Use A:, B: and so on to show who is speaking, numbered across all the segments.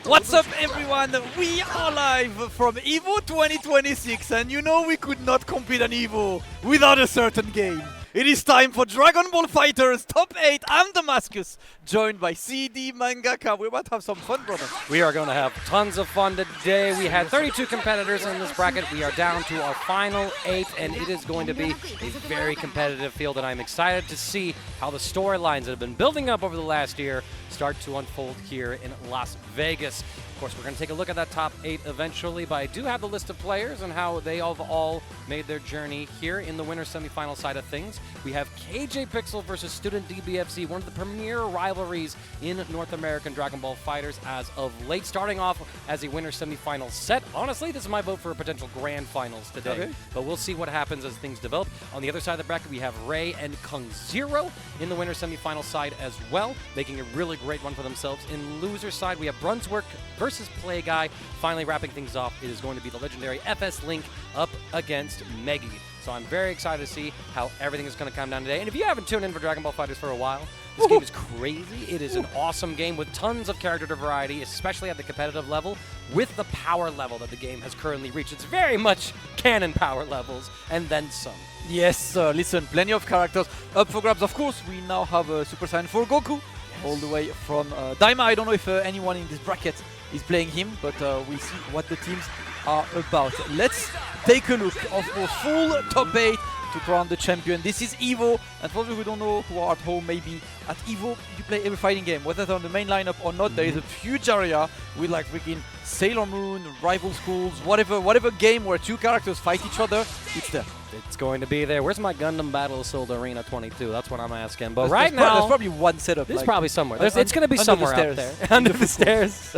A: What's up, everyone? We are live from EVO 2026, and you know we could not compete on EVO without a certain game. It is time for Dragon Ball FighterZ Top 8. I'm Damascus, joined by CD Mangaka. We're about to have some fun, brother.
B: We are going to have tons of fun today. We had 32 competitors in this bracket. We are down to our final 8, and it is going to be a very competitive field, and I'm excited to see how the storylines that have been building up over the last year start to unfold here in Las Vegas. Of course, we're going to take a look at that top 8 eventually, but I do have the list of players and how they have all made their journey here in the winner's semifinal side of things. We have KJPixel versus Student DBFZ, one of the premier rivalries in North American Dragon Ball FighterZ as of late, starting off as a winner's semifinal set. Honestly, this is my vote for a potential grand finals today, okay, but we'll see what happens as things develop. On the other side of the bracket, we have Ray and KungZero in the winner's semifinal side as well, making a really great one for themselves. In loser side, we have Brunswick versus Play Guy. Finally wrapping things off, it is going to be the legendary FSLink up against Megi. So I'm very excited to see how everything is going to come down today. And if you haven't tuned in for Dragon Ball FighterZ for a while, this game is crazy. It is an awesome game with tons of character variety, especially at the competitive level, with the power level that the game has currently reached. It's very much canon power levels, and then some.
A: Yes, listen, plenty of characters up for grabs. Of course, we now have a Super Saiyan 4 Goku, all the way from Daima. I don't know if anyone in this bracket is playing him, but we'll see what the teams are about. Let's take a look. Of course, full top 8 to crown the champion. This is EVO, and for those who don't know, who are at home, maybe at EVO you play every fighting game, whether they're on the main lineup or not. There is a huge area with like freaking Sailor Moon, Rival Schools, whatever game where two characters fight each other, it's there.
B: It's going to be there. Where's my Gundam Battle Sold Arena 22? That's what I'm asking. But
A: there's
B: now,
A: there's probably one setup.
B: There's
A: like
B: probably somewhere. It's going to be somewhere out there.
A: Under
B: the stairs.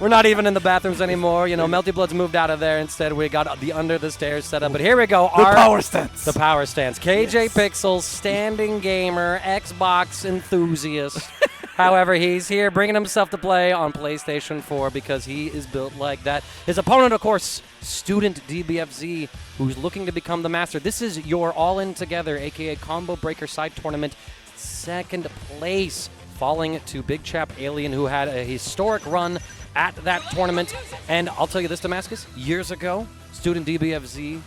B: We're not even in the bathrooms anymore. You know, Melty Blood's moved out of there. Instead, we got the under the stairs set up. But here we go.
A: The power stance.
B: The power stance. KJPixel, standing gamer, Xbox enthusiast. However, he's here bringing himself to play on PlayStation 4 because he is built like that. His opponent, of course, Student DBFZ, who's looking to become the master. This is your all-in together, a.k.a. Combo Breaker Side Tournament, second place, falling to Big Chap Alien, who had a historic run at that tournament. And I'll tell you this, Damascus, years ago, Student DBFZ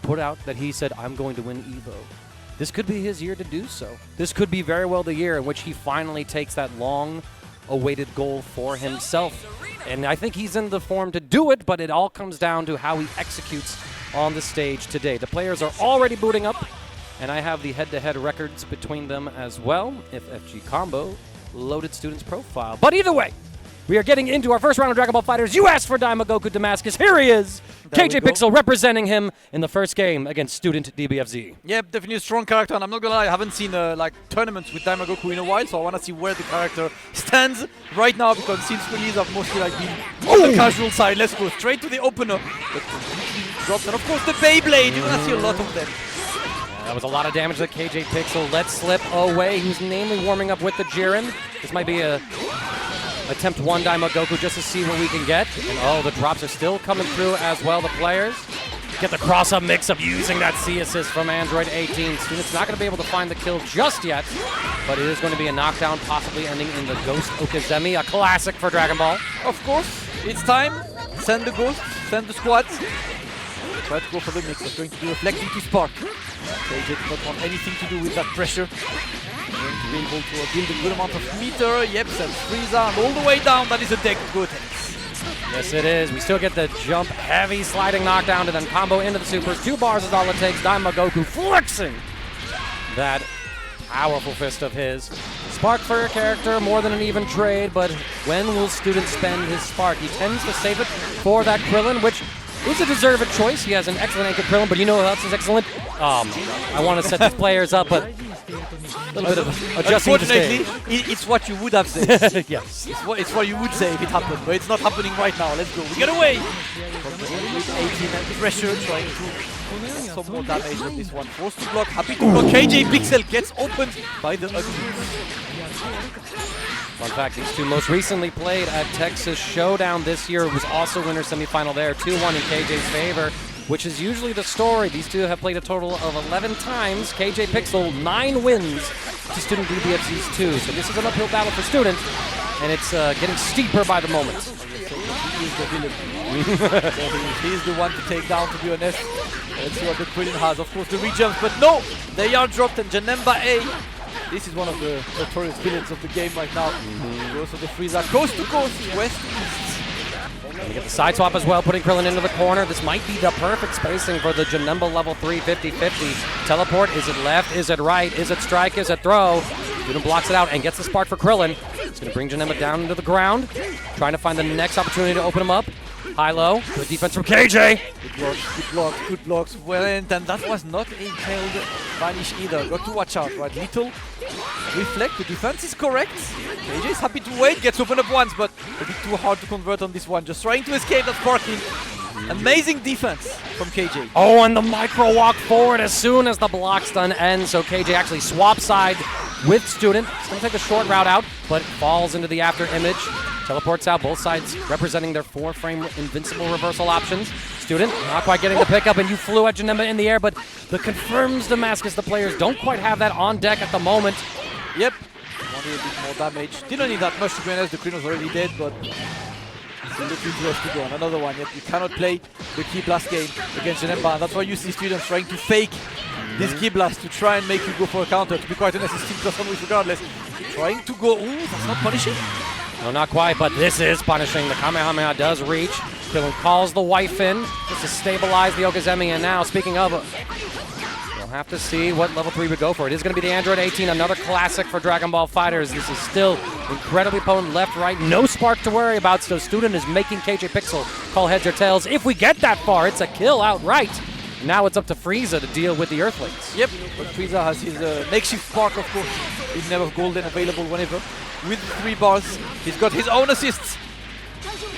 B: put out that he said, I'm going to win EVO. This could be his year to do so. This could be very well the year in which he finally takes that long-awaited goal for himself. And I think he's in the form to do it, but it all comes down to how he executes on the stage today. The players are already booting up, and I have the head-to-head records between them as well, if FG Combo loaded Student's profile. But either way, we are getting into our first round of Dragon Ball FighterZ. You asked for Daima Goku Damascus. Here he is. KJPixel representing him in the first game against Student DBFZ.
A: Yep, definitely a strong character, and I'm not gonna lie, I haven't seen like tournaments with Daima Goku in a while, so I want to see where the character stands right now, because since release I've mostly like been on the casual side. Let's go straight to the opener. That completely drops, and of course the Beyblade, you're gonna see a lot of them.
B: That was a lot of damage to KJPixel. Let slip away. He's namely warming up with the Jiren. This might be a attempt one Daima Goku just to see what we can get. And oh, the drops are still coming through as well, the players. Get the cross-up mix-up using that C assist from Android 18. Student's not going to be able to find the kill just yet, but it is going to be a knockdown, possibly ending in the Ghost Okazemi, a classic for Dragon Ball.
A: Of course, it's time. Send the Ghost, send the squads. Try to go for the mix. It's going to be reflecting to Spark. KJ does not want anything to do with that pressure. Going to be able to build a good amount of meter. Yep, sends Frieza, and all the way down, that is a deck good.
B: Yes, it is. We still get the jump, heavy sliding knockdown, and then combo into the supers. 2 bars is all it takes. Daima Goku flexing that powerful fist of his. Spark for a character, more than an even trade, but when will Student spend his Spark? He tends to save it for that Krillin, which is a deserved choice. He has an excellent anchor Krillin, but you know who else is excellent? I want to set these players up, but a little bit of adjusting.
A: Unfortunately, it's what you would have said.
B: Yes.
A: It's what you would say if it happened, but it's not happening right now. Let's go. We get away from the 18 and pressure, trying to some more damage on this one. Forced to block, happy to block. KJPixel gets opened by the
B: Fun fact, these two most recently played at Texas Showdown this year. It was also winner semifinal there, 2-1 in KJ's favor, which is usually the story. These two have played a total of 11 times. KJPixel, 9 wins to Student DBFZ's 2. So this is an uphill battle for Student. and it's getting steeper by the moment.
A: He is the villain. He's the one to take down, to be honest. Let's see what the Krillin has. Of course, the rejumps, but no! They are dropped, and Janemba A. This is one of the notorious villains of the game right now. Goes for the Frieza, coast to coast, west to east.
B: And you get the side swap as well, putting Krillin into the corner. This might be the perfect spacing for the Janemba level 3 50-50. Teleport, is it left, is it right, is it strike, is it throw? Student blocks it out and gets the spark for Krillin. It's going to bring Janemba down into the ground, trying to find the next opportunity to open him up. High-low, good defense from KJ.
A: Good blocks, good blocks, good blocks. Well, and that was not a held vanish either. Got to watch out, right? Little reflect, the defense is correct. KJ is happy to wait, gets open up once, but a bit too hard to convert on this one. Just trying to escape that sparking. Amazing defense from KJ.
B: Oh, and the micro walk forward as soon as the block stun ends. So KJ actually swaps side with Student. He's going to take the short route out, but falls into the after image. Teleports out, both sides representing their 4-frame invincible reversal options. Student not quite getting the pickup, and you flew at Janemba in the air, but the confirms Damascus, the players don't quite have that on deck at the moment.
A: Yep, wanted a bit more damage. Didn't need that much to be honest, the Krillin was already dead, but it's a little too close to go on. Another one, yet you cannot play the Key Blast game against Janemba, and that's why you see Students trying to fake this Key Blast to try and make you go for a counter. To be quite honest, it's still +1 with regardless. Trying to go, ooh, that's not punishing.
B: No, not quite, but this is punishing. The Kamehameha does reach. Krillin calls the wife in just to stabilize the Okazemi, and now, speaking of, we'll have to see what level 3 would go for. It is going to be the Android 18, another classic for Dragon Ball FighterZ. This is still incredibly potent left, right, no spark to worry about, so Student is making KJPixel call heads or tails. If we get that far, it's a kill outright. Now it's up to Frieza to deal with the Earthlings.
A: Yep, but Frieza has his makeshift spark, of course. He's never golden, available whenever. With 3 bars, he's got his own assists.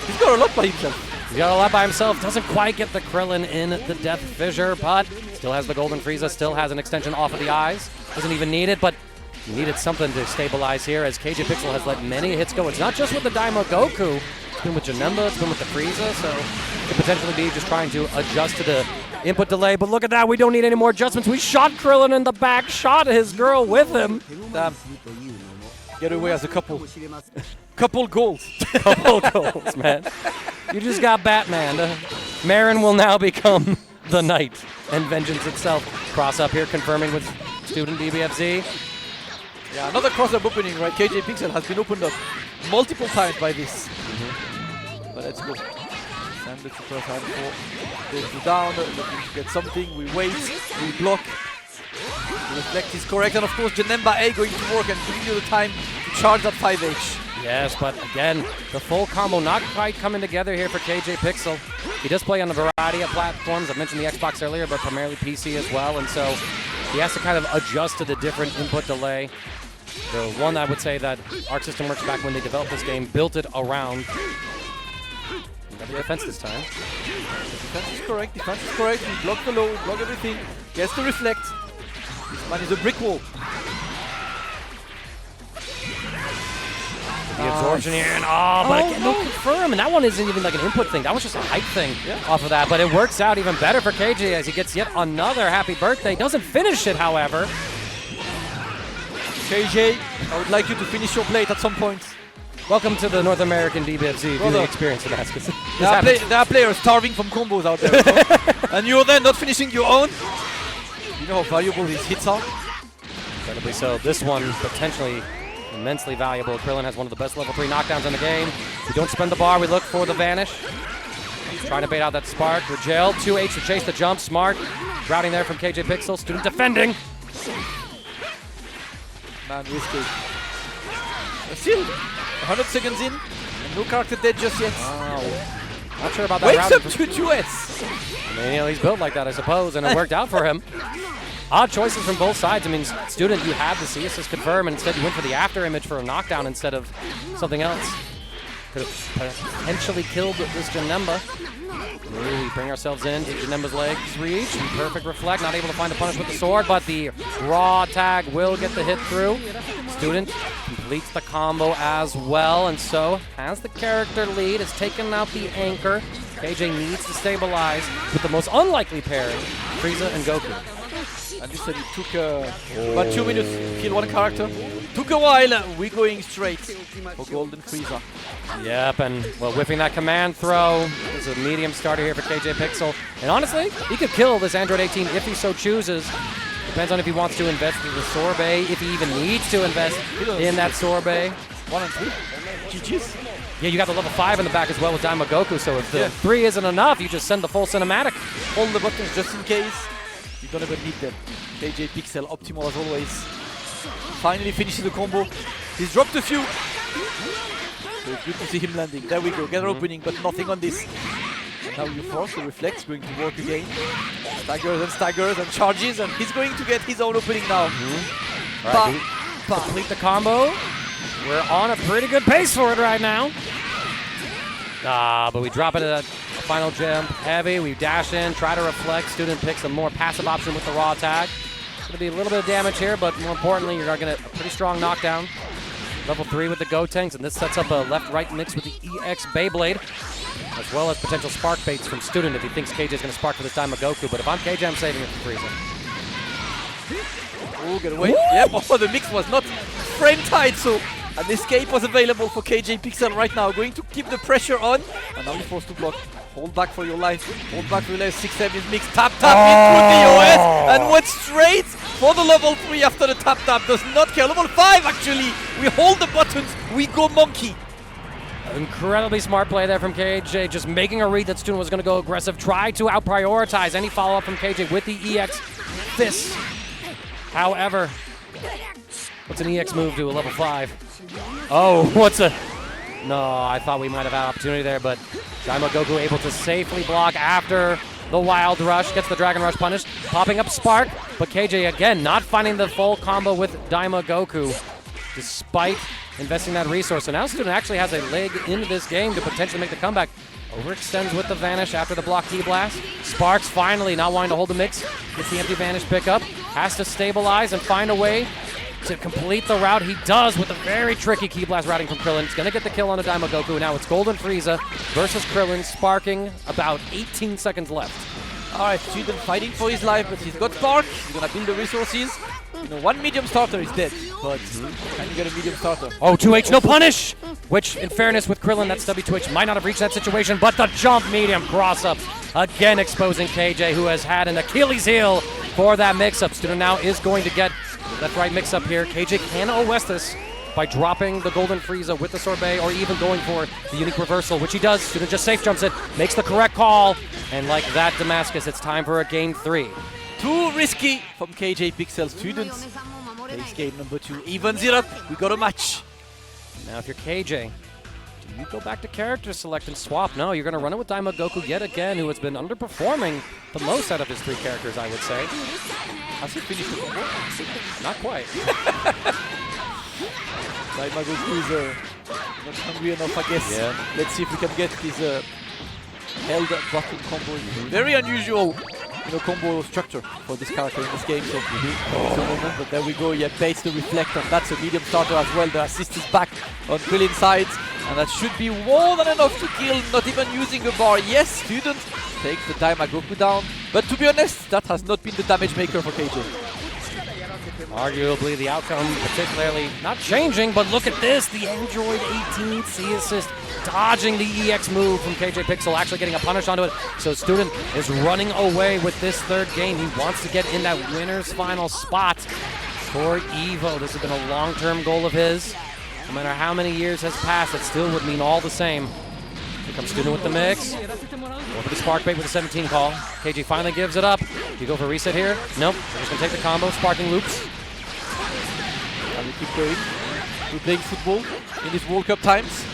A: He's got a lot by himself.
B: He's got a lot by himself. Doesn't quite get the Krillin in the Death Fissure, but still has the Golden Frieza, still has an extension off of the eyes. Doesn't even need it, but he needed something to stabilize here as KJPixel has let many hits go. It's not just with the Daima Goku. It's been with Janemba, it's been with the Frieza, so it could potentially be just trying to adjust to the input delay. But look at that, we don't need any more adjustments. We shot Krillin in the back, shot his girl with him.
A: Damn. Get away as a couple. Couple goals.
B: Couple goals, man. You just got Batman. Marin will now become the Knight and vengeance itself. Cross up here, confirming with Student DBFZ.
A: Yeah, another cross-up opening, right? KJPixel has been opened up multiple times by this. But let's go. Send it to first hand 4. Goes down, looking to get something. We wait, we block. The reflect is correct, and of course Janemba A going to work and giving you the time to charge that 5H.
B: Yes, but again, the full combo not quite coming together here for KJPixel. He does play on a variety of platforms. I mentioned the Xbox earlier, but primarily PC as well, and so he has to kind of adjust to the different input delay. The one I would say that Arc System Works back when they developed this game built it around. Got the defense this time.
A: Defense is correct, defense is correct. We block the low, we block everything. Gets the reflect. This man is a brick wall.
B: The absorption here, and but again, no confirm, and that one isn't even like an input thing. That was just a hype thing off of that, but it works out even better for KJ as he gets yet another happy birthday. Doesn't finish it, however.
A: KJ, I would like you to finish your plate at some point.
B: Welcome to the North American DBFZ viewing experience, Damascus.
A: There are players starving from combos out there, you know? And you're there not finishing your own. You know how valuable these hits are?
B: Incredibly so. This one potentially immensely valuable. Krillin has one of the best level 3 knockdowns in the game. We don't spend the bar, we look for the vanish. Trying to bait out that spark. Rigel, 2H to chase the jump. Smart. Routing there from KJPixel. Student defending.
A: Man, risky. Still, 100 seconds in, and no character dead just yet.
B: Not sure about that.
A: Wakes up to 2S.
B: I mean, you know, he's built like that, I suppose, and it worked out for him. Odd choices from both sides. I mean, Student, you had the C assist confirm, and instead you went for the after image for a knockdown instead of something else. Could have potentially killed this Janemba. Ooh, we bring ourselves in to Janemba's legs reach. Perfect reflect, not able to find the punish with the sword, but the raw tag will get the hit through. Student completes the combo as well, and so has the character lead, has taken out the anchor. KJ needs to stabilize with the most unlikely pairing, Frieza and Goku.
A: And this said it took about 2 minutes to kill one character. Took a while, we're going straight for Golden Frieza.
B: Yep, and well, whipping that command throw. There's a medium starter here for KJPixel. And honestly, he could kill this Android 18 if he so chooses. Depends on if he wants to invest in the sorbet, if he even needs to invest in that sorbet.
A: 1 and 3. GG's.
B: Yeah, you got the level 5 in the back as well with Daimagoku, so if the 3 isn't enough, you just send the full cinematic.
A: Hold the buttons just in case. You don't even need them. KJPixel, optimal as always. Finally finishing the combo. He's dropped a few. So it's good to see him landing. There we go, gather opening, but nothing on this. And now you force the reflex, going to work again. Staggers and charges, and he's going to get his own opening now.
B: All right, complete the combo. We're on a pretty good pace for it right now. But we drop it at a final jump. Heavy, we dash in, try to reflect. Student picks a more passive option with the raw tag. Going to be a little bit of damage here, but more importantly, you're going to get a pretty strong knockdown. Level 3 with the Gotenks, and this sets up a left-right mix with the EX Beyblade, as well as potential spark baits from Student if he thinks KJ is going to spark for this time Goku. But if I'm KJ, I'm saving it for Frieza.
A: Oh, get away. Yep, oh, the mix was not frame-tied, so an escape was available for KJPixel right now. Going to keep the pressure on, and now you're forced to block. Hold back for your life. Hold back for your life. 6-7 is mixed. Tap into DOS and went straight for the level 3 after the tap. Does not care. Level 5 actually. We hold the buttons. We go monkey.
B: Incredibly smart play there from KJ. Just making a read that Student was going to go aggressive. Try to out-prioritize any follow-up from KJ with the EX Fist. However, what's an EX move to a level 5? Oh, what's a... No, I thought we might have had opportunity there, but Daimagoku able to safely block after the Wild Rush. Gets the Dragon Rush punished. Popping up Spark, but KJ again not finding the full combo with Daimagoku despite investing that resource. So now Student actually has a leg into this game to potentially make the comeback. Overextends with the Vanish after the block Key Blast. Sparks finally not wanting to hold the mix. Gets the empty Vanish pickup. Has to stabilize and find a way to complete the route. He does with a very tricky Key Blast routing from Krillin. He's going to get the kill on the Daimagoku. Now it's Golden Frieza versus Krillin, sparking about 18 seconds left.
A: Alright, Student fighting for his life, but he's got Spark. He's going to build the resources. You know, one medium starter is dead, but can you get a medium starter?
B: Oh, 2H, no punish! Which, in fairness with Krillin, that stubby 2H might not have reached that situation, but the jump medium cross-up, again exposing KJ, who has had an Achilles heel for that mix-up. Student now is going to get left-right mix-up here. KJ can OS this by dropping the Golden Frieza with the Sorbet, or even going for the unique reversal, which he does. Student just safe jumps it, makes the correct call, and like that, Damascus, it's time for a game 3.
A: Too risky from KJPixel. Student takes game number 2. Evens it up. We got a match.
B: Now, if you're KJ, do you go back to character select and swap? No, you're going to run it with Daimagoku yet again, who has been underperforming the most out of his 3 characters, I would say.
A: Has he finished the combo?
B: Not quite.
A: Daimagoku is not hungry enough, I guess.
B: Yeah.
A: Let's see if we can get his held button combo. Very unusual, you know, combo structure for this character in this game. So, but there we go. Yeah, baits the reflect, and that's a medium starter as well. The assist is back on Krillin's side, and that should be more than enough to kill. Not even using a bar. Yes, Student takes the Daimagoku down, but to be honest, that has not been the damage maker for KJ.
B: Arguably the outcome particularly not changing, but look at this, the Android 18 C assist dodging the EX move from KJPixel, actually getting a punish onto it. So Student is running away with this 3rd game. He wants to get in that winner's final spot for EVO. This has been a long-term goal of his. No matter how many years has passed, it still would mean all the same. Here comes Student with the mix. Go for the spark bait with a 17 call. KJ finally gives it up. Do you go for a reset here? Nope. We're just going to take the combo, sparking loops.
A: And we keep going. We're playing football in these World Cup times.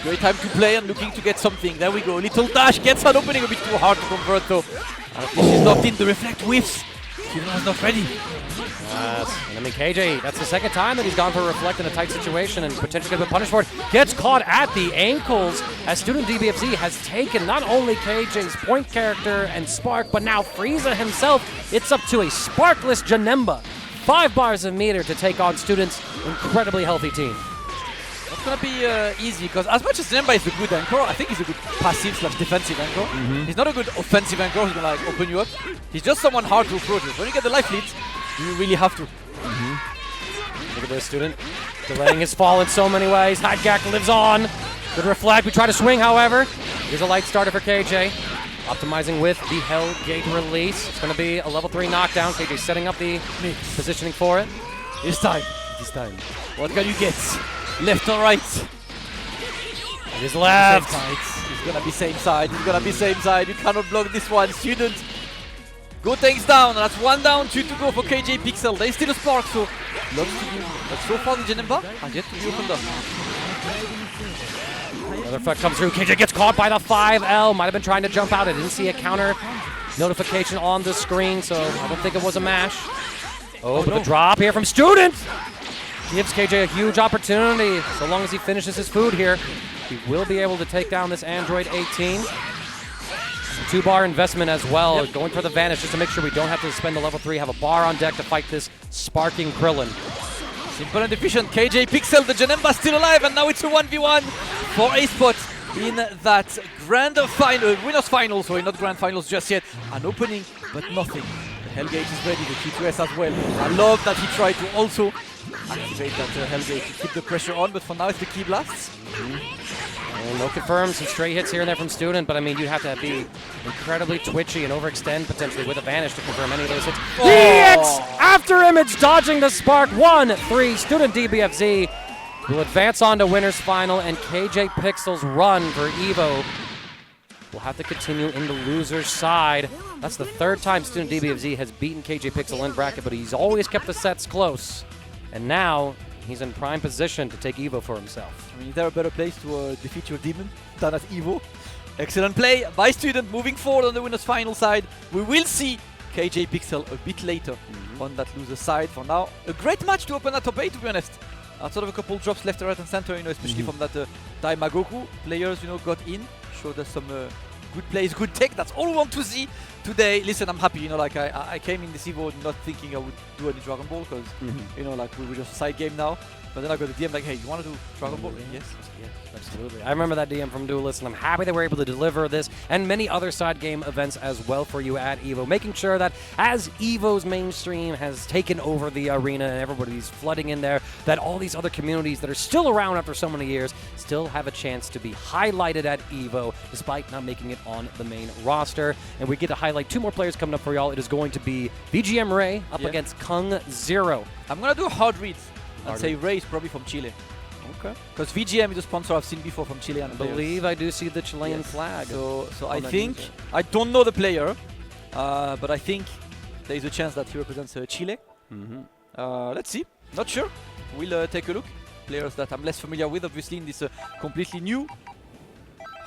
A: Great time to play and looking to get something. There we go. Little dash gets an opening, a bit too hard to convert though. And if this is locked in, the reflect whiffs. Student was not ready.
B: And I mean, KJ, that's the 2nd time that he's gone for a reflect in a tight situation and potentially going to be punished for it. Gets caught at the ankles as Student DBFZ has taken not only KJ's point character and Spark, but now Frieza himself. It's up to a sparkless Janemba. 5 bars of meter to take on Student's incredibly healthy team.
A: It's going to be easy, because as much as Janemba is a good anchor, I think he's a good passive/defensive anchor. He's not a good offensive anchor who's going to like open you up. He's just someone hard to approach with. When you get the life leads, you really have to.
B: Look at this student. Delaying his fall in so many ways. Hidegak lives on. Good reflect. We try to swing, however. Here's a light starter for KJ. Optimizing with the Hell Gate release. It's going to be a level 3 knockdown. KJ setting up the positioning for it.
A: This time. What can you get? Left or right?
B: It is left.
A: It's going to be same side. You cannot block this one. Student. Go takes down. That's 1 down, 2 to go for KJPixel. There's still a spark, so lots to do. But so far the Janemba has yet to be opened up.
B: Another effect comes through. KJ gets caught by the 5L. Might have been trying to jump out. I didn't see a counter notification on the screen, so I don't think it was a mash. Oh, but the drop here from Student gives KJ a huge opportunity. So long as he finishes his food here, he will be able to take down this Android 18. 2-bar investment as well, going for the Vanish just to make sure we don't have to spend the level 3, have a bar on deck to fight this sparking Krillin.
A: Simple and efficient. KJPixel, the Janemba still alive, and now it's a 1v1 for a spot in that grand final, winners final, sorry, not grand finals just yet. An opening, but nothing. The Hellgate is ready, the T2S as well. I love that he tried to also activate that Hellgate to keep the pressure on, but for now it's the key blasts.
B: No confirms, some stray hits here and there from Student, but I mean, you have to be incredibly twitchy and overextend potentially with a Vanish to confirm any of those hits.
A: Oh.
B: DX after image dodging the spark. 1-3. Student DBFZ will advance on to winners final, and KJPixel's run for EVO will have to continue in the loser's side. That's the 3rd time Student DBFZ has beaten KJPixel in bracket, but he's always kept the sets close. And now he's in prime position to take EVO for himself.
A: I mean, is there a better place to defeat your demon than at EVO? Excellent play by Student, moving forward on the winners final side. We will see KJPixel a bit later on that loser side. For now, a great match to open that top 8, to be honest. Sort of a couple drops left, right, and center, you know, especially from that Daimagoku. Players, you know, got in, showed us some good plays, good tech. That's all we want to see today. Listen, I'm happy, you know, like I came in this EVO not thinking I would do any Dragon Ball, because, you know, like we were just a side game now. But then I got the DM like, hey, you want to do Dragon Ball? Yes.
B: Absolutely. I remember that DM from Duelist, and I'm happy that we're able to deliver this and many other side game events as well for you at EVO, making sure that as EVO's mainstream has taken over the arena and everybody's flooding in there, that all these other communities that are still around after so many years still have a chance to be highlighted at EVO despite not making it on the main roster. And we get to highlight 2 more players coming up for y'all. It is going to be VGM Ray up against KungZero.
A: I'm going to do a hard read and say Ray is probably from Chile. Okay. Because VGM is a sponsor I've seen before from Chile.
B: I believe I do see the Chilean flag.
A: So I think, I don't know the player, but I think there is a chance that he represents Chile. Let's see. Not sure. We'll take a look. Players that I'm less familiar with, obviously, in this completely new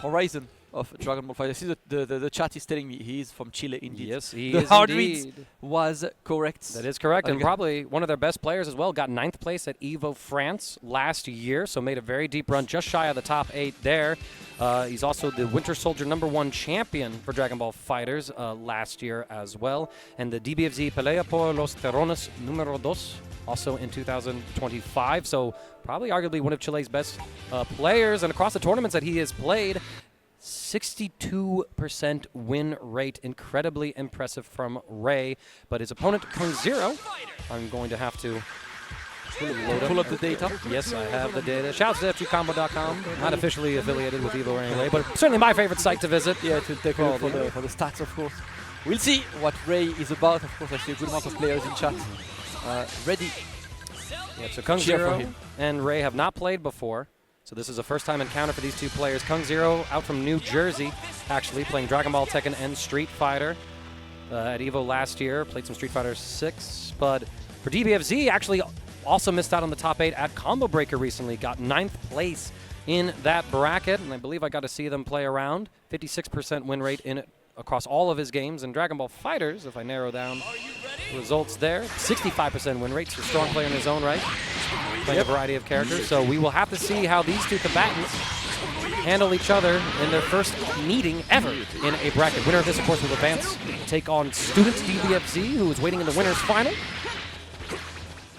A: horizon of Dragon Ball FighterZ. See, the chat is telling me he is from Chile indeed.
B: Yes, he
A: the
B: is
A: hard
B: indeed.
A: read was correct.
B: That is correct, and probably one of their best players as well. Got 9th place at EVO France last year, so made a very deep run, just shy of the top 8 there. He's also the Winter Soldier #1 champion for Dragon Ball FighterZ last year as well, and the DBFZ Pelea por los Terrones número 2 also in 2025. So probably arguably one of Chile's best players, and across the tournaments that he has played, 62% win rate, incredibly impressive from Ray. But his opponent, KungZero, I'm going to have to pull up the data. Yes, I have the data. Shouts to FGCombo.com. Not officially affiliated with EVO anyway, but certainly my favorite site to visit.
A: Yeah, to take a look for the stats, of course. We'll see what Ray is about. Of course, I see a good amount of players in chat. Ready.
B: Yeah, so KungZero and Ray have not played before. So this is a first-time encounter for these 2 players. KungZero out from New Jersey, actually playing Dragon Ball, Tekken, and Street Fighter at EVO last year. Played some Street Fighter 6, but for DBFZ, actually also missed out on the top 8 at Combo Breaker recently. Got 9th place in that bracket, and I believe I got to see them play around. 56% win rate in it across all of his games. And Dragon Ball FighterZ, if I narrow down results there, 65% win rate. So a strong player in his own right, playing a variety of characters. So we will have to see how these 2 combatants handle each other in their first meeting ever in a bracket. Winner of this, of course, will advance, take on Student DBFZ, who is waiting in the winners final.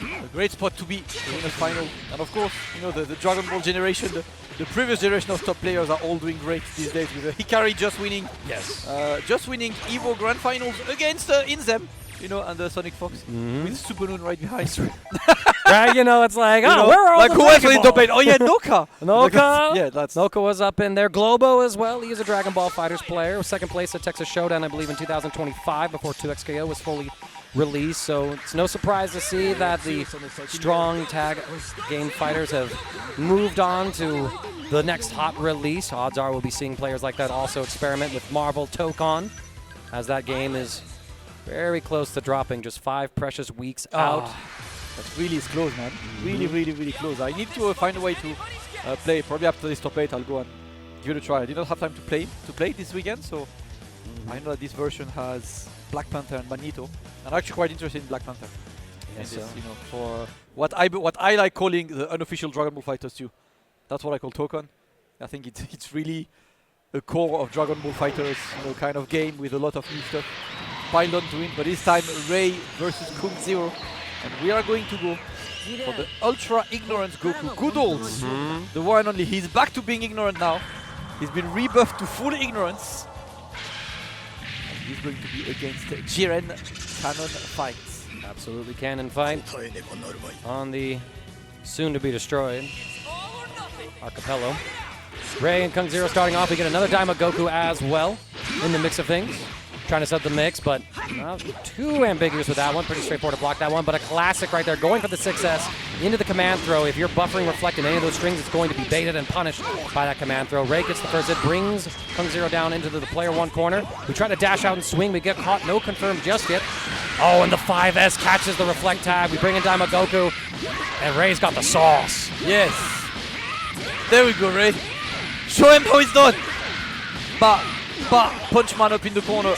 A: A great spot to be in the winners final. And of course, you know, the Dragon Ball generation, the previous generation of top players are all doing great these days, with Hikari just winning.
B: Yes.
A: Just winning EVO Grand Finals against Inzem, you know, and Sonic Fox with Super Noon right behind.
B: Right? You know, it's like,
A: You
B: oh,
A: know,
B: where are all
A: like
B: the
A: who else
B: Dragon
A: in top
B: Balls?
A: 8? Oh yeah, Noka.
B: Noka.
A: Yeah, that's
B: Noka was up in there. Globo as well. He is a Dragon Ball FighterZ player. Second place at Texas Showdown, I believe, in 2025 before 2XKO was fully released. So it's no surprise to see that the strong tag game fighters have moved on to the next hot release. Odds are we'll be seeing players like that also experiment with Marvel Tokon, as that game is very close to dropping, just 5 precious weeks out.
A: That really is close, man. Really, really, really close. I need to find a way to play. Probably after this top 8, I'll go and give it a try. I did not have time to play this weekend, so I know that this version has Black Panther and Magneto. I'm actually quite interested in Black Panther.
B: Yes,
A: in this,
B: so.
A: you know, for what I like calling the unofficial Dragon Ball FighterZ 2. That's what I call Tokon. I think it's really a core of Dragon Ball FighterZ, you know, kind of game with a lot of new stuff piled onto it. But this time, Ray versus KungZero, and we are going to go for the Ultra Ignorance Goku. Good old, the one and only. He's back to being ignorant now. He's been rebuffed to full ignorance. And he's going to be against Jiren Cannon Fight.
B: Absolutely cannon fight on the soon-to-be destroyed Archipelago. Ray and KungZero starting off. We get another Daima Goku as well in the mix of things. Trying to set the mix, but not too ambiguous with that one. Pretty straightforward to block that one, but a classic right there. Going for the 6S into the command throw. If you're buffering Reflect in any of those strings, it's going to be baited and punished by that command throw. Ray gets the first hit, brings KungZero down into the player 1 corner. We try to dash out and swing. We get caught. No confirmed just yet. Oh, and the 5S catches the Reflect tag. We bring in Daima Goku, and Ray's got the sauce.
A: Yes. There we go, Ray. Show him how it's done. Punch man up in the corner.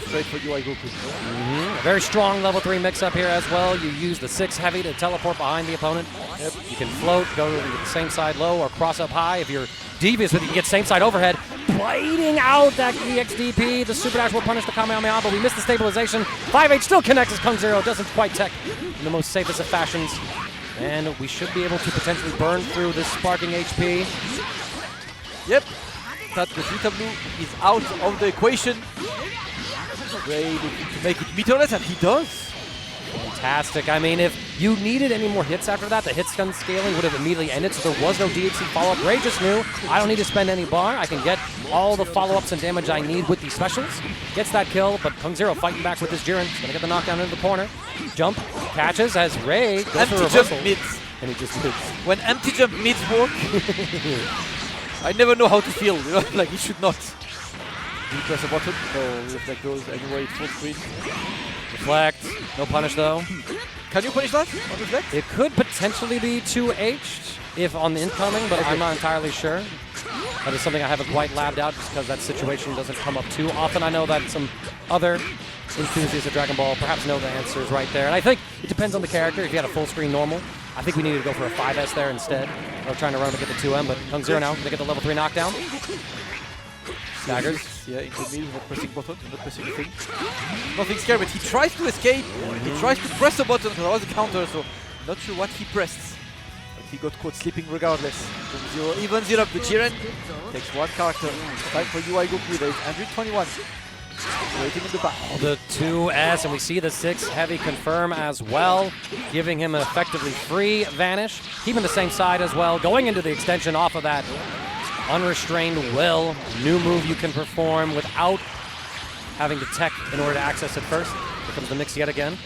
A: Straight for UI Goku.
B: A very strong level 3 mix-up here as well. You use the 6 heavy to teleport behind the opponent. Yep. You can float, go to the same side low, or cross up high. If you're devious with it, you get same side overhead. Blading out that EXDP. The Super Dash will punish the Kamehameha, but we missed the stabilization. 5H still connects as KungZero doesn't quite tech in the most safest of fashions. And we should be able to potentially burn through this sparking HP.
A: Yep. That the Vita Blue is out of the equation. Ray looking to make it meterless, and he does.
B: Fantastic. I mean, if you needed any more hits after that, the hit stun scaling would have immediately ended, so there was no DHC follow-up. Ray just knew, I don't need to spend any bar. I can get all the follow-ups and damage I need with these specials. Gets that kill, but KungZero fighting back with his Jiren. He's going to get the knockdown into the corner. Jump, catches as Ray goes for reversal.
A: Jump mids.
B: And he just mids.
A: When empty jump mids work, I never know how to feel, you know, like he should not. You press a button, no Reflect goes anyway, it's full screen.
B: Reflect, no punish though.
A: Can you punish that on Reflect?
B: It could potentially be 2H'd if on the incoming, but I'm not entirely sure. That is something I haven't quite labbed out just because that situation doesn't come up too often. I know that some other enthusiasts of Dragon Ball perhaps know the answers right there. And I think it depends on the character. If you had a full screen normal, I think we needed to go for a 5S there instead of trying to run to get the 2M, but KungZero now to get the level 3 knockdown. Staggers.
A: Yeah, into the middle, not pressing buttons, not pressing the thing. Nothing scary, but he tries to escape. He tries to press a button because there was a counter, so not sure what he pressed. But he got caught sleeping regardless. KungZero evens it up with Jiren. Takes one character. It's time for UI Goku. There is 121. Waiting in the back.
B: The 2S, and we see the 6 heavy confirm as well, giving him an effectively free vanish. Keeping the same side as well, going into the extension off of that unrestrained will. New move you can perform without having to tech in order to access it first. Here comes the mix yet again.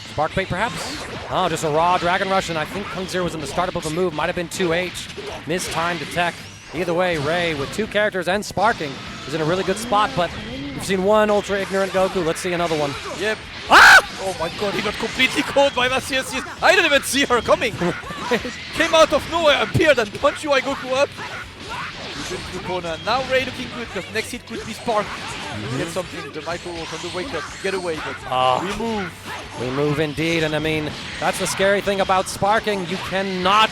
B: Spark bait perhaps? Oh, just a raw Dragon Rush, and I think KungZero was in the startup of a move. Might have been 2H. Missed time to tech. Either way, Ray with 2 characters and sparking is in a really good spot, but we've seen one Ultra Ignorant Goku. Let's see another one.
A: Yep. Ah! Oh my god, he got completely caught by Macias. I didn't even see her coming. Came out of nowhere, appeared and punched UI Goku up. Into the corner. Now Ray looking good because next hit could be Spark. Get something, the micro walk on the wake up, get away, but we move.
B: We move indeed, and I mean, that's the scary thing about sparking. You cannot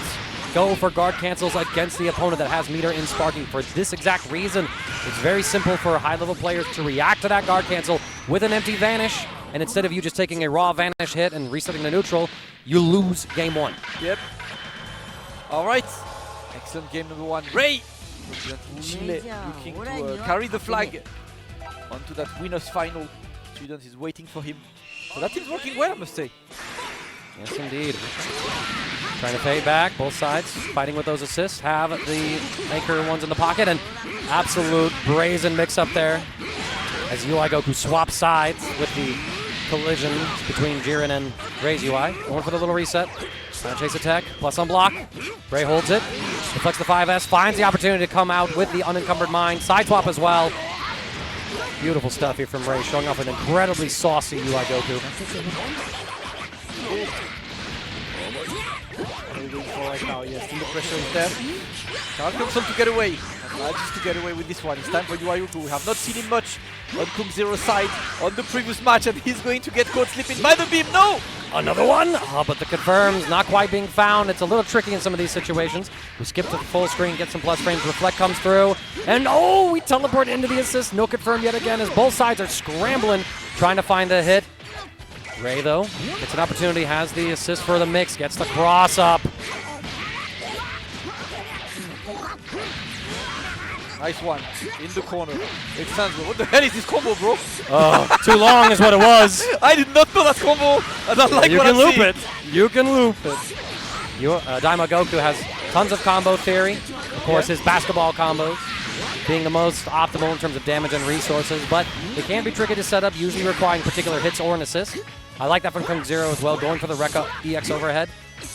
B: go for guard cancels against the opponent that has meter in sparking for this exact reason. It's very simple for high-level players to react to that guard cancel with an empty vanish, and instead of you just taking a raw vanish hit and resetting the neutral, you lose game 1.
A: Yep. All right. Excellent game number 1. Ray! Chile looking to carry the flag onto that winner's final. Student is waiting for him. So that team's working well, I must say.
B: Yes, indeed. Trying to fade back, both sides fighting with those assists. Have the anchor ones in the pocket, and absolute brazen mix-up there as UI Goku swaps sides with the collision between Jiren and Ray's UI. Going for the little reset. Trying to chase attack, plus on block. Ray holds it, deflects the 5S, finds the opportunity to come out with the unencumbered mind. Side swap as well. Beautiful stuff here from Ray, showing off an incredibly saucy UI Goku.
A: Right now, yes, still the pressure is there. KungZero to get away. Manages to get away with this one. It's time for UI Goku. We have not seen him much on KungZero's side on the previous match, and he's going to get caught slipping by the beam. No!
B: Another one! Oh, but the confirms not quite being found. It's a little tricky in some of these situations. We skip to the full screen, get some plus frames. Reflect comes through, and oh, we teleport into the assist. No confirm yet again as both sides are scrambling, trying to find the hit. Ray, though, gets an opportunity, has the assist for the mix, gets the cross up.
A: Nice one, in the corner. Extends. What the hell is this combo, bro?
B: Too long is what it was.
A: I did not know that combo, and I like what I'm seeing.
B: You can loop it. You can loop it. Daima Goku has tons of combo theory. Of course, his basketball combos being the most optimal in terms of damage and resources, but it can be tricky to set up, usually requiring particular hits or an assist. I like that from KungZero as well, going for the Rekka EX overhead,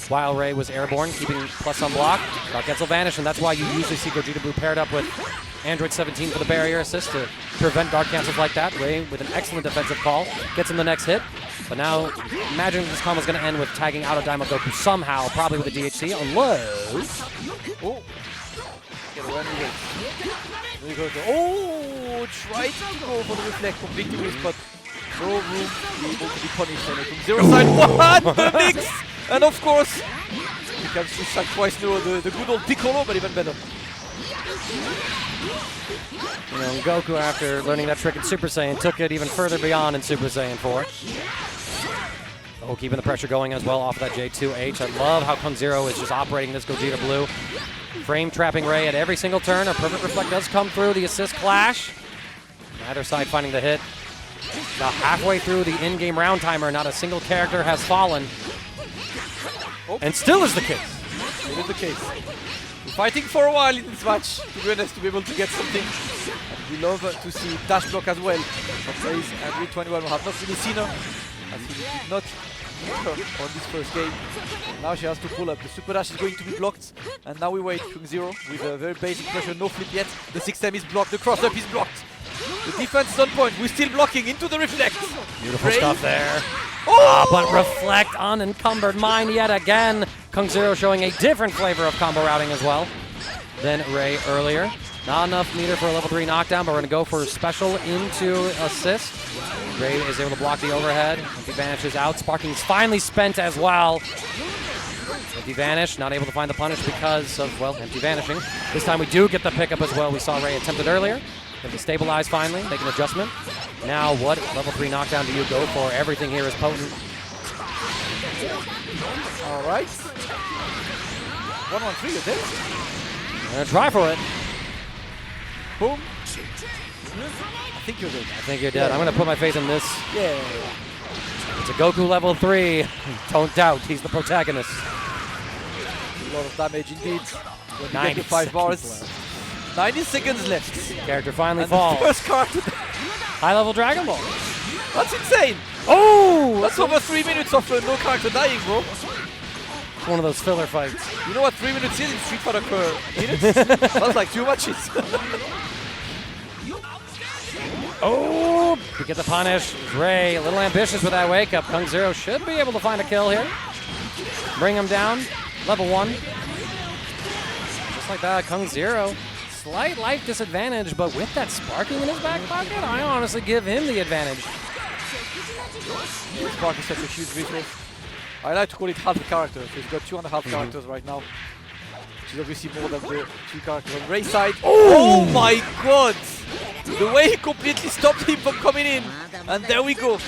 B: while Ray was airborne, keeping plus on block. Dark Cancel Vanish, and that's why you usually see Gogeta Blue paired up with Android 17 for the barrier assist to prevent Dark Cancels like that. Ray with an excellent defensive call, gets him the next hit. But now, imagine this combo is going to end with tagging out of Daima Goku somehow, probably with a DHC, unless...
A: Oh, oh, tried to go for the reflect, completely missed, but no room to be able to be punished. And KungZero side, what the mix! And of course, you can switch back twice now, the good old Piccolo, but even better.
B: You know, Goku, after learning that trick in Super Saiyan, took it even further beyond in Super Saiyan 4. Oh, keeping the pressure going as well off of that J2H. I love how KungZero is just operating this Gogeta Blue. Frame trapping Ray at every single turn. A perfect reflect does come through. The assist clash. Neither side finding the hit. Now halfway through the in-game round timer, not a single character has fallen.
A: Oh.
B: And still is the case.
A: It is the case. We're fighting for a while in this match, to be honest, to be able to get something. And we love to see dash block as well. But Raze and Week 21 we have not really seen her, as he did not hit her on this first game. Now she has to pull up. The super dash is going to be blocked. And now we wait KungZero with a very basic pressure, no flip yet. The 6M is blocked, the cross up is blocked. The defense is on point. We're still blocking into the reflect.
B: Beautiful stuff there.
A: Oh!
B: But reflect unencumbered mind yet again. KungZero showing a different flavor of combo routing as well than Ray earlier. Not enough meter for a level 3 knockdown, but we're going to go for special into assist. Ray is able to block the overhead. Empty vanishes out. Sparking is finally spent as well. Empty vanish, not able to find the punish because of, well, empty vanishing. This time we do get the pickup as well. We saw Ray attempt it earlier. Have to stabilize finally, make an adjustment. Now what level 3 knockdown do you go for? Everything here is potent.
A: All right. 1-1-3, you're dead.
B: I'm gonna try for it.
A: Boom. I think you're dead.
B: I think you're dead. I'm gonna put my faith in this.
A: Yeah.
B: It's a Goku level 3. Don't doubt, he's the protagonist.
A: A lot of damage indeed. When you
B: 90
A: get the 5 bars.
B: left.
A: 90 seconds left.
B: Character finally
A: And
B: falls.
A: the first card.
B: High level Dragon Ball.
A: That's insane.
B: Oh!
A: That's over 3 minutes of no character dying, bro.
B: It's one of those filler fights.
A: You know what 3 minutes is in Street Fighter per minute? That's like 2 matches.
B: Oh! We get the punish. Ray, a little ambitious with that wake up. KungZero should be able to find a kill here. Bring him down. Level 1. Just like that, KungZero. Slight life disadvantage, but with that sparking in his back pocket, I honestly give him the advantage.
A: Spark is such a huge resource. I like to call it half a character. So he's got 2.5 characters right now. Which is obviously more than the 2 characters on Ray's side. Oh my god! The way he completely stopped him from coming in. And there we go.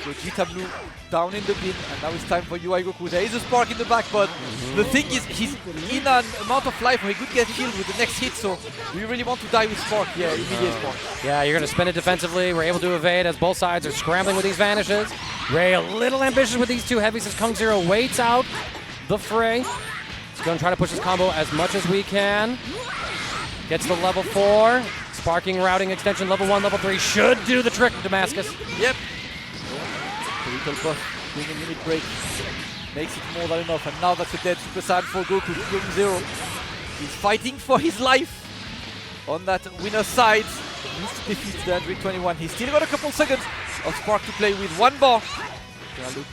A: Gogeta Blue down in the bin, and now it's time for UI Goku. There is a spark in the back, but the thing is, he's in an amount of life where he could get killed with the next hit, so we really want to die with spark. Yeah, immediate spark.
B: Yeah, you're going to spin it defensively. We're able to evade as both sides are scrambling with these vanishes. Ray a little ambitious with these two heavies as KungZero waits out the fray. He's going to try to push his combo as much as we can. Gets the level 4. Sparking routing extension, level 1, level 3 should do the trick, Damascus.
A: Yep. The little buff doing a minute break makes it more than enough, and now that's a dead Super Saiyan for Goku. KungZero is fighting for his life on that winner's side. He needs to defeat the 121. He's still got a couple seconds of spark to play with. One bar. Gonna look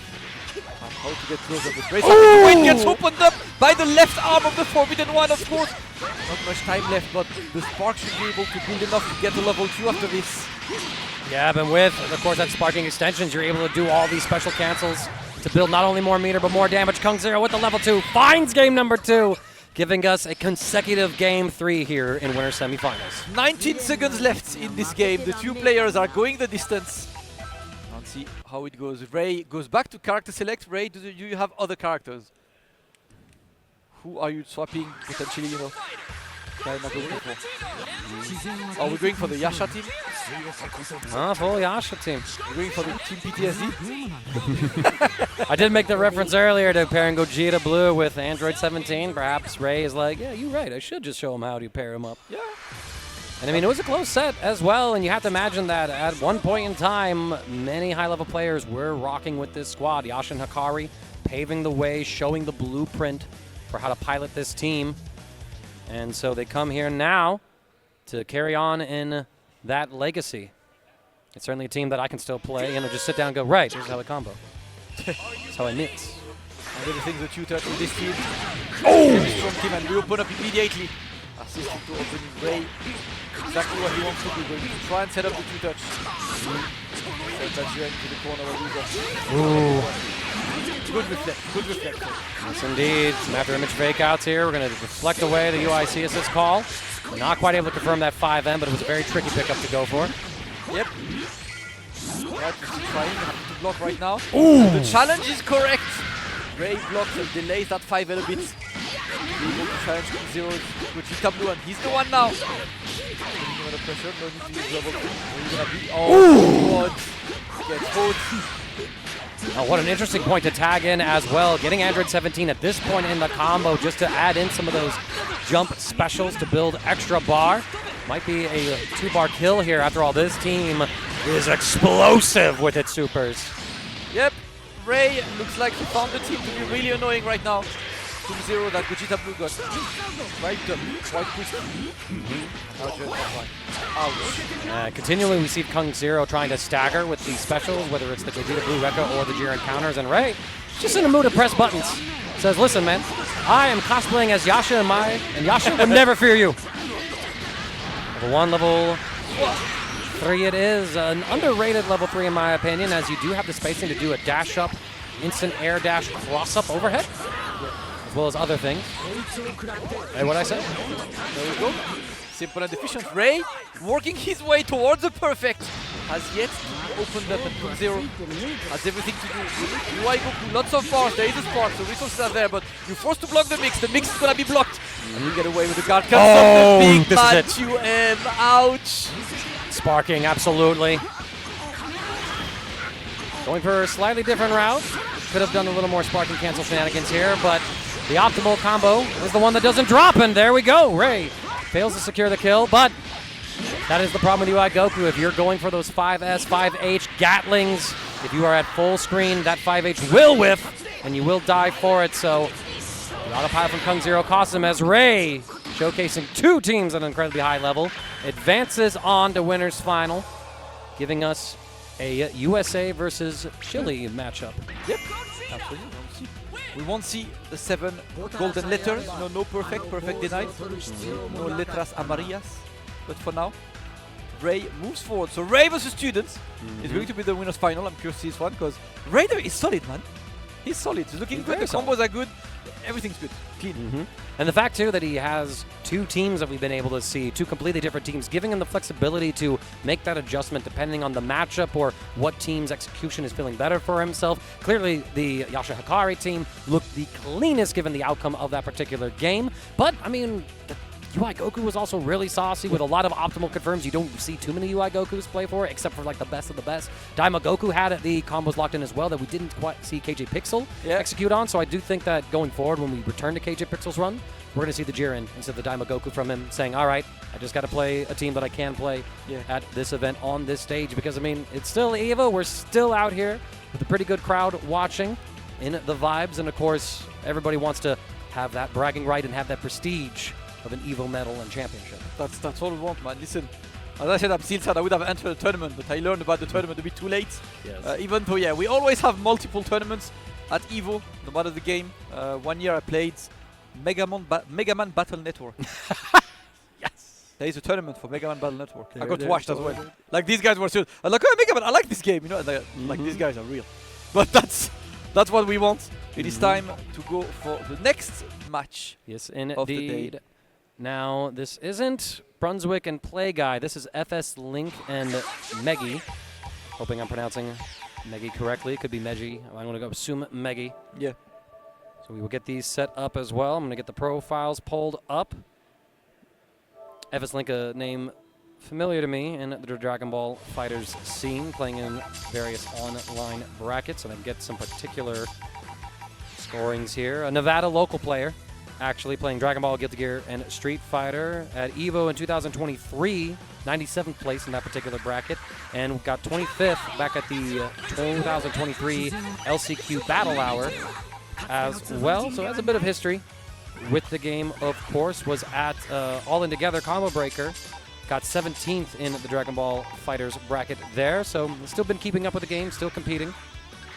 A: at how to get closer, but Ray's win gets opened up by the left arm of the Forbidden One, of course. Not much time left, but the spark should be able to build enough to get to level 2 after this.
B: Yeah, but with, of course, that sparking extensions, you're able to do all these special cancels to build not only more meter, but more damage. KungZero with the level 2 finds game number 2, giving us a consecutive game 3 here in winter semifinals.
A: 19 seconds left in this game. The two players are going the distance. Let's see how it goes. Ray goes back to character select. Ray, do you have other characters? Who are you swapping potentially, you know? Are we going for the Yasha team?
B: Ah, full Yasha team.
A: We're going for the team PTSD?
B: I did make the reference earlier to pairing Gogeta Blue with Android 17. Perhaps Ray is like, yeah, you're right. I should just show him how to pair him up.
A: Yeah.
B: And I mean, it was a close set as well, and you have to imagine that at one point in time, many high-level players were rocking with this squad. Yasha and Hikari paving the way, showing the blueprint for how to pilot this team. And so they come here now to carry on in that legacy. It's certainly a team that I can still play and just sit down and go, right, here's how I combo. That's how I mix.
A: And everything's a two-touch with this team. Oh! Very strong team, and we open up immediately. Assisting to opening Ray. Exactly what he wants to do. Going to try and set up the two-touch. Set that here into the corner where we go.
B: Ooh.
A: Good reflect, good reflect.
B: Yes, indeed. Some after image fakeouts here. We're going to deflect away the UIC assist call. We're not quite able to confirm that 5M, but it was a very tricky pickup to go for.
A: Yep. Right, trying to block right now. Ooh. The challenge is correct. Ray blocks and delays that 5L a bit. Be able to challenge KungZero with Gogeta Blue, and he's the one now. Under pressure, no need to use level 3. Oh, God. Gets hold.
B: Oh, what an interesting point to tag in as well. Getting Android 17 at this point in the combo just to add in some of those jump specials to build extra bar. Might be a 2-bar kill here. After all, this team is explosive with its supers.
A: Yep, Ray looks like he found the team to be really annoying right now. KungZero, that Gogeta Blue got wiped up quite quickly.
B: Ouch. Continually we see KungZero trying to stagger with these specials, whether it's the Gogeta Blue Rekka or the Jiren counters, and Ray just in a mood to press buttons. Says, listen man, I am cosplaying as Yasha and Yasha would never fear you. Level 1, level 3 it is. An underrated level 3 in my opinion, as you do have the spacing to do a dash up, instant air dash, cross up overhead. As well as other things. Hey, what'd I say?
A: There we go. Simple and efficient. Ray working his way towards the perfect. Has yet to open up, and KungZero has everything to do. UI Goku, lots of bars. There is a spark, so resources are there, but you're forced to block the mix. The mix is gonna be blocked. And you get away with the guard cut.
B: Oh,
A: the big
B: this
A: man
B: is it.
A: 2M. Ouch.
B: Sparking, absolutely. Going for a slightly different route. Could have done a little more sparking cancel shenanigans here, but the optimal combo is the one that doesn't drop, and there we go. Ray fails to secure the kill, but that is the problem with UI Goku. If you're going for those 5S, 5H Gatlings, if you are at full screen, that 5H will whiff, and you will die for it. So the autopilot from KungZero costs him, as Ray, showcasing two teams at an incredibly high level, advances on to winner's final, giving us a USA versus Chile matchup.
A: Yep, absolutely. We won't see the 7 golden letters, no perfect denied, no letras amarillas, but for now, Ray moves forward. So Ray versus Students is going to be the winner's final. I'm curious to see this one, because Raider is solid, man. He's solid. He's looking good.
B: Very
A: The combos are good. Everything's good. Clean.
B: And the fact, too, that he has 2 teams that we've been able to see, 2 completely different teams, giving him the flexibility to make that adjustment depending on the matchup or what team's execution is feeling better for himself. Clearly, the Yasha Hikari team looked the cleanest given the outcome of that particular game. But, I mean, the UI Goku was also really saucy with a lot of optimal confirms. You don't see too many UI Gokus play for it, except for like the best of the best. Daima Goku had the combos locked in as well that we didn't quite see KJPixel execute on. So I do think that going forward, when we return to KJPixel's run, we're going to see the Jiren instead of the Daima Goku from him saying, all right, I just got to play a team that I can play at this event on this stage. Because, I mean, it's still EVO. We're still out here with a pretty good crowd watching in the vibes. And, of course, everybody wants to have that bragging right and have that prestige of an EVO medal and championship.
A: That's all we want, man. Listen, as I said, I'm still sad I would have entered the tournament, but I learned about the tournament a bit too late.
B: Yes.
A: Even though, we always have multiple tournaments at EVO, no matter the game. 1 year I played Mega Man Battle Network. Yes! There is a tournament for Mega Man Battle Network. I got watched as well. Like, these guys were still, I'm like, oh, Mega Man, I like this game, you know? And like, these guys are real. But that's what we want. It is time to go for the next match.
B: Yes, indeed. Now, this isn't Brunswick and Play Guy. This is FSLink and Megi. Hoping I'm pronouncing Megi correctly. It could be Megi. I'm going to go assume Megi.
A: Yeah.
B: So we will get these set up as well. I'm going to get the profiles pulled up. FSLink, a name familiar to me in the Dragon Ball FighterZ scene, playing in various online brackets. And I get some particular scorings here. A Nevada local player, actually playing Dragon Ball, Guilty Gear, and Street Fighter at EVO in 2023, 97th place in that particular bracket, and got 25th back at the 2023 LCQ Battle Hour as well. So has a bit of history with the game, of course. Was at All In Together Combo Breaker, got 17th in the Dragon Ball FighterZ bracket there. So still been keeping up with the game, still competing,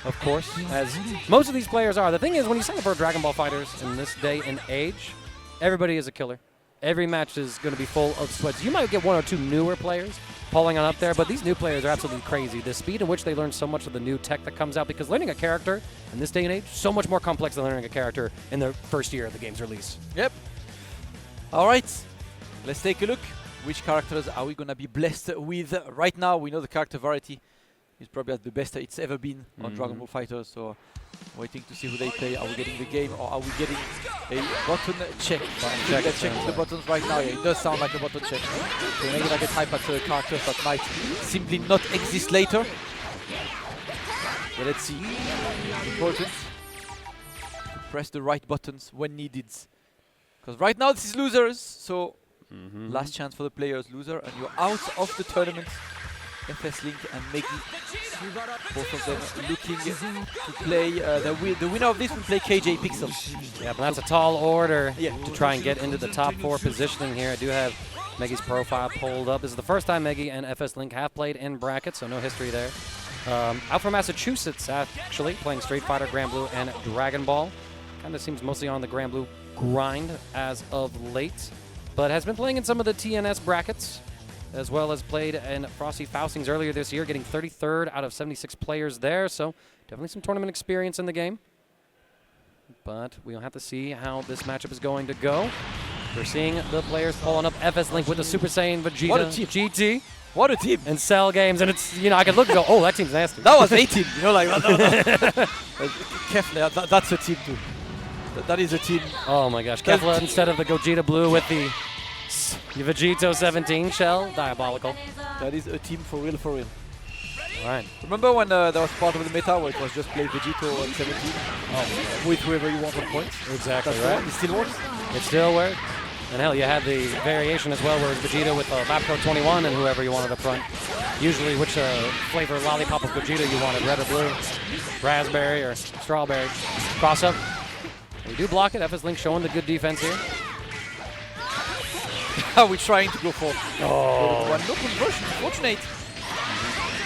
B: of course, as most of these players are. The thing is, when you sign up for Dragon Ball FighterZ in this day and age, everybody is a killer. Every match is going to be full of sweats. You might get 1 or 2 newer players pulling on up there, but these new players are absolutely crazy. The speed in which they learn so much of the new tech that comes out, because learning a character in this day and age is so much more complex than learning a character in the first year of the game's release. Yep.
A: All right, let's take a look. Which characters are we going to be blessed with? Right now, we know the character variety is probably at the best it's ever been on Dragon Ball FighterZ, so waiting to see who they play. Are we getting the game, or are we getting a button check? Let's check the buttons right now. Yeah, it does sound like a button check. So maybe I get hype at characters that might simply not exist later. But let's see. Important to press the right buttons when needed. Because right now this is losers, so last chance for the players, loser, and you're out of the tournament. FSLink and Megi, both of them looking to play. The winner of this will play KJPixel.
B: Yeah, but that's a tall order to try and get into the top 4 positioning here. I do have Megi's profile pulled up. This is the first time Megi and FSLink have played in brackets, so no history there. Out from Massachusetts, actually, playing Street Fighter, Grand Blue, and Dragon Ball. Kind of seems mostly on the Grand Blue grind as of late, but has been playing in some of the TNS brackets, as well as played in Frosty Faustings earlier this year, getting 33rd out of 76 players there, so definitely some tournament experience in the game. But we'll have to see how this matchup is going to go. We're seeing the players pulling up FSLink with the Super Saiyan Vegeta,
A: what a team.
B: GT.
A: What a team.
B: And Cell Games, and it's, you know, I could look and go, oh, that team's nasty.
A: That was 18, you know, like, Kefla, that's a team too. That is a team.
B: Oh my gosh, Kefla instead of the Gogeta Blue with the Vegito 17 shell, diabolical.
A: That is a team for real, for real.
B: All right.
A: Remember when that was part of the meta where it was just play Vegito on 17 with whoever you want on points?
B: Exactly.
A: That's right. It still works?
B: It still works. And hell, you had the variation as well where it's Vegeta with map code 21 and whoever you wanted up front. Usually which flavor lollipop of Vegeta you wanted, red or blue, raspberry or strawberry. Cross up. We do block it. FSLink showing the good defense here.
A: We're trying to go for one. No conversion, fortunate.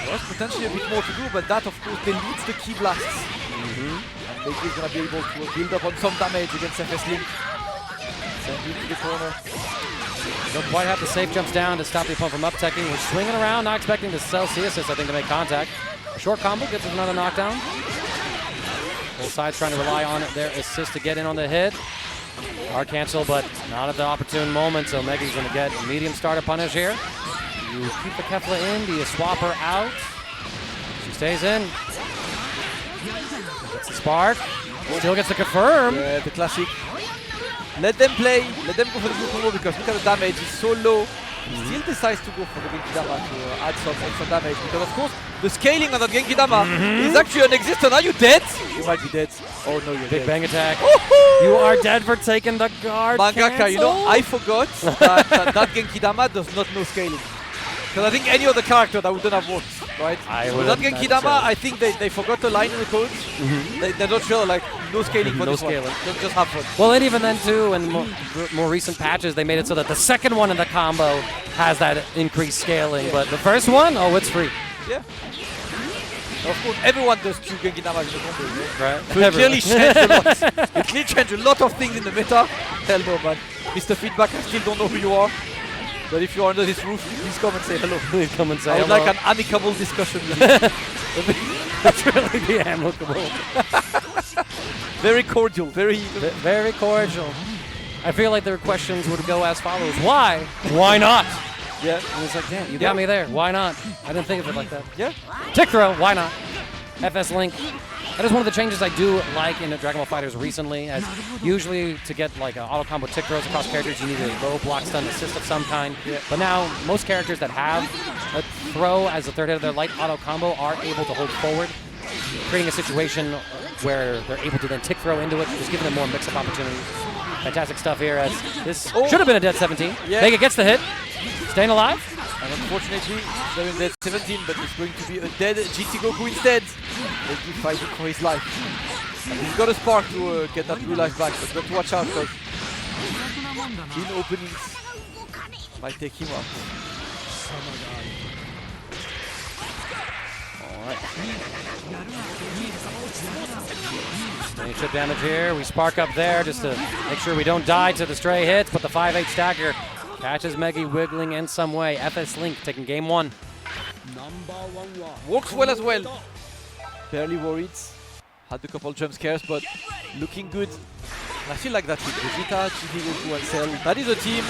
A: There's potentially a bit more to do, but that of course deletes the key blasts. And Megi is going to be able to build up on some damage against FSLink. Send him to the corner.
B: Don't quite have the safe jumps down to stop the opponent from up-teching. We're swinging around, not expecting the Cell C assist, I think, to make contact. A short combo gets us another knockdown. Both sides trying to rely on their assist to get in on the hit. Hard cancel, but not at the opportune moment, so Megi's going to get a medium starter punish here. You keep the Kefla in, do you swap her out? She stays in. Gets the spark. Still gets the confirm.
A: Yeah, the classic. Let them play, let them go for the blue combo because look at the damage, it's so low. He still decides to go for the Genki Dama to add some extra damage because of course the scaling on that Genki Dama is actually non-existent. Are you dead? You might be dead. Oh no, you're
B: Big
A: dead.
B: bang attack. You are dead for taking the guard.
A: Mangaka,
B: cancel.
A: you know, I forgot that Genki Dama does not know scaling. Because I think any other character that wouldn't have worked, right? But that Genki Dama, I think they forgot the line in the codes. They're not sure, like, no scaling for
B: No
A: this
B: scaling.
A: one. Just have fun.
B: Well, and even then too, in more recent patches, they made it so that the second one in the combo has that increased scaling. But the first one, oh, it's free.
A: Yeah. Of course, everyone does 2 Genki Dama in the combo,
B: Right.
A: So it clearly changed a lot. It clearly changed a lot of things in the meta. Hell no, man. Mr. Feedback, I still don't know who you are. But if you're under this roof, please come and say hello.
B: Please come and say
A: I would
B: hello.
A: like an amicable discussion with you.
B: That's really the amicable.
A: Very cordial, very...
B: Very cordial. I feel like their questions would go as follows. Why? Why not?
A: Yeah.
B: And it's like, damn, you got me there. Why not? I didn't think of it like that.
A: Yeah.
B: Tick throw, why not? FSLink. That is one of the changes I do like in the Dragon Ball FighterZ recently, as usually to get like auto combo tick throws across characters, you need a low block stun assist of some kind.
A: Yeah.
B: But now, most characters that have a throw as the third hit of their light auto combo are able to hold forward, creating a situation where they're able to then tick throw into it, just giving them more mix-up opportunities. Fantastic stuff here, as this should have been a dead 17.
A: Yeah.
B: Mega gets the hit, staying alive.
A: And unfortunately, they're in dead 17, but it's going to be a dead GT Goku instead. Megi fighting for his life. And he's got a spark to get that blue life back, but got to watch out because clean openings might take him out.
B: Alright. Any chip damage here. We spark up there just to make sure we don't die to the stray hits, but the 5-8 stagger catches Megi wiggling in some way. FSLink taking game 1.
A: Works well as well. Barely worried. Had a couple jump scares, but looking good. And I feel like that's it. Vegeta, GT Goku, and Cell. That is a team.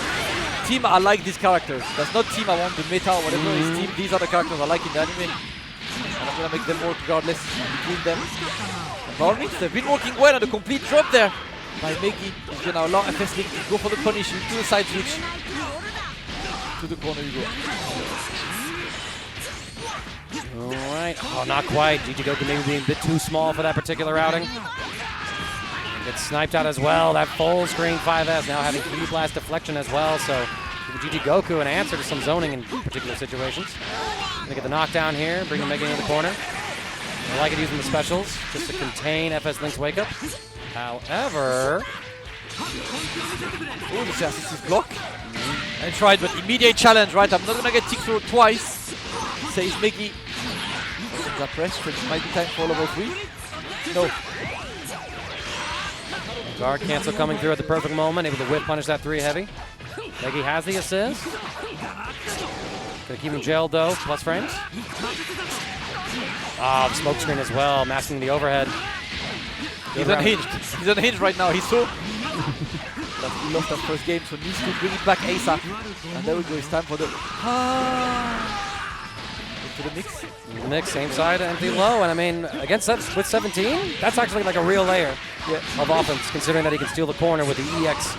A: Team I like these characters. That's not team I want the meta or whatever. It's team. These are the characters I like in the anime. And I'm gonna make them work regardless between them. And Barney, they've been working well on a complete drop there by Megi. He's gonna allow FSLink to go for the punish into the side switch. To the corner you go.
B: Alright. Oh, not quite. GT Goku maybe being a bit too small for that particular routing. Gets sniped out as well. That full screen 5S now having Ki Blast deflection as well, so GT Goku an answer to some zoning in particular situations. Gonna get the knockdown here, bringing Megi into the corner. I like it using the specials just to contain FSLink's wake up. However,
A: Oh, the assist is blocked. I tried, but immediate challenge, right? I'm not gonna get tick throw twice. Says Megi. That press, but it might be time for level 3. No.
B: guard cancel coming through at the perfect moment, able to whip punish that 3 heavy. Megi has the assist. Gonna keep him jailed though, plus frames. Ah, the smoke screen as well, masking the overhead.
A: He's unhinged. He's unhinged right now. He's so that he lost that first game, so needs to bring it back ASAP. And there we go. It's time for the into the mix.
B: Mix, same side, empty low, and I mean against that with 17, that's actually like a real layer of offense, considering that he can steal the corner with the EX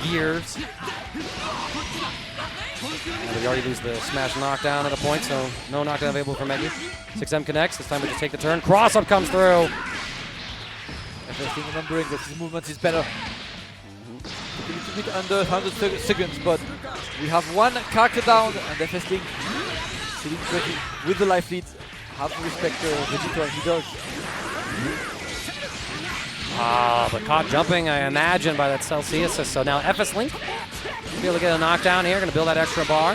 B: gears. And we already lose the smash knockdown at a point, so no knockdown available for Megi. 6M connects. This time we just take the turn. Cross up comes through.
A: Interesting, remembering that his movement is better. A little bit under 100 seconds, but we have one character down, and FSLink sitting pretty with the life lead. Have to respect Vegeta, and he does.
B: Ah, but caught jumping, I imagine, by that Celsius. So now FSLink will be able to get a knockdown here. Going to build that extra bar.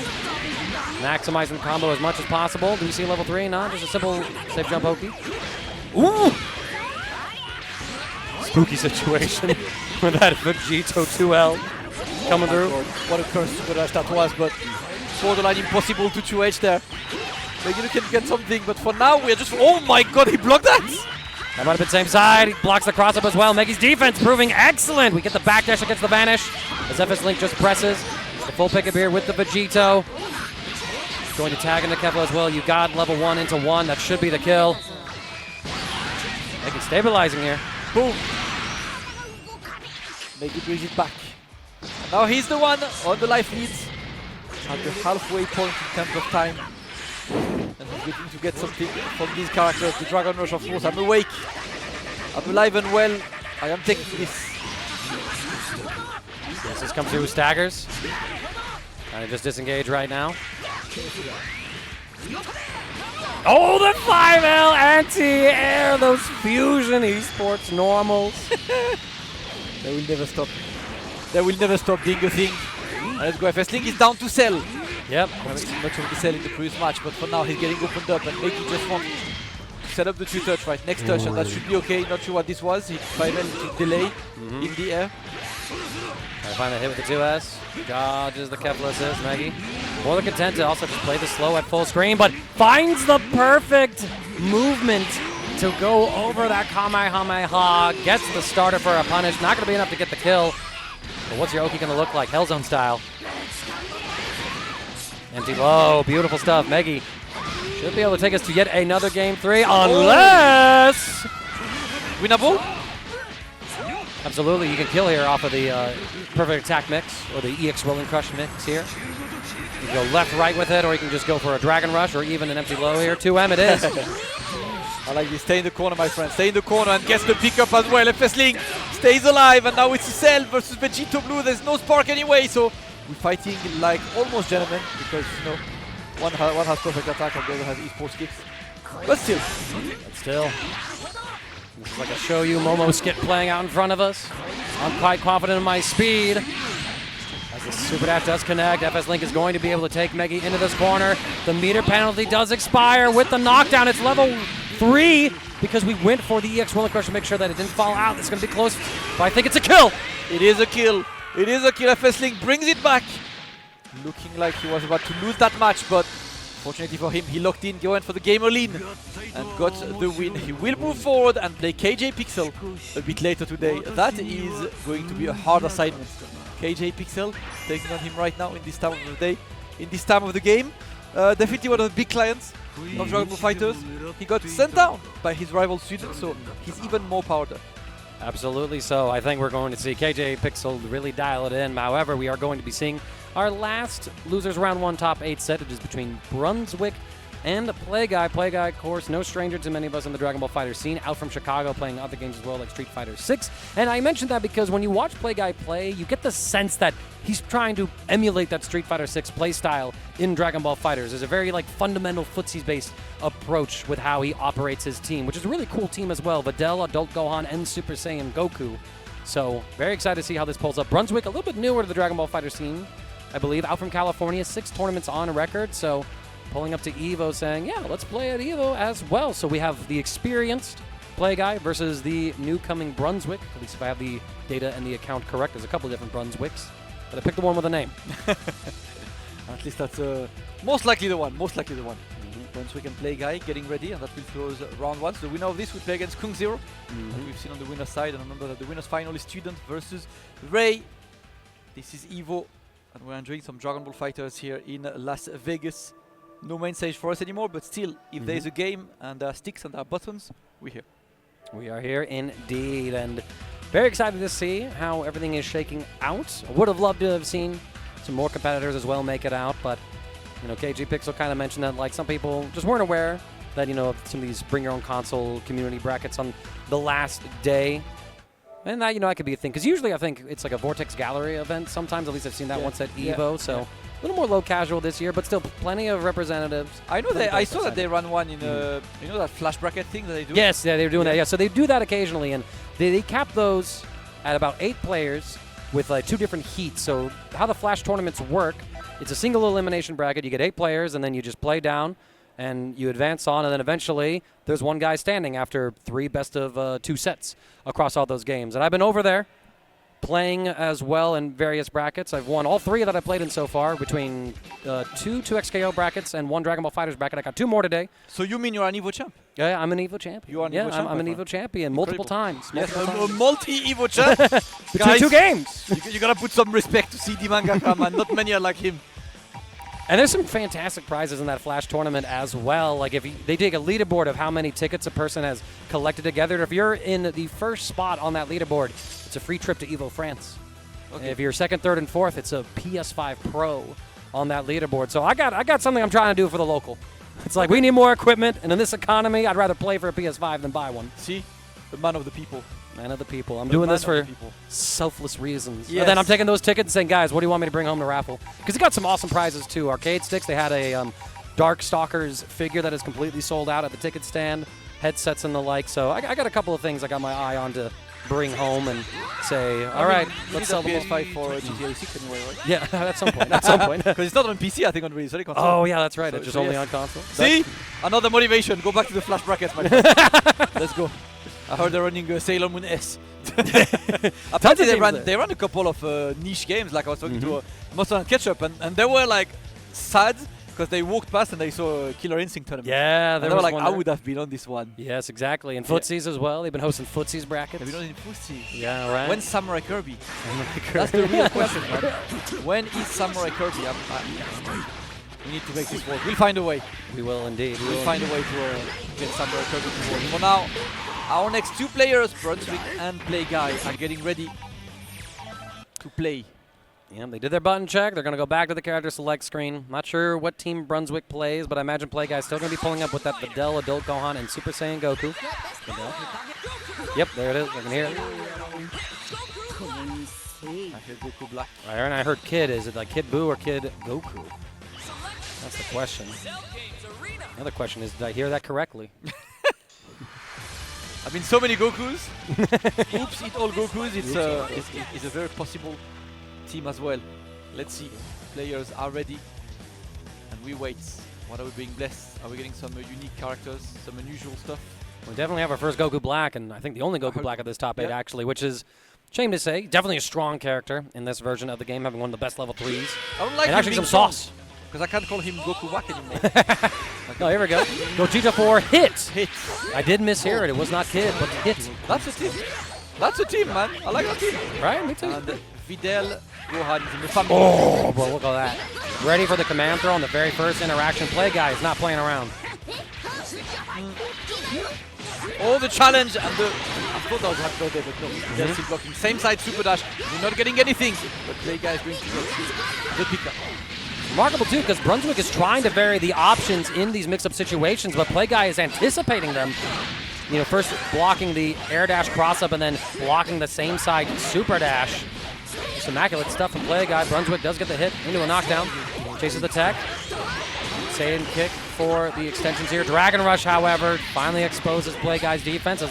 B: Maximizing the combo as much as possible. Do we see level 3? No, just a simple safe jump Oki. Ooh! Spooky situation with that Vegito 2L coming through.
A: What a curse super dash that was, but borderline impossible to 2H there. Maybe you can get something, but for now we're just... Oh my god, he blocked that!
B: That might have been same side. He blocks the cross-up as well. Megi's defense proving excellent. We get the backdash against the vanish as FSLink just presses. The full pickup here with the Vegito. Going to tag into Kevlar as well. You got level 1 into 1. That should be the kill. Megi stabilizing here.
A: Boom. Megi brings it back. And now he's the one on the life leads at the halfway point in terms of time. And he's looking to get something from these characters. The Dragon Rush, of course. I'm awake. I'm alive and well. I am taking this.
B: This comes through staggers. Kind of just disengage right now. Oh, the 5L anti-air, those fusion esports normals.
A: They will never stop. They will never stop being a thing. Let's go. FSLink is down to Cell.
B: Yep.
A: Much of the Cell in the previous match, but for now he's getting opened up and Megi just wants to set up the 2-touch right next touch, and that should be okay. Not sure what this was. He 5L to delay in the air.
B: Trying to find a hit with the 2S. Dodges the Kevlar assist, Megi. More than content to also just play the slow at full screen, but finds the perfect movement to go over that Kamehameha. Gets the starter for a punish. Not going to be enough to get the kill. But what's your Oki going to look like? Hellzone style. Empty low. Beautiful stuff. Megi should be able to take us to yet another game 3, unless...
A: Winnable?
B: Absolutely, you can kill here off of the perfect attack mix, or the EX Rolling Crush mix here. You can go left, right with it, or you can just go for a Dragon Rush, or even an empty low here. 2M it is.
A: I like this. Stay in the corner, my friend. Stay in the corner and gets the pickup as well. FSLink stays alive, and now it's Cell versus Vegito Blue. There's no spark anyway, so we're fighting like almost gentlemen, because, you know, one has perfect attack and the other has esports kicks. But still.
B: This is like a show you Momo skit playing out in front of us. I'm quite confident in my speed. As the super dash does connect, FSLink is going to be able to take Megi into this corner. The meter penalty does expire with the knockdown. It's level 3 because we went for the EX Rolling Crush to make sure that it didn't fall out. It's going to be close, but I think it's a kill.
A: It is a kill. It is a kill. FSLink brings it back. Looking like he was about to lose that match, but fortunately for him, he locked in, going for the gamer lean and got the win. He will move forward and play KJPixel a bit later today. That is going to be a hard assignment. KJPixel taking on him right now in this time of the day, in this time of the game. Definitely one of the big clients of Dragon Ball FighterZ. He got sent down by his rival student, so he's even more powered up.
B: Absolutely so. I think we're going to see KJPixel really dial it in. However, we are going to be seeing our last Losers Round 1 top 8 set, which is between Brunswick and Playguy. Playguy, of course, no stranger to many of us in the Dragon Ball FighterZ scene, out from Chicago playing other games as well, like Street Fighter 6. And I mentioned that because when you watch Playguy play, you get the sense that he's trying to emulate that Street Fighter 6 play style in Dragon Ball FighterZ. There's a very like fundamental footsies-based approach with how he operates his team, which is a really cool team as well. Videl, Adult Gohan, and Super Saiyan Goku. So very excited to see how this pulls up. Brunswick, a little bit newer to the Dragon Ball FighterZ scene, I believe, out from California, 6 tournaments on record. So pulling up to EVO saying, yeah, let's play at EVO as well. So we have the experienced Playguy versus the new coming Brunswick. At least if I have the data and the account correct. There's a couple of different Brunswicks, but I picked the one with a name.
A: At least that's most likely the one. Most likely the one. Brunswick and Playguy getting ready, and that will close round 1. So the winner of this will play against KungZero. We've seen on the winner's side, and remember that the winner's final is Student versus Ray. This is EVO, and we're enjoying some Dragon Ball FighterZ here in Las Vegas. No main stage for us anymore, but still, if there's a game and there are sticks and there are buttons, we're here.
B: We are here indeed, and very excited to see how everything is shaking out. I would have loved to have seen some more competitors as well make it out, but you know, KJPixel kind of mentioned that like some people just weren't aware that, you know, of some of these bring your own console community brackets on the last day. And that, you know, that could be a thing, because usually I think it's like a Vortex Gallery event sometimes. At least I've seen that once at EVO, so a little more low casual this year, but still plenty of representatives.
A: I know I saw that they run one in you know that flash bracket thing that they do?
B: Yes, yeah, they're doing that. Yeah, so they do that occasionally, and they cap those at about 8 players with like 2 different heats. So how the flash tournaments work, it's a single elimination bracket. You get 8 players, and then you just play down, and you advance on, and then eventually there's one guy standing after 3 best of 2 sets across all those games. And I've been over there playing as well in various brackets. I've won all 3 that I've played in so far, between 2 2XKO brackets and 1 Dragon Ball FighterZ bracket. I got 2 more today.
A: So you mean you're an EVO champ?
B: Yeah, I'm an EVO champion.
A: You are an EVO champ?
B: I'm an EVO champion multiple times.
A: Yes, a multi-EVO champ.
B: Between 2 games.
A: You gotta put some respect to CD Mangaka, man. Not many are like him.
B: And there's some fantastic prizes in that Flash tournament as well. Like if they take a leaderboard of how many tickets a person has collected together. If you're in the first spot on that leaderboard, it's a free trip to EVO France. Okay. If you're second, third, and fourth, it's a PS5 Pro on that leaderboard. So I got something I'm trying to do for the local. It's like we need more equipment, and in this economy, I'd rather play for a PS5 than buy one.
A: See, the man of the people.
B: Man of the people. I'm doing this for selfless reasons.
A: Yes.
B: And then I'm taking those tickets and saying, guys, what do you want me to bring home to raffle? Because you got some awesome prizes too. Arcade sticks. They had a Darkstalkers figure that is completely sold out at the ticket stand. Headsets and the like. So I got a couple of things I got my eye on to bring home and say, all right, let's sell the
A: PS5 for GTA 6 anyway, right?
B: Yeah, at some point. At some point.
A: Because it's not on PC, I think, on release. Console.
B: Oh, yeah, that's right.
A: So
B: it's just only on console.
A: See? Another motivation. Go back to the Flash brackets, my friend. Let's go. I heard they're running Sailor Moon S. Apparently they ran a couple of niche games, like I was talking to Monster and Ketchup, and they were like sad because they walked past and they saw a Killer Instinct tournament.
B: Yeah,
A: and they were like, I would have been on this one.
B: Yes, exactly. And Footsies as well. They've been hosting Footsies brackets.
A: Have you been on Footsies?
B: Yeah, right.
A: When's Samurai Kirby? That's the real question, man. When is Samurai Kirby? We need to make this work. We'll find a way.
B: We will indeed.
A: We'll find a way to get Samurai Kirby to work. For now, our next 2 players, Brunswick and Playguy, are getting ready to play.
B: Yeah, they did their button check. They're going to go back to the character select screen. Not sure what team Brunswick plays, but I imagine Playguy's still going to be pulling up with that Videl, Adult Gohan, and Super Saiyan Goku. Videl. Yep, there it is. I can hear it.
A: I heard Goku Black.
B: And I heard Kid. Is it like Kid Buu or Kid Goku? That's the question. The other question is, did I hear that correctly?
A: I mean, so many Gokus. Oops, eat all Gokus. It's a very possible team as well. Let's see. Players are ready. And we wait. What are we being blessed? Are we getting some unique characters, some unusual stuff?
B: We definitely have our first Goku Black, and I think the only Goku Black of this top 8 actually, which is, shame to say, definitely a strong character in this version of the game, having one of the best level 3s.
A: I don't like
B: and actually some sauce.
A: Because I can't call him Goku Whack anymore.
B: Oh, here we go. Gogeta 4 hit.
A: Hit.
B: I did mishear it. It was not Kid, but hit.
A: That's a team. That's a team, man. I like that team.
B: Right? Me too.
A: And Videl, Gohan is in the family.
B: Oh, bro, look at that. Ready for the command throw on the very first interaction. Playguy is not playing around.
A: Oh, the challenge and the... I thought that was hard to there, but no. Videl still blocking. Same side, Super Dash. You're not getting anything. But Playguy is going to get the pickup.
B: Remarkable, too, because Brunswick is trying to vary the options in these mix-up situations, but Playguy is anticipating them. You know, first blocking the air dash cross-up and then blocking the same side super dash. Just immaculate stuff from Playguy. Brunswick does get the hit into a knockdown. Chases the tech. Saiyan kick for the extensions here. Dragon Rush, however, finally exposes Playguy's defense as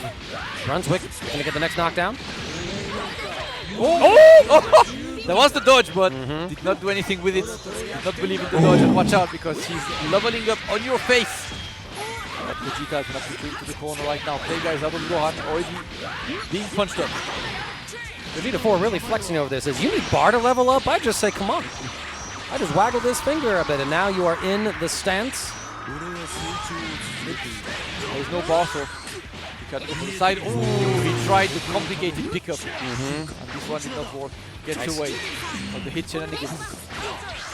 B: Brunswick is going to get the next knockdown.
A: Oh! There was the dodge, but did not do anything with it. Did not believe in the dodge, and watch out because he's leveling up on your face. But Vegeta is going to put you into the corner right now. Playguy is out of Gohan, already being punched up.
B: Vegeta 4 really flexing over this. Is you need bar to level up? I just say, come on. I just waggle this finger a bit, and now you are in the stance.
A: There's no bar, so he can go from the side. Oh, he tried the complicated pickup. And this one did not work. Gets away from the hit shenanigans.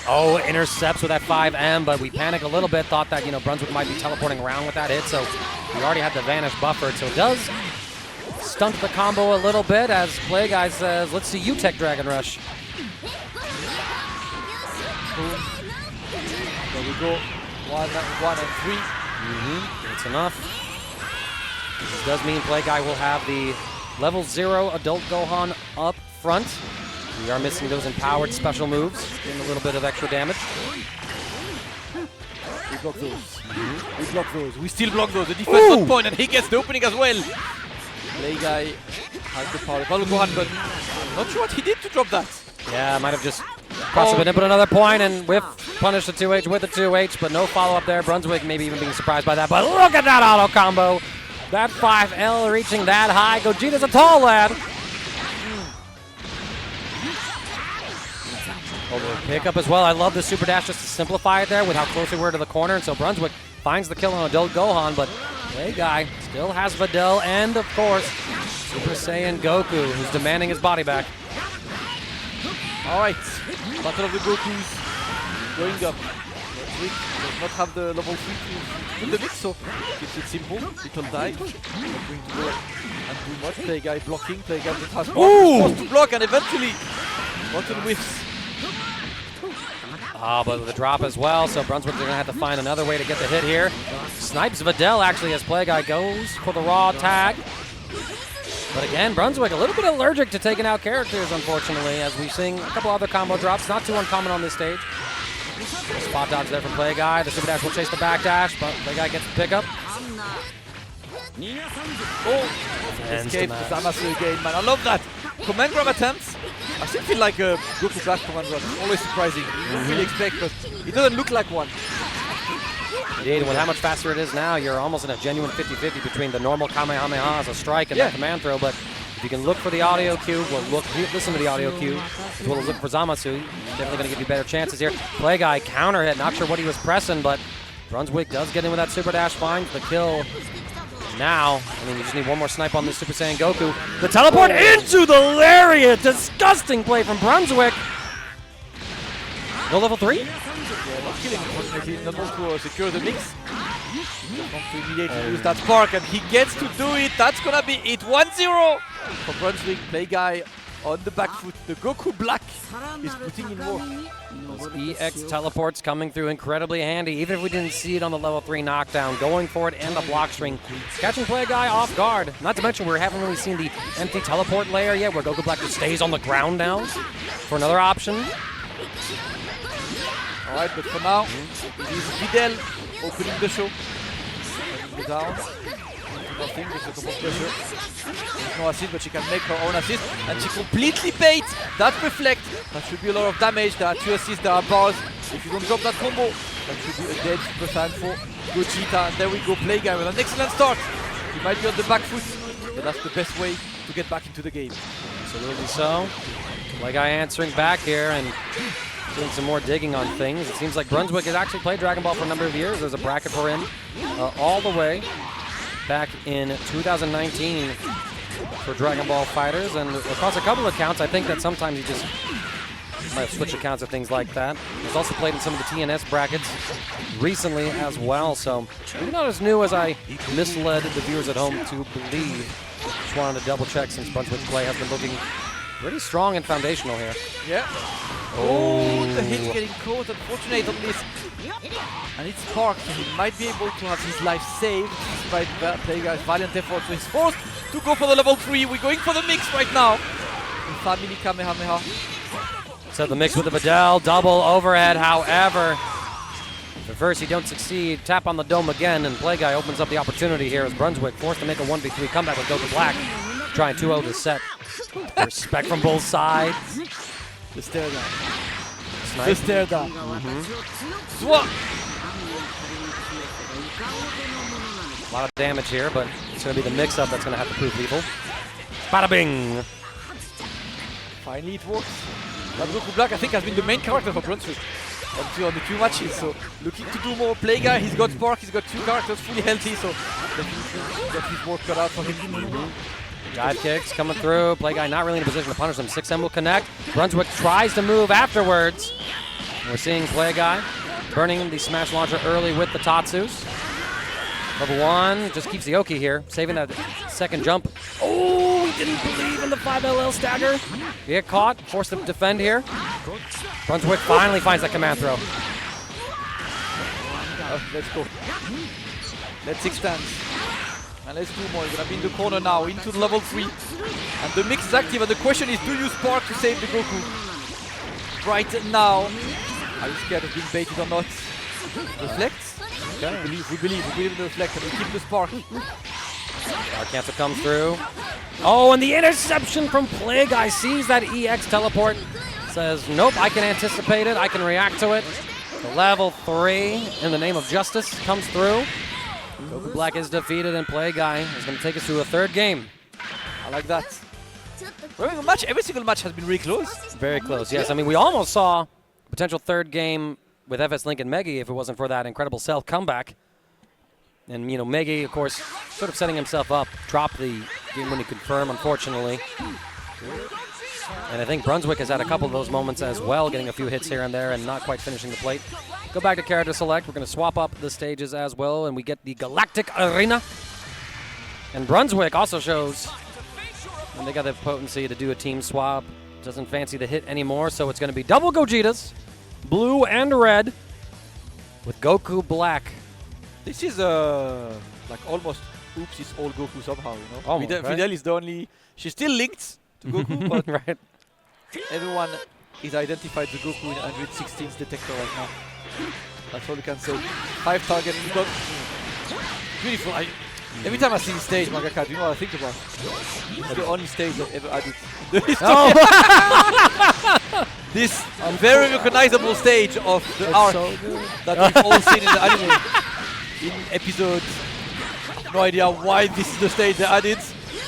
B: Oh, intercepts with that 5M, but we panic a little bit. Thought that, you know, Brunswick might be teleporting around with that hit, so we already had the vanish buffered. So it does stunt the combo a little bit as Playguy says, let's see you tech Dragon Rush.
A: There we go. One and three.
B: It's enough. This does mean Playguy will have the level 0 Adult Gohan up front. We are missing those empowered special moves, getting a little bit of extra damage.
A: We block those. We block those. We still block those. The defense on point, and he gets the opening as well. Playguy has the power. Adult Gohan, but I'm not sure what he did to drop that.
B: Yeah, might have just crossed a bit, input another point, and whiff, punish the 2H with the 2H, but no follow-up there. Brunswick maybe even being surprised by that, but look at that auto combo. That 5L reaching that high. Gogeta's a tall lad. Pick up as well. I love the super dash just to simplify it there with how close we were to the corner. And so Brunswick finds the kill on adult Gohan, but Play Guy still has Videl and, of course, Super Saiyan Goku, who's demanding his body back.
A: All right, Battle of the Gokus going up. Brunswick does not have the level 3 to put the mix, so keeps it simple. Little dive. Not going to go and do much. Play Guy blocking. Play Guy that has forced to block, and eventually button whiffs.
B: But with the drop as well, so Brunswick are going to have to find another way to get the hit here. Snipes Videl actually as Play Guy goes for the raw tag. But again, Brunswick a little bit allergic to taking out characters, unfortunately, as we've seen a couple other combo drops. Not too uncommon on this stage. Spot dodge there from Play Guy. The super dash will chase the back dash, but Play Guy gets the pickup.
A: Escape Zamasu again, man. I love that. Command grab attempts. I still feel like a Goku Flash command grab. It's always surprising. You don't really expect, but it doesn't look like one.
B: Indeed, and with how much faster it is now, you're almost in a genuine 50-50 between the normal Kamehameha as a strike and that command throw. But if you can look for the audio cue, listen to the audio cue, as well as look for Zamasu, definitely going to give you better chances here. Play Guy counter hit, not sure what he was pressing, but Brunswick does get in with that super dash, finds the kill. Now, I mean, you just need one more snipe on this Super Saiyan Goku. The teleport into the lariat! Disgusting play from Brunswick. No level 3?
A: Yeah, not killing, unfortunately. Not able to secure the mix. Just want to immediately use that spark, and he gets to do it. That's gonna be it. 1-0 for Brunswick. Play Guy on the back foot. The Goku Black is putting in work.
B: Those EX teleports coming through incredibly handy, even if we didn't see it on the level 3 knockdown. Going for it and the block string. Catching Play Guy off guard. Not to mention we haven't really seen the empty teleport layer yet, where Goku Black just stays on the ground now for another option.
A: Alright, but for now, it is Videl opening the show. Opening the down. Nothing, just a couple of pressure. There's no assist, but she can make her own assist. And she completely baits that reflect. That should be a lot of damage. There are 2 assists, there are bars. If you don't drop that combo, that should be a dead Super Saiyan for Gogeta. And there we go, Play Guy with an excellent start. He might be on the back foot, but that's the best way to get back into the game.
B: Absolutely so. Play Guy answering back here and doing some more digging on things. It seems like Brunswick has actually played Dragon Ball for a number of years. There's a bracket for him all the way back in 2019 for Dragon Ball FighterZ, and across a couple of accounts. I think that sometimes you just might switch accounts or things like that. He's also played in some of the TNS brackets recently as well, so maybe not as new as I misled the viewers at home to believe. Just wanted to double check since Brunswick's play has been looking pretty strong and foundational here.
A: Yeah. Oh, the hit's getting caught, unfortunate on this. And it's Spark, so he might be able to have his life saved despite Play Guy's valiant effort. So he's forced to go for the level 3. We're going for the mix right now. Family Kamehameha.
B: So the mix with the Videl, double overhead, however. If at first you don't succeed, tap on the dome again, and Play Guy opens up the opportunity here as Brunswick forced to make a 1v3 comeback with Goku Black, trying 2-0 to set. Respect from both sides.
A: The stare down.
B: Snipe.
A: The stare down. Swat!
B: A lot of damage here, but it's going to be the mix-up that's going to have to prove lethal. Bada bing!
A: Finally it works. That Goku Black, I think, has been the main character for Brunswick on the 2 matches, so looking to do more. Play Guy, he's got Spark, he's got 2 characters fully healthy, so definitely got his work cut out for him.
B: Dive kicks coming through. Play Guy not really in a position to punish him. 6M will connect. Brunswick tries to move afterwards. We're seeing Play Guy burning the smash launcher early with the Tatsus. Level 1 just keeps the Oki here, saving that second jump. Oh, he didn't believe in the 5LL stagger. He get caught, forced to defend here. Brunswick finally finds that command throw.
A: Let's go. Let's extend. And let's do more. We're gonna be in the corner now, into the level 3. And the mix is active, and the question is, do you Spark to save the Goku? Right now. Are you scared of being baited or not? Reflects? Okay. We believe in the reflect, and we keep the Spark.
B: Our cancel comes through. Oh, and the interception from Play Guy sees that EX teleport. Says, nope, I can anticipate it, I can react to it. The level 3, in the name of justice, comes through. Goku Black is defeated, and Play Guy is going to take us to a 3rd game.
A: I like that. Every single match has been really close.
B: Very close, yes. I mean, we almost saw potential third game with FSLink and Megi if it wasn't for that incredible Cell comeback. And, you know, Megi, of course, sort of setting himself up, dropped the game-winning confirm, unfortunately. And I think Brunswick has had a couple of those moments as well, getting a few hits here and there and not quite finishing the plate. Go back to character select. We're going to swap up the stages as well, and we get the Galactic Arena. And Brunswick also shows when they got the potency to do a team swap. Doesn't fancy the hit anymore, so it's going to be double Gogetas, blue and red, with Goku black.
A: This is like almost oops, it's all Goku somehow, you know?
B: Almost, right?
A: Fidel is the only... She's still linked to Goku, but
B: right.
A: everyone is identified the Goku in 116's detector right now. That's all you can say. 5 targets. Beautiful. Every time I see this stage, Mangaka, do you know what I think about? It's the only stage I've ever added. This very recognizable stage of the arc that we've all seen in the anime. In episode, no idea why this is the stage they added.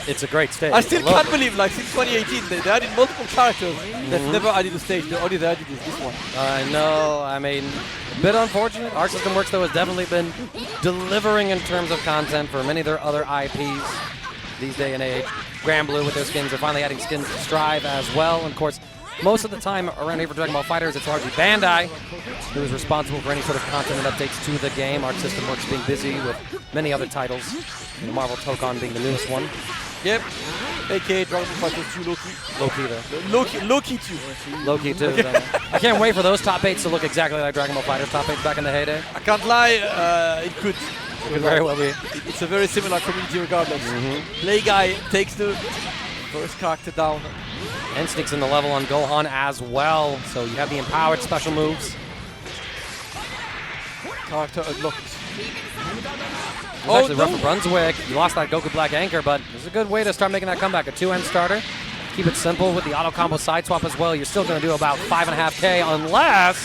B: It's a great stage.
A: I still can't believe, like, since 2018, they added multiple characters that never added a stage. The only they added is this one.
B: I know. I mean, a bit unfortunate. Arc System Works, though, has definitely been delivering in terms of content for many of their other IPs these day and age. Grand Blue with their skins. They're finally adding skins to Strive as well. And, of course, most of the time around here for Dragon Ball FighterZ, it's largely Bandai who is responsible for any sort of content and updates to the game. Arc System Works being busy with many other titles, and the Marvel Tokon being the newest one.
A: Yep. A.K.A. Dragon Ball FighterZ 2 Loki.
B: Loki, though.
A: Loki 2.
B: Loki 2. I can't wait for those top 8s to look exactly like Dragon Ball FighterZ top 8s back in the heyday.
A: I can't lie, it could.
B: It could very well be.
A: It's a very similar community regardless. Play Guy takes the first character down.
B: And sneaks in the level on Gohan as well. So you have the empowered special moves.
A: Character unlocked.
B: It was actually rough for Brunswick. You lost that Goku Black Anchor, but it's a good way to start making that comeback. A 2-end starter. Keep it simple with the auto combo side swap as well. You're still going to do about 5.5K unless...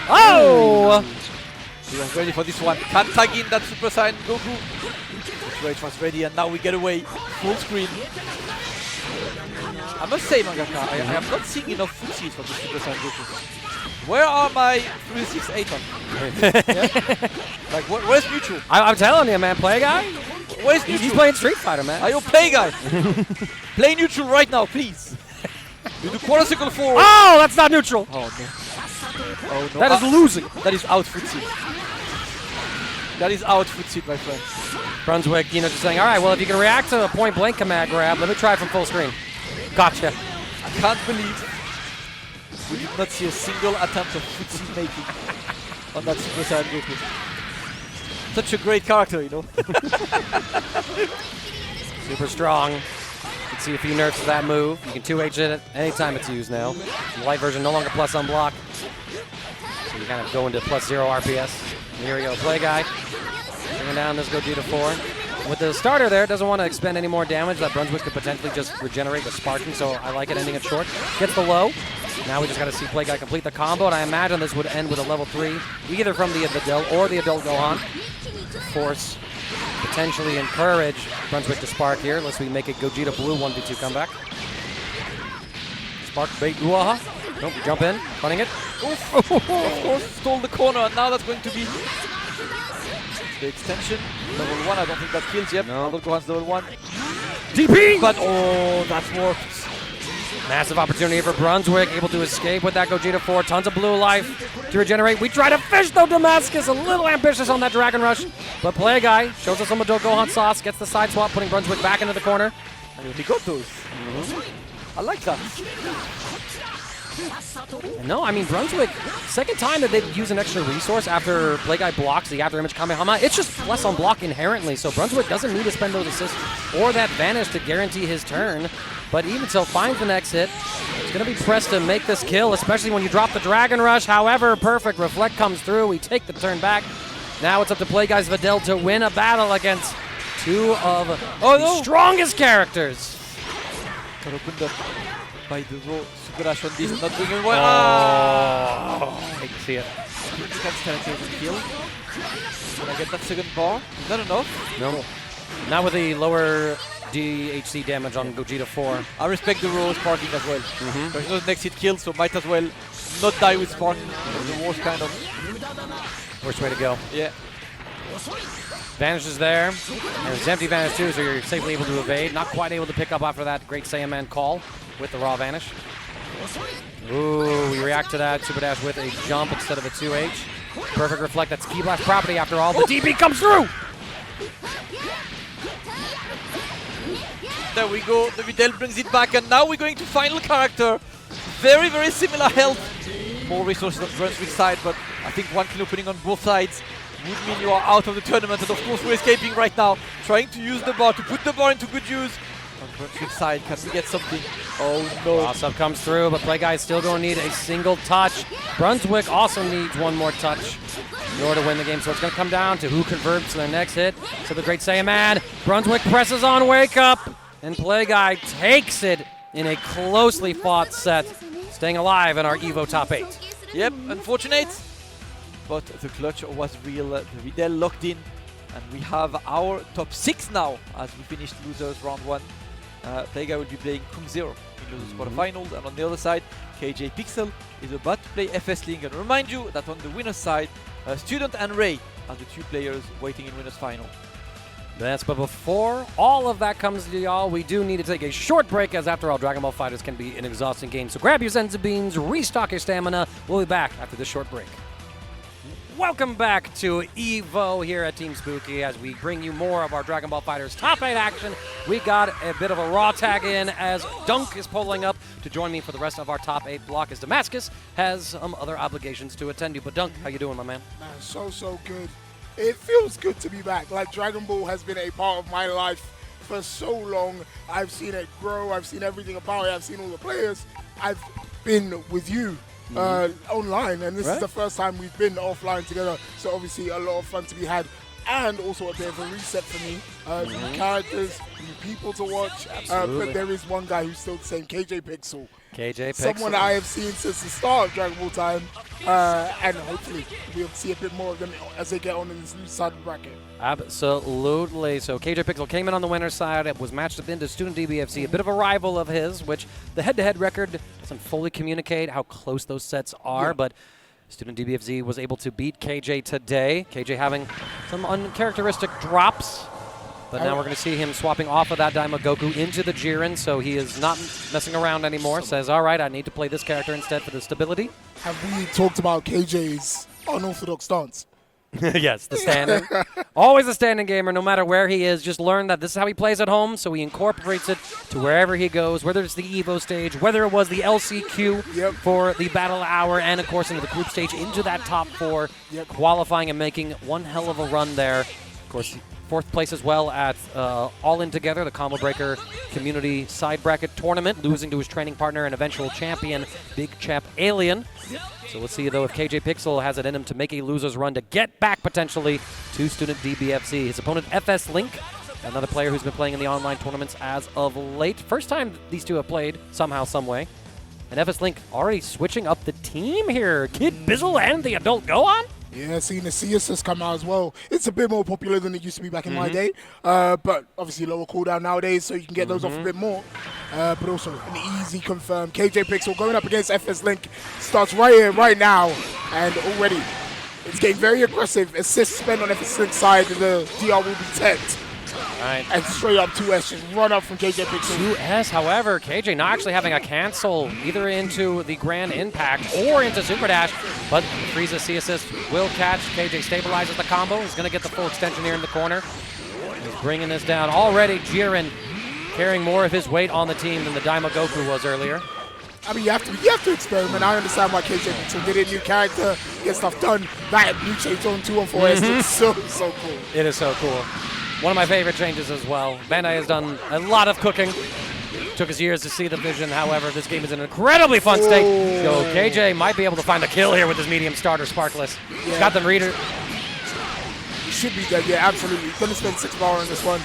B: Oh!
A: He was ready for this one. Can't tag in that Super Saiyan Goku. The Rage was ready, and now we get away. Full screen. I must say, Mangaka, I am not seeing enough footsies for the Super Saiyan Goku. Where are my 368 on? Like, where's Mutual?
B: I'm telling you, man, Play Guy.
A: Where's Mutual?
B: He's playing Street Fighter, man.
A: Are you Play Guy? Play Neutral right now, please. You do quarter circle forward.
B: Oh, that's not neutral.
A: Oh, no. Oh, no.
B: That is losing.
A: That is out footseed. That is out footseed, my friends.
B: Brunswick, you know, just saying, all right, well, if you can react to a point-blank command grab, let me try from full screen. Gotcha.
A: I can't believe we did not see a single attempt of footseed making on that Super Saiyan Goku. Such a great character, you know.
B: Super strong. You can see a few nerfs to that move. You can 2H it anytime it's used now. The light version no longer plus on block. So you kind of go into +0 RPS. And here we go, Play Guy. Bringing down this Gogeta 4. With the starter there, doesn't want to expend any more damage. That Brunswick could potentially just regenerate with sparking, so I like it ending it short. Gets the low. Now we just got to see Play Guy complete the combo, and I imagine this would end with a level 3, either from the Videl or the adult Gohan, to force, potentially encourage Brunswick to spark here, unless we make it Gogeta Blue 1v2 comeback. Spark bait Uaha. Nope, jump in, running it.
A: Oof. Of course, stole the corner, and now that's going to be the extension. Level 1, I don't think that kills yet. No. Adult Gohan's level 1.
B: DP!
A: But, oh, that worked.
B: Massive opportunity for Brunswick, able to escape with that Gogeta 4. Tons of blue life to regenerate. We try to fish, though, Damascus. A little ambitious on that Dragon Rush. But Play Guy shows us some adult Gohan sauce, gets the side swap, putting Brunswick back into the corner.
A: And he got those. I like that.
B: No, I mean, Brunswick, second time that they've used an extra resource after Play Guy blocks the after image Kamehameha. It's just less on block inherently, so Brunswick doesn't need to spend those assists or that vanish to guarantee his turn. But even so, finds the next hit. It's going to be pressed to make this kill, especially when you drop the Dragon Rush. However, perfect Reflect comes through. We take the turn back. Now it's up to Play Guy's Videl to win a battle against two of the strongest characters.
A: Got opened up by the raw Super Dash on this, not doing it well.
B: Oh, I hate to see it.
A: I think you can stand and kill. When I get that second bar, is that enough?
B: No. Not with the lower DHC damage on Gogeta 4.
A: I respect the raw sparking as well. There's no next hit kill, so might as well not die with Spark. The worst kind of.
B: Worst way to go.
A: Yeah.
B: Vanish is there. And it's empty Vanish too, so you're safely able to evade. Not quite able to pick up after that great Saiyaman call with the raw Vanish. Ooh, we react to that. Super Dash with a jump instead of a 2H. Perfect reflect. That's Ki Blast property after all. The DB comes through!
A: There we go. The Videl brings it back, and now we're going to final character. Very, very similar health. More resources on Brunswick side, but I think one kill opening on both sides would mean you are out of the tournament. And of course, we're escaping right now, trying to use the bar to put the bar into good use. On Brunswick side, can we get something? Oh no.
B: Toss-up comes through, but Play Guy is still going to need a single touch. Brunswick also needs one more touch in order to win the game, so it's going to come down to who converts their next hit. So the great Saiyaman, Brunswick presses on Wake Up, and Play Guy takes it in a closely fought set, staying alive in our EVO top 8.
A: Yep, unfortunate, but the clutch was real. The Videl locked in, and we have our top 6 now as we finished losers round 1. Playguy will be playing KungZero in losers quarterfinals, and on the other side, KJPixel is about to play FSLink. And remind you that on the winner's side, Student and Ray are the 2 players waiting in winners final.
B: Yes, but before all of that comes to y'all, we do need to take a short break, as after all, Dragon Ball FighterZ can be an exhausting game. So grab your Senzu Beans, restock your stamina. We'll be back after this short break. Welcome back to EVO here at Team Spooky as we bring you more of our Dragon Ball FighterZ top 8 action. We got a bit of a raw tag in as Dunk is pulling up to join me for the rest of our top 8 block, as Damascus has some other obligations to attend to. But Dunk, how you doing, my man?
C: Man, so good. It feels good to be back. Like, Dragon Ball has been a part of my life for so long. I've seen it grow. I've seen everything about it. I've seen all the players. I've been with you online, and this is the first time we've been offline together. So obviously a lot of fun to be had, and also a bit of a reset for me. New characters, new people to watch. But there is one guy who's still the same, KJPixel. Someone I have seen since the start of Dragon Ball time, and hopefully we'll see a bit more of them as they get on in this new side of the bracket.
B: Absolutely. So KJPixel came in on the winner's side. It was matched up into Student DBFZ, a bit of a rival of his, which the head-to-head record doesn't fully communicate how close those sets are, but Student DBFZ was able to beat KJ today. KJ having some uncharacteristic drops. But now we're going to see him swapping off of that Daima Goku into the Jiren, so he is not messing around anymore. Says, all right, I need to play this character instead for the stability.
C: Have we talked about KJ's unorthodox stance?
B: Yes, the standing. Always a standing gamer, no matter where he is. Just learn that this is how he plays at home, so he incorporates it to wherever he goes, whether it's the EVO stage, whether it was the LCQ for the battle hour, and, of course, into the group stage, into that top 4, qualifying and making one hell of a run there. Of course, 4th place as well at All In Together, the Combo Breaker Community Side Bracket Tournament, losing to his training partner and eventual champion, Big Chap Alien. So let's see, though, if KJPixel has it in him to make a loser's run to get back, potentially, to Student DBFZ. His opponent, FSLink, another player who's been playing in the online tournaments as of late. First time these two have played, somehow, some way. And FSLink already switching up the team here. Kid Bizzle and the adult Gohan?
C: Yeah, seeing the CS come out as well. It's a bit more popular than it used to be back in my day. But obviously lower cooldown nowadays, so you can get those off a bit more. But also an easy confirm. KJPixel going up against FSLink starts right here, right now. And already it's getting very aggressive. Assists spent on FSLink's side, and the DR will be 10.
B: Right.
C: And straight up 2S, just run up from KJPixel.
B: 2S, however, KJ not actually having a cancel either into the Grand Impact or into Super Dash, but Frieza C assist will catch. KJ stabilizes the combo. He's going to get the full extension here in the corner. He's bringing this down. Already Jiren carrying more of his weight on the team than the Daima Goku was earlier.
C: I mean, you have to experiment. I understand why KJPixel did it. New character, get stuff done. That new change on 2-on-4S looks so cool.
B: It is so cool. One of my favorite changes as well. Bandai has done a lot of cooking. Took us years to see the vision. However, this game is in an incredibly fun state. So KJ might be able to find a kill here with his medium starter, Sparkless. He's got them reader.
C: He should be dead, yeah, absolutely. Gonna spend 6 power on this one.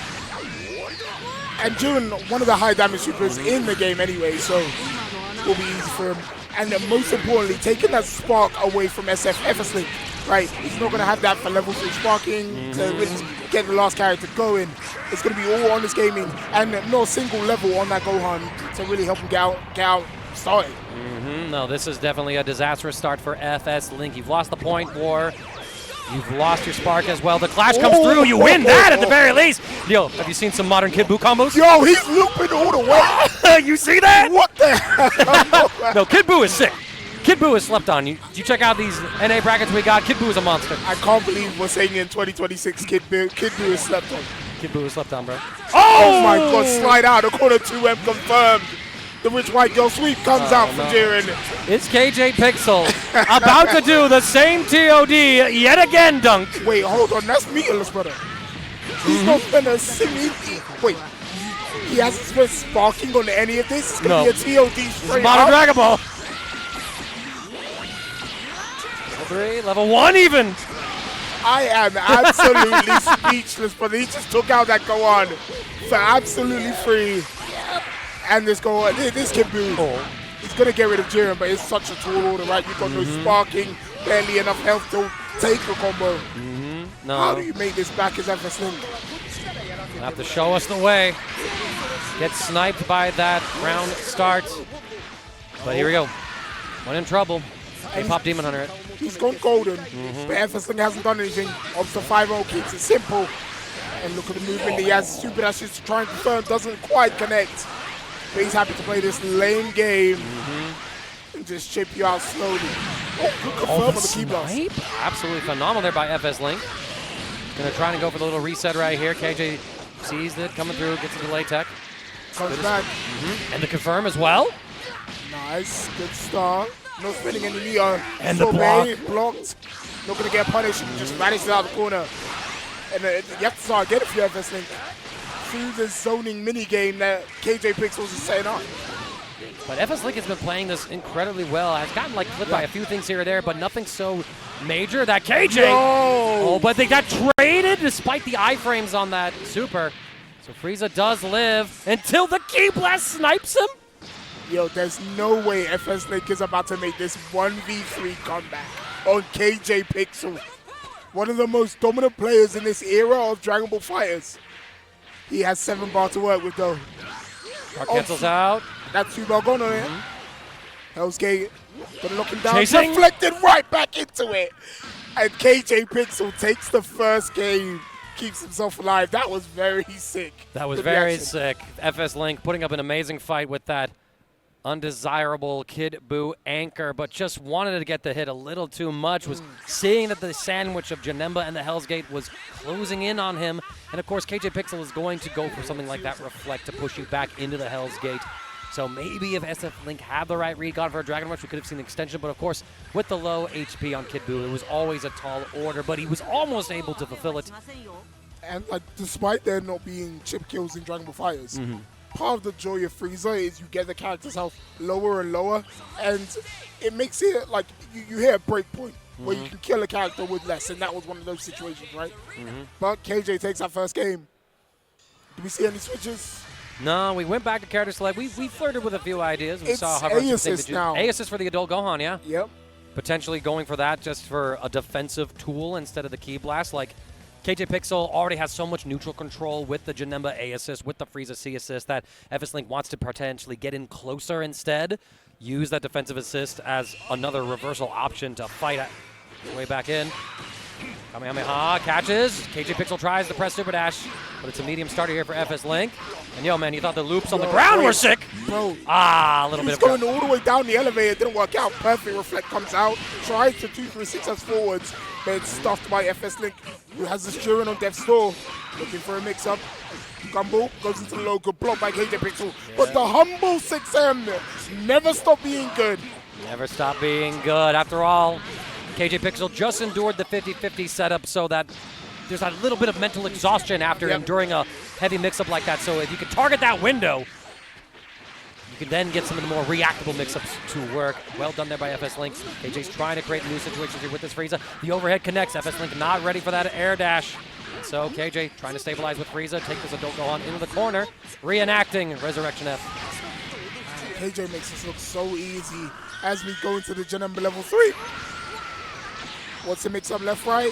C: And Jiren, one of the high damage supers in the game anyway, so it will be easy for him. And most importantly, taking that spark away from FSLink. Right, he's not going to have that for level 3 sparking to really get the last character going. It's going to be all on this gaming and not a single level on that Gohan to really help him get out started.
B: No, this is definitely a disastrous start for FSLink. You've lost the point war. You've lost your spark as well. The clash comes through. You win that at the very least. Yo, have you seen some modern Kid Buu combos?
C: Yo, he's looping all the way.
B: You see that?
C: What the hell?
B: No, Kid Buu is sick. Kid Buu is slept on. You check out these NA brackets we got. Kid Buu is a monster.
C: I can't believe we're saying in 2026 Kid Buu is slept on.
B: Kid Buu is slept on, bro.
C: Oh my God, slide out. The corner 2M confirmed. The rich white girl sweep comes out from Jiren.
B: It's KJPixel about to do the same TOD yet again, dunk.
C: Wait, hold on. That's meatless, brother. He's not spent a single... Wait. He hasn't spent sparking on any of this? It's going to be a TOD straight
B: Modern
C: up.
B: Dragon Ball. Level 3, level 1 even.
C: I am absolutely speechless, brother. He just took out that Gohan for absolutely free. And this Kid Buu, he's going to get rid of Jiren, but it's such a tall order, right? You've got no sparking, barely enough health to take a combo.
B: No.
C: How do you make this back as FSLink?
B: You'll have to show us the way. Get sniped by that round start. But here we go. One in trouble. They pop Demon Hunter it.
C: He's gone golden, but FSLink hasn't done anything. Obsta 5-0 keeps it simple. And look at the movement he has. Super Dash is trying to confirm, doesn't quite connect. But he's happy to play this lame game and just chip you out slowly. Oh, good confirm on the key blast.
B: Absolutely phenomenal there by FSLink. Gonna try and go for the little reset right here. KJ sees it coming through, gets a delay tech.
C: Comes back.
B: And the confirm as well.
C: Nice, good start. No spinning any Neo.
B: And the block.
C: Blocked. Not gonna get punished. He just vanishes out of the corner. And you have to start again if you're FSLink. Through the zoning mini game that KJPixel is setting up.
B: But FSLink has been playing this incredibly well. Has gotten like clipped by a few things here or there, but nothing so major that KJ.
C: No.
B: Oh, but they got traded despite the iframes on that super. So Frieza does live until the Key Blast snipes him.
C: Yo, there's no way FSLink is about to make this 1v3 comeback on KJPixel. One of the most dominant players in this era of Dragon Ball FighterZ. He has 7 bar to work with though.
B: Cancels out.
C: That's 2 bar gone on it. Hell's Gate, gonna lock him down.
B: Chasing.
C: Deflected right back into it. And KJPixel takes the first game, keeps himself alive. That was very sick.
B: That was
C: Good
B: very
C: reaction.
B: sick. FSLink putting up an amazing fight with that undesirable Kid Buu anchor, but just wanted to get the hit a little too much, was seeing that the sandwich of Janemba and the Hell's Gate was closing in on him, and of course KJPixel is going to go for something like that Reflect to push you back into the Hell's Gate. So maybe if SFLink had the right read, gone for a Dragon Rush, we could have seen an extension, but of course, with the low HP on Kid Buu, it was always a tall order, but he was almost able to fulfill it.
C: And like, despite there not being chip kills in Dragon Ball FighterZ, part of the joy of Frieza is you get the character's health lower and lower, and it makes it like you hit a break point where you can kill a character with less, and that was one of those situations, right? But KJ takes that first game. Do we see any switches?
B: No, we went back to character select. We flirted with a few ideas. We
C: It's
B: saw how
C: A-assist now.
B: A-assist for the adult Gohan, yeah.
C: Yep.
B: Potentially going for that just for a defensive tool instead of the Key Blast. Like, KJPixel already has so much neutral control with the Janemba A assist, with the Frieza C assist, that FSLink wants to potentially get in closer instead, use that defensive assist as another reversal option to fight at. Way back in. Kamehameha catches. KJPixel tries to press Super Dash, but it's a medium starter here for FSLink. And yo, man, you thought the loops on the ground were sick.
C: Bro,
B: a little
C: he's
B: bit of
C: going all the way down the elevator. It didn't work out. Perfect Reflect comes out. Tries to 2-3-6 us forwards, but it's stuffed by FSLink, who has this Jiren on death's door. Looking for a mix-up. Gumball goes into the logo, blocked by KJPixel. But the humble 6M never stop being good.
B: Never stop being good. After all, KJPixel just endured the 50-50 setup, so that there's a little bit of mental exhaustion after enduring a heavy mix-up like that. So if you can target that window, you can then get some of the more reactable mix-ups to work. Well done there by FSLink. KJ's trying to create new situations here with this Frieza. The overhead connects. FSLink not ready for that air dash. So KJ trying to stabilize with Frieza, take this adult Gohan into the corner, reenacting Resurrection F.
C: KJ makes this look so easy as we go into the Janemba level 3. Wants to mix up left, right,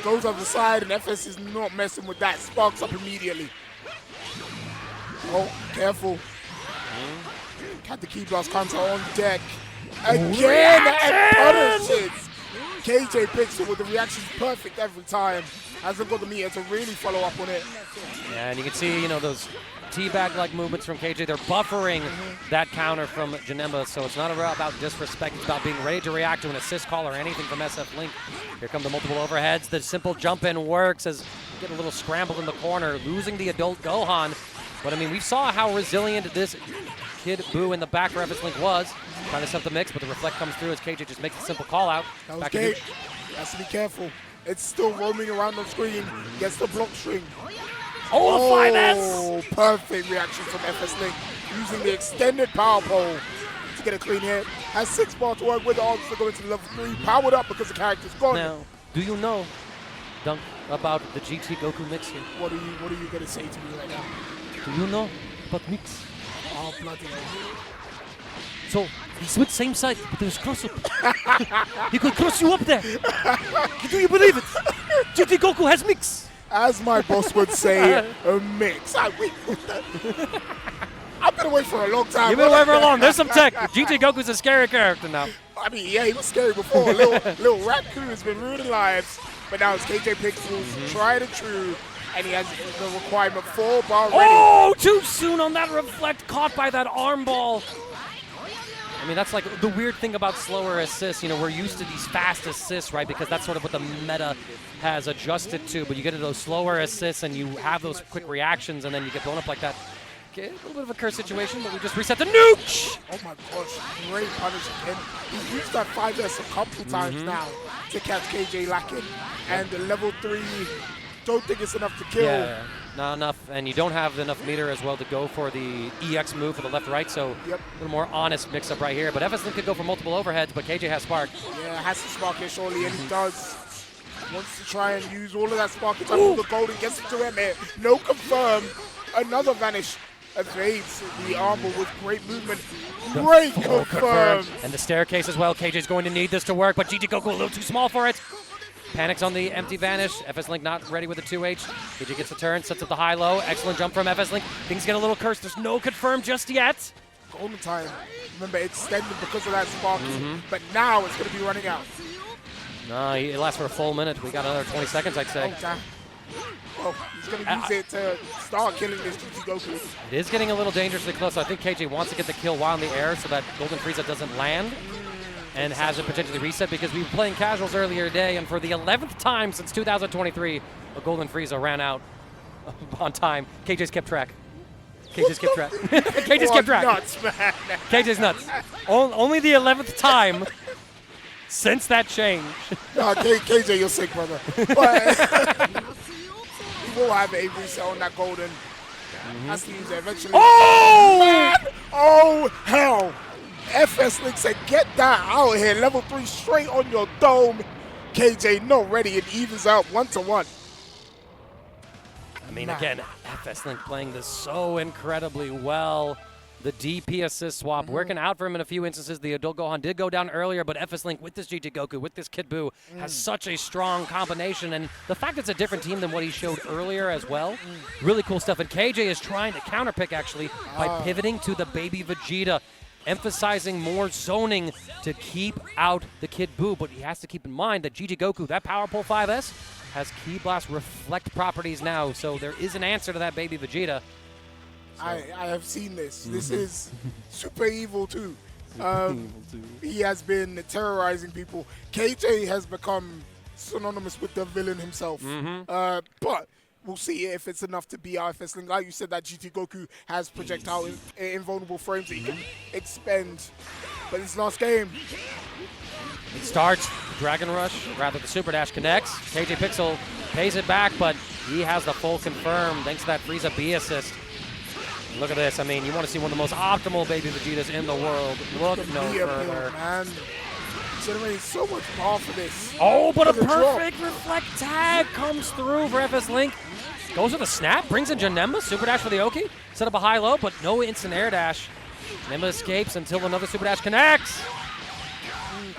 C: goes up the side, and FS is not messing with that. Sparks up immediately. Oh, careful. Had the Key Blast counter on deck. Again, and punishes. KJPixel with the reactions perfect every time. Hasn't got the meter to really follow up on it.
B: Yeah, and you can see, you know, those teabag-like movements from KJ. They're buffering that counter from Janemba, so it's not about disrespect. It's about being ready to react to an assist call or anything from FSLink. Here come the multiple overheads. The simple jump-in works as you get a little scrambled in the corner, losing the adult Gohan. But, I mean, we saw how resilient this Kid Buu in the back for FSLink was. Trying to set the mix, but the reflect comes through as KJ just makes a simple call-out.
C: That was great. He has to be careful. It's still roaming around the screen. Gets the block string.
B: Oh, 5S!
C: Perfect reaction from FSLink. Using the extended power pole to get a clean hit. Has 6 bar to work with. The odds to go into level 3. Powered up because the character's gone.
B: Now, do you know, Dunk, about the GT Goku mix here?
C: What are you going to say to me right now?
B: Do you know about mix?
C: Oh, bloody hell.
B: So, he switch same side, but there's cross-up. He could cross you up there. Do you believe it? GT Goku has mix.
C: As my boss would say, a mix. I've been away for a long time.
B: You've been away for a long time. There's some tech. GT Goku's a scary character now.
C: I mean, yeah, he was scary before. little raccoon has been ruining lives, but now it's KJPixel's tried and true, and he has the requirement 4 bar ready.
B: Oh, too soon on that reflect, caught by that arm ball. I mean, that's like the weird thing about slower assists. You know, we're used to these fast assists, right? Because that's sort of what the meta has adjusted to. But you get to those slower assists and you have those quick reactions and then you get blown up like that. Okay, a little bit of a curse situation, but we just reset the nuke!
C: Oh my gosh, great punish again. He's used that 5S a couple times now to catch KJ lacking. And the level 3, don't think it's enough to kill.
B: Yeah, not enough. And you don't have enough meter as well to go for the EX move for the left-right, so a little more honest mix-up right here. But FSLink could go for multiple overheads, but KJ has Spark.
C: Yeah, has to Spark here surely, and he does. Wants to try and use all of that Spark to move the golden, gets it to him here. No confirm. Another vanish. Evades the armor with great movement. Great confirm.
B: And the staircase as well. KJ's going to need this to work, but GT Goku a little too small for it. Panics on the empty vanish. FSLink not ready with the 2H. KJ gets the turn, sets up the high-low. Excellent jump from FSLink. Things get a little cursed. There's no confirm just yet.
C: Golden time. Remember, extended because of that Spark, but now it's going to be running out.
B: No, it lasts for a full minute. We got another 20 seconds, I'd say.
C: Oh, damn. Well, he's going to use it to start killing this GT Goku.
B: It is getting a little dangerously close. So I think KJ wants to get the kill while in the air so that Golden Frieza doesn't land and has it potentially reset, because we were playing casuals earlier today, and for the 11th time since 2023, a Golden Frieza ran out on time. KJ's kept track. KJ's kept track. KJ's kept track.
C: Nuts, man.
B: KJ's nuts. Only the 11th time since that change.
C: No, KJ, you're sick, brother. But he will have a reset on that golden. Has to use it eventually.
B: Oh!
C: Man! Oh, hell. FSLink said, get that out of here. Level 3 straight on your dome. KJ not ready. It evens out 1-1.
B: I mean, again, FSLink playing this so incredibly well. The DP assist swap working out for him in a few instances. The adult Gohan did go down earlier, but FSLink with this GT Goku, with this Kid Buu, has such a strong combination. And the fact it's a different team than what he showed earlier as well, really cool stuff. And KJ is trying to counterpick, actually, by pivoting to the baby Vegeta, emphasizing more zoning to keep out the Kid Buu. But he has to keep in mind that GT Goku, that Power Pole 5S, has Ki Blast reflect properties now. So there is an answer to that baby Vegeta.
C: So. I have seen this. This is Super Evil 2. He has been terrorizing people. KJ has become synonymous with the villain himself. But we'll see if it's enough to beat our FSLink. Like you said, that GT Goku has projectile invulnerable frames that he can expend. But this last game.
B: It starts, Dragon Rush, rather the Super Dash connects. KJPixel pays it back, but he has the full confirm thanks to that Frieza B assist. Look at this. I mean, you want to see one of the most optimal baby Vegetas in the world. Look no further.
C: Man. Generating so much power for this.
B: Oh, but a perfect reflect tag comes through for FSLink. Goes with a snap, brings in Janemba, Super Dash for the Oki. Set up a high-low, but no instant air dash. Janemba escapes until another Super Dash connects.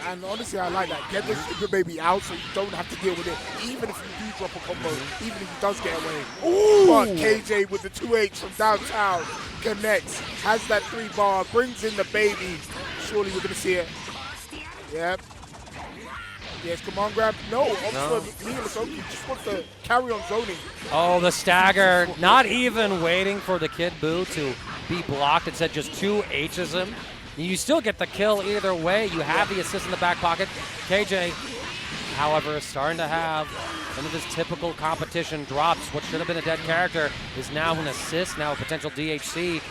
C: And honestly, I like that. Get the Super Baby out so you don't have to deal with it, even if you do drop a combo, even if he does get away. Ooh. But KJ with the 2H from downtown connects, has that 3-bar, brings in the baby. Surely we're going to see it. Yep. Yes, command grab. No, Oxford, Mega Lesotho just wants to carry on zoning.
B: Oh, the stagger. Not even waiting for the Kid Buu to be blocked. It said just 2Hs him. You still get the kill either way. You have the assist in the back pocket. KJ, however, is starting to have some of his typical competition drops. What should have been a dead character is now an assist, now a potential DHC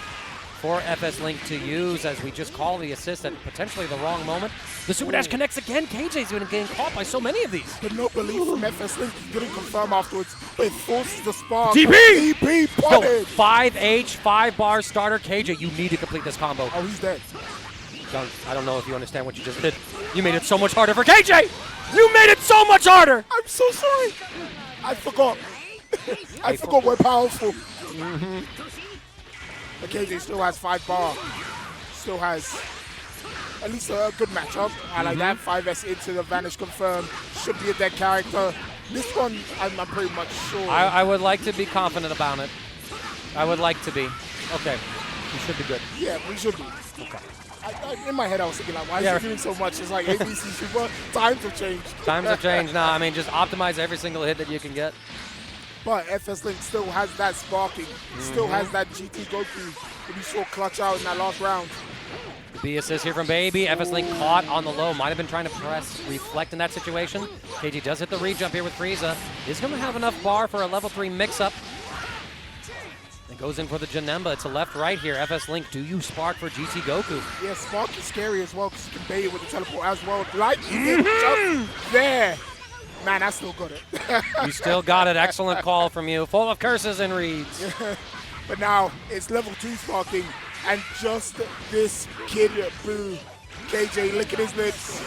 B: for FSLink to use, as we just call the assist at potentially the wrong moment. The super dash connects again. KJ's been getting caught by so many of these.
C: But no belief from FSLink. He didn't confirm afterwards, but it forces the spark.
B: TP!
C: TP potted!
B: 5H, 5-bar starter. KJ, you need to complete this combo.
C: Oh, he's dead.
B: I don't know if you understand what you just did. You made it so much harder for KJ! You made it so much harder!
C: I'm so sorry. I forgot. I forgot we're powerful. But KJ still has 5-bar. Still has at least a good matchup. I like that. 5S into the vanish confirm. Should be a dead character. This one, I'm pretty much sure.
B: I would like to be confident about it. I would like to be. Okay. We should be good.
C: Yeah, we should be.
B: Okay.
C: In my head, I was thinking, like, why is he doing so much? It's like ABC Super. Times have changed.
B: Times have changed. No, I mean, just optimize every single hit that you can get.
C: But FSLink still has that sparking. Still has that GT Goku that we saw clutch out in that last round.
B: The B assist here from Baby. FSLink caught on the low. Might have been trying to press reflect in that situation. KG does hit the re-jump here with Frieza. Is going to have enough bar for a level 3 mix-up. It goes in for the Janemba. It's a left-right here. FSLink, do you spark for GT Goku?
C: Yeah, spark is scary as well because you can bait it with the teleport as well. Like he did just there. Man, I still got it.
B: You still got it. Excellent call from you. Full of curses and reads.
C: But now it's level 2 sparking, and just this Kid Buu, KJ licking his lips,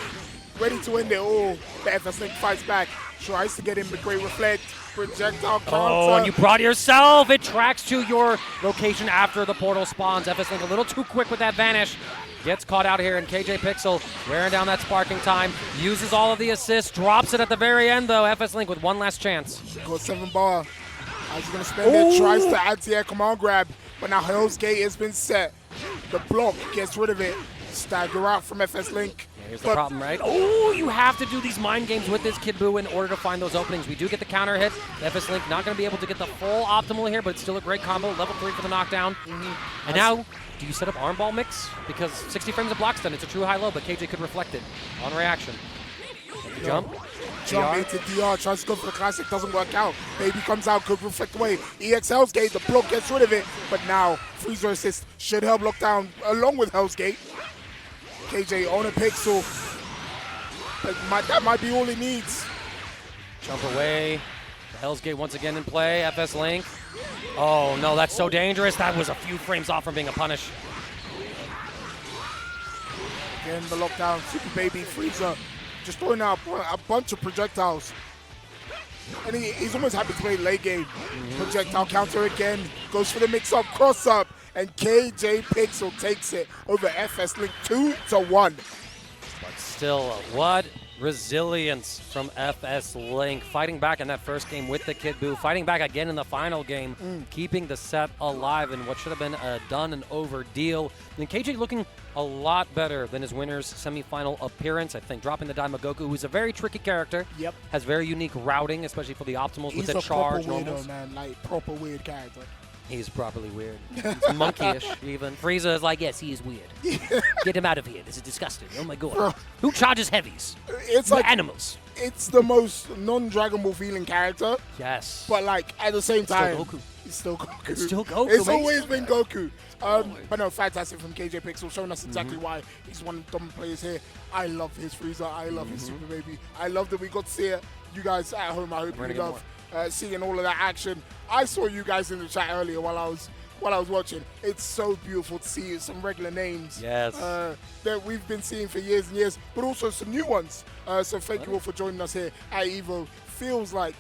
C: ready to end it all. But FSLink fights back, tries to get in the great reflect, projectile counter.
B: Oh, and you brought it yourself. It tracks to your location after the portal spawns. FSLink a little too quick with that vanish. Gets caught out here, and KJPixel wearing down that sparking time. Uses all of the assists, drops it at the very end, though. FSLink with one last chance.
C: Goes 7-bar. He's going to spend it, tries to anti-air command grab, but now Hell's Gate has been set. The block gets rid of it. Stagger out from FSLink.
B: Here's the problem, right? Oh, you have to do these mind games with this Kid Buu in order to find those openings. We do get the counter hit. FSLink not going to be able to get the full optimal here, but it's still a great combo. Level 3 for the knockdown. And now, do you set up arm ball mix? Because 60 frames of block stun, it's a true high-low, but KJ could reflect it on reaction. Jump.
C: Jump into DR, tries to go for the classic, doesn't work out. Baby comes out, could reflect away. EX Hell's Gate, the block gets rid of it, but now Freezer assist should help lock down along with Hell's Gate. KJ on a pixel. That might be all he needs.
B: Jump away. The Hell's Gate once again in play. FSLink. Oh no, that's so dangerous. That was a few frames off from being a punish.
C: Again, the lockdown, Super Baby, Frieza, just throwing out a bunch of projectiles. And he's almost happy to play late game. Projectile counter again, goes for the mix-up, cross-up, and KJPixel takes it over FSLink 2-1.
B: But still, what resilience from FSLink. Fighting back in that first game with the Kid Buu, fighting back again in the final game, keeping the set alive in what should have been a done and over deal. And KJ looking a lot better than his winner's semifinal appearance. I think dropping the Daimagoku, who's a very tricky character, has very unique routing, especially for the optimals with the charge.
C: He's a proper weirdo, man, like proper weird character.
B: He's properly weird. He's monkeyish, even. Frieza is like, yes, he is weird. Get him out of here. This is disgusting. Oh my god. Bro. Who charges heavies?
C: It's like
B: animals.
C: It's the most non-Dragon Ball feeling character.
B: Yes.
C: But like at the same time,
B: Goku.
C: It's still Goku.
B: It's still Goku.
C: It's always been Goku. But no, fantastic from KJPixel, showing us exactly why he's one of the dominant players here. I love his Frieza. I love his Super Baby. I love that we got to see it. You guys at home, I hope you love seeing all of that action. I saw you guys in the chat earlier while I was watching. It's so beautiful to see some regular names that we've been seeing for years and years, but also some new ones. So thank you all for joining us here at EVO. Feels like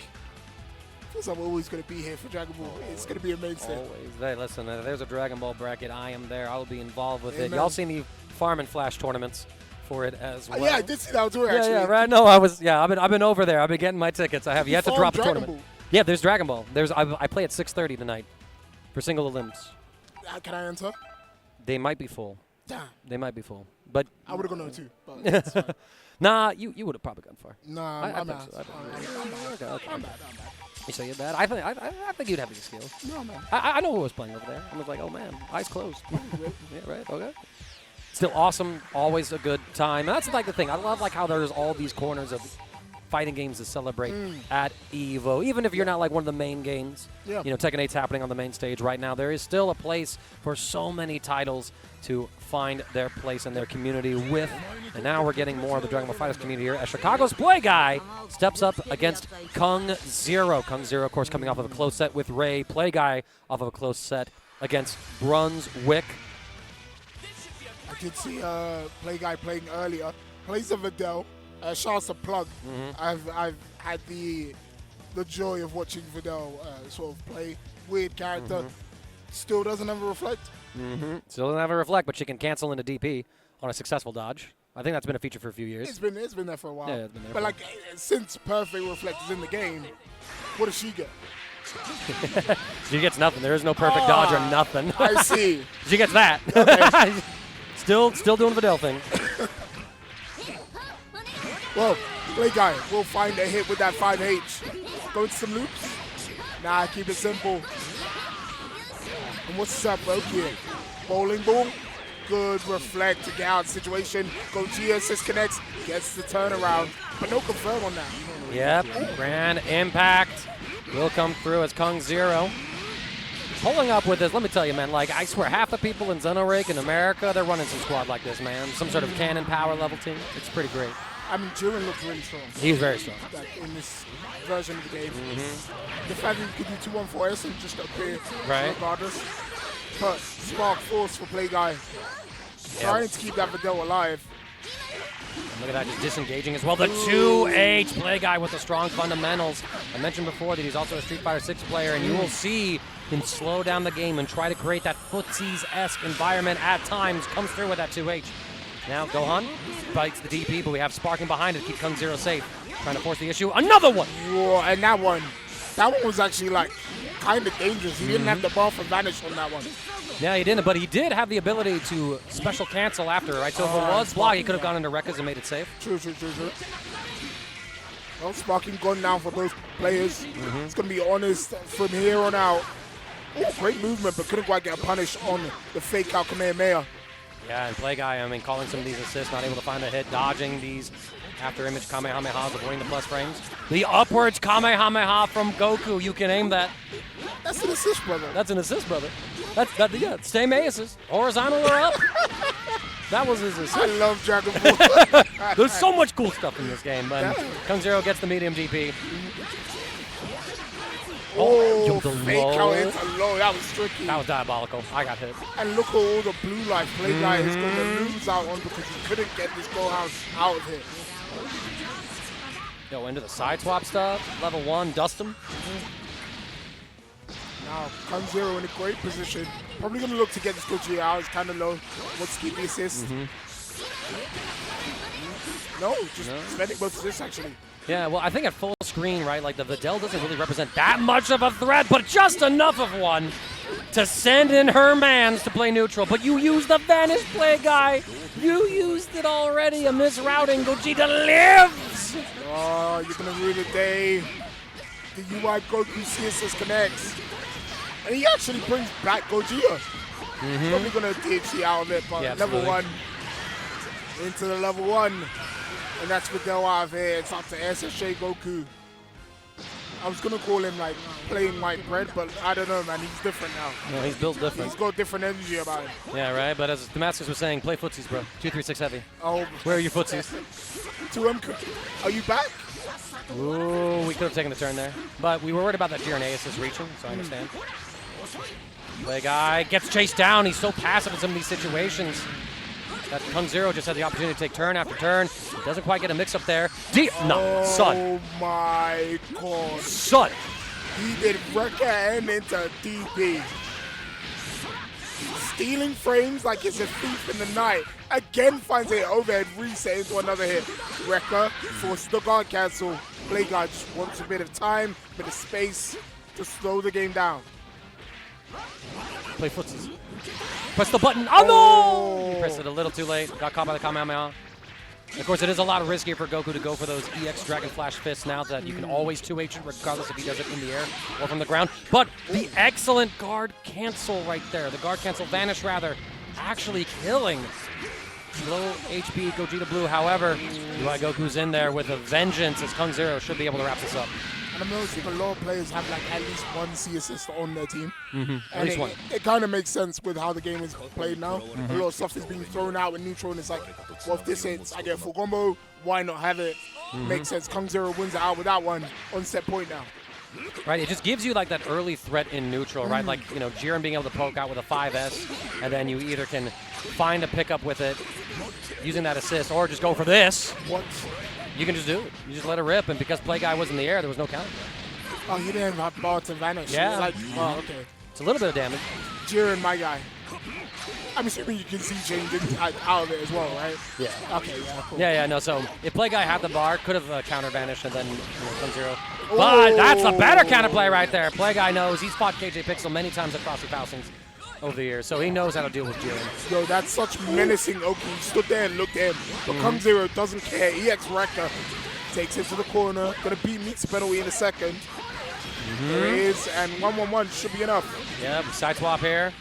C: we're always going to be here for Dragon Ball. It's going to be a mainstay.
B: Always. Hey, listen, there's a Dragon Ball bracket. I am there. I will be involved with it. Y'all seen the Farm and Flash tournaments. for it as well.
C: Yeah, I did see that too, actually.
B: Yeah, right. No, I've been over there. I've been getting my tickets. I have yet to drop a
C: Dragon
B: tournament.
C: Ball.
B: Yeah, there's Dragon Ball. I play at 6:30 tonight for single limbs.
C: Can I enter?
B: They might be full.
C: Damn.
B: They might be full. But
C: I would have gone on too. But that's fine.
B: nah, you would have probably gone far.
C: Nah, I'm
B: think
C: out.
B: so.
C: I'm bad.
B: You say you're bad. I think you'd have the skill.
C: No, man.
B: I know who was playing over there. I was like, oh man, eyes closed. Yeah, right. Okay. Still awesome. Always a good time. And that's like the thing. I love like how there's all these corners of fighting games to celebrate at EVO. Even if you're not like one of the main games.
C: Yeah.
B: You know, Tekken 8's happening on the main stage right now. There is still a place for so many titles to find their place in their community with. And now we're getting more of the Dragon Ball FighterZ community here as Chicago's Play Guy steps up against KungZero. KungZero, of course, coming off of a close set with Ray. Play Guy off of a close set against Brunswick.
C: I did see Play Guy playing earlier. Plays a Videl. Shout to Plug. I've had the joy of watching Videl sort of play. Weird character. Still doesn't ever reflect.
B: Still doesn't have a reflect, but she can cancel into DP on a successful dodge. I think that's been a feature for a few years.
C: It's been there for a while.
B: Yeah, it's been there
C: but like since Perfect Reflect is in the game, what does she get?
B: She gets nothing. There is no perfect dodge or nothing.
C: I see.
B: She gets that. Okay. still doing the Videl thing.
C: Well, Play Guy will find a hit with that 5H. Go into some loops. Nah, keep it simple. And what's up, Rokia? Bowling ball. Good reflect to get out of the situation. Gogeta assist connects, gets the turnaround, but no confirm on that.
B: Yep, grand impact will come through as KungZero. Pulling up with this, let me tell you, man, like, I swear, half the people in Xenorik in America, they're running some squad like this, man. Some sort of cannon power level team. It's pretty great.
C: I mean, Jiren looks really strong.
B: He's very strong.
C: Like, in this version of the game. The fact that you could do 2-1-4S and just appear regardless. But Spark Force for Play Guy. Trying to keep that Videl alive.
B: And look at that, just disengaging as well. The 2H Play Guy with the strong fundamentals. I mentioned before that he's also a Street Fighter 6 player, and you will see him slow down the game and try to create that footsies-esque environment at times. Comes through with that 2H. Now Gohan bites the DP, but we have Sparking behind it to keep KungZero safe. Trying to force the issue. Another one!
C: Whoa, and that one was actually like kind of dangerous. He didn't have the ball for vanish on that one.
B: Yeah, he didn't, but he did have the ability to special cancel after, right? So if it was blocked, he could have gone into Rekkas and made it safe.
C: True. Well, Sparking gone now for those players. It's going to be honest from here on out. Ooh, great movement, but couldn't quite get a punish on the fake out Kamehameha.
B: Yeah, and Play Guy, I mean, calling some of these assists, not able to find a hit, dodging these after image Kamehamehas, avoiding the plus frames. The upwards Kamehameha from Goku, you can aim that.
C: That's an assist, brother.
B: That's an assist, brother. Yeah, same A assist. Horizontal or up. That was his assist.
C: I love Dragon Ball.
B: There's so much cool stuff in this game, but KungZero gets the medium DP.
C: Oh,
B: the
C: fake
B: low.
C: out into low. That was tricky.
B: That was diabolical. I got hit.
C: And look at all the blue light Play Guy is going to lose out on because he couldn't get this Gohan out of here.
B: Go into the side swap stuff. Level 1, dust him.
C: Now, KungZero in a great position. Probably going to look to get this Gogeta out. It's kind of low. Wants to keep the assist. No, just spending both assists, actually.
B: Yeah, well, I think at full screen, right, like the Videl doesn't really represent that much of a threat, but just enough of one to send in her mans to play neutral. But you use the Vanish Play Guy. You used it already. A misrouting. Gogeta lives.
C: Oh, you're going to ruin the day. The UI Goku CSS connects. And he actually brings back Gogeta. Probably going to DHC out of it, but level 1 into the level 1. And that's Videl out of here. It's up to SSJ Goku. I was going to call him like plain white bread, but I don't know, man. He's different now.
B: No, he's built different.
C: He's got different energy about him.
B: Yeah, right? But as Damascus was saying, play footsies, bro. 236 heavy.
C: Oh,
B: where are your footsies?
C: 2M. Are you back?
B: Ooh, we could have taken the turn there. But we were worried about that Jiren assist reaching, so I understand. Play Guy gets chased down. He's so passive in some of these situations. That KungZero just had the opportunity to take turn after turn. Doesn't quite get a mix-up there. Son.
C: Oh, my God.
B: Son.
C: He did Rekka and into DP. stealing frames like it's a thief in the night. Again finds an overhead reset into another hit. Rekka forces the guard cancel. Play guard just wants a bit of time, a bit of space to slow the game down.
B: Play footsies. Press the button. Oh no! He pressed it a little too late. Got caught by the Kamehameha. Of course, it is a lot riskier for Goku to go for those EX Dragon Flash fists now that you can always 2H it regardless if he does it in the air or from the ground. But the excellent guard cancel right there, the guard cancel vanish rather, actually killing low HP Gogeta Blue. However, BYOC's in there with a vengeance as KungZero should be able to wrap this up.
C: And I'm noticing a lot of players have like at least one C assist on their team.
B: At least one.
C: It kind of makes sense with how the game is played now. A lot of stuff is being thrown out with neutral, and it's like, well, if this hits, I get a full combo. Why not have it? Makes sense. KungZero wins it out with that one on set point now.
B: Right, it just gives you like that early threat in neutral, right? Like, you know, Jiren being able to poke out with a 5S, and then you either can find a pickup with it using that assist, or just go for this.
C: What?
B: You can just do it. You just let it rip, and because Play Guy was in the air, there was no counter.
C: Oh, he didn't have bar to vanish.
B: Yeah.
C: Like, oh, okay.
B: It's a little bit of damage.
C: Jiren, my guy. I'm assuming you can see Jane out of it as well, right?
B: Yeah.
C: Okay, yeah, cool.
B: Yeah, no, so if Play Guy had the bar, could have counter vanished and then KungZero. But that's a better counterplay right there. Play Guy knows. He's fought KJPixel many times across the thousands over the years, so he knows how to deal with Jiren.
C: Yo, that's such menacing Oki. He stood there and looked at him. But KungZero doesn't care. EX Rekka takes him to the corner. Gonna beat meets penalty in a second. There it is, and 1-1-1 should be enough.
B: Yep, side swap here.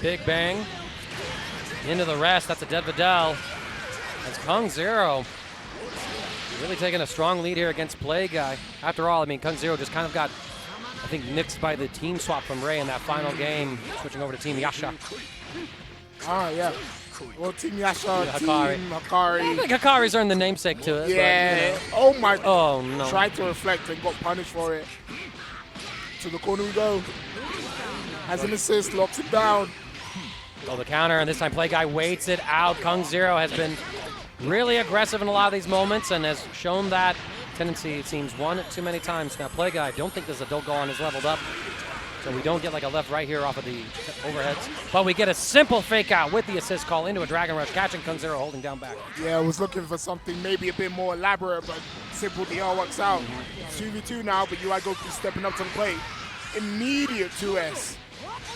B: Big bang. Into the rest. That's a dead Vidal. That's KungZero really taking a strong lead here against Play Guy. After all, I mean, KungZero just kind of got, I think, nixed by the team swap from Ray in that final game, switching over to Team Yasha.
C: Ah, yeah. Well, Team Yasha, Team Hikari.
B: I think Hikari's earned the namesake to it.
C: Yeah.
B: But, you know.
C: Oh, my.
B: Oh, no.
C: Tried to reflect and got punished for it. To the corner we go. Has an assist, locks it down.
B: Oh, the counter, and this time Play Guy waits it out. KungZero has been really aggressive in a lot of these moments and has shown that tendency, it seems, one too many times. Now, Play Guy, I don't think there's a Dogon is leveled up, so we don't get like a left right here off of the overheads. But we get a simple fake out with the assist call into a Dragon Rush, catching KungZero holding down back.
C: Yeah, I was looking for something maybe a bit more elaborate, but simple DR works out. 2v2 now, but UI Goku stepping up to the plate. Immediate 2S.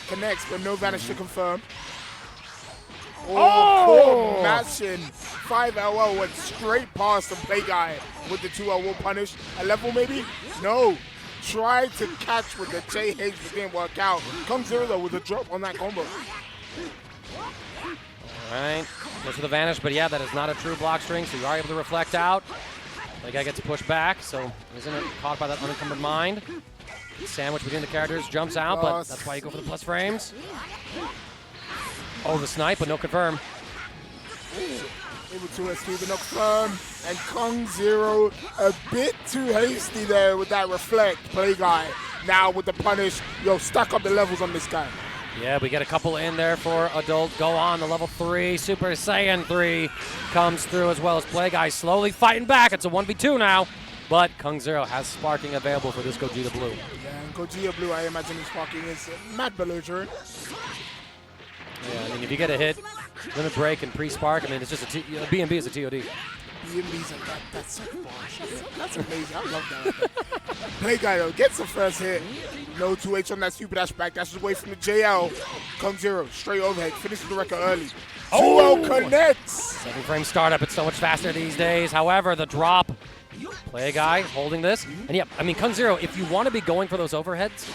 C: Connects, but no vanish to confirm. Oh, matching. 5LL went straight past the Play Guy with the 2L will punish. A level maybe? No. Tried to catch with the JH, but didn't work out. KungZero though with a drop on that combo.
B: All right, goes for the vanish, but yeah, that is not a true block string, so you are able to reflect out. Play Guy gets pushed back, so isn't it caught by that unencumbered mind. Sandwich between the characters, jumps out, but that's why you go for the plus frames. Oh, the snipe, but no confirm.
C: Able to escape, but no confirm. And KungZero a bit too hasty there with that reflect. Play Guy now with the punish. Yo, stack up the levels on this guy.
B: Yeah, we get a couple in there for Adult. Go on, the level 3, Super Saiyan 3 comes through as well as Play Guy slowly fighting back. It's a 1v2 now. But KungZero has sparking available for this Gogeta Blue.
C: Yeah, and Gogeta Blue, I imagine his sparking is mad belligerent.
B: Yeah, I mean, if you get a hit, limit break, and pre-spark, I mean, it's just a BNB is a TOD.
C: BNB's like that. That's so bosh. That's amazing. I love that. Play Guy, though, gets the first hit. No 2H on that super dash back. Dashes away from the JL. KungZero, straight overhead. Finishes the record early. 2L connects.
B: 7-frame startup. It's so much faster these days. However, the drop. Play Guy holding this. And yeah, I mean, KungZero, if you want to be going for those overheads,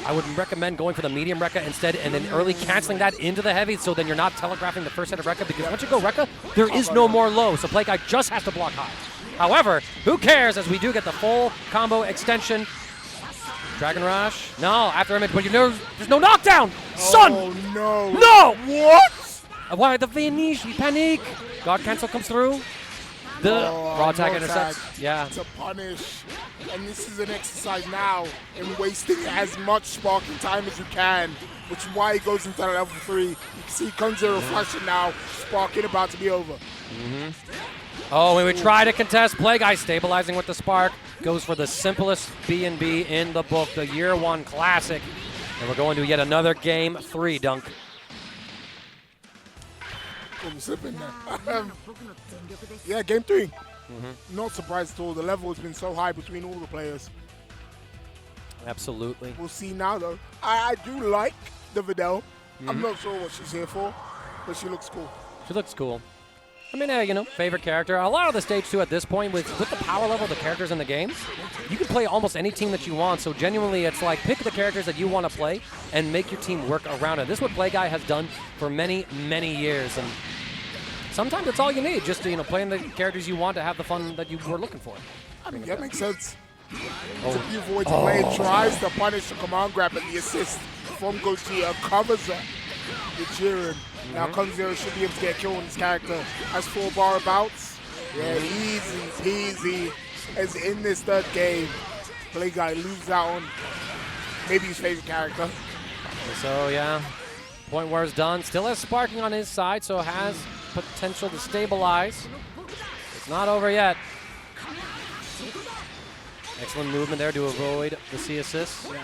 B: I would recommend going for the medium Rekka instead and then early canceling that into the heavy so then you're not telegraphing the first hit of Rekka because once you go Rekka, there is no more low. So Play Guy just has to block high. However, who cares as we do get the full combo extension. Dragon Rush. No, after image, but you know, there's no knockdown. Son!
C: Oh, no.
B: No!
C: What?
B: Why the finish? Panic. God cancel comes through. The raw tag intercepts. Yeah.
C: To punish. And this is an exercise now in wasting as much sparking time as you can, which is why he goes into level 3. You can see KungZero flashing now, sparking about to be over.
B: Oh, when we try to contest, Play Guy stabilizing with the spark, goes for the simplest B&B in the book, the Year 1 Classic. And we're going to yet another Game 3 dunk.
C: Oh, we're slipping there. Yeah, game 3. Not surprised at all. The level has been so high between all the players.
B: Absolutely.
C: We'll see now, though. I do like the Videl. I'm not sure what she's here for, but she looks cool.
B: She looks cool. I mean, you know, favorite character. A lot of the stage 2 at this point, with the power level of the characters in the game, you can play almost any team that you want. So genuinely, it's like pick the characters that you want to play and make your team work around it. This is what PlayGuy has done for many, many years. And sometimes it's all you need, just to, you know, playing the characters you want to have the fun that you were looking for.
C: I mean, that makes sense. It's a beautiful way to play. Tries to punish the command grab, and the assist from Gogeta covers it with Jiren. Now KungZero should be able to get a kill on his character. Has 4 bar bouts. Yeah, easy peasy. As in this third game, PlayGuy loses out on maybe his favorite character.
B: So yeah, point where it's done. Still has Sparking on his side, so has potential to stabilize. It's not over yet. Excellent movement there to avoid the C assist.
C: Yeah.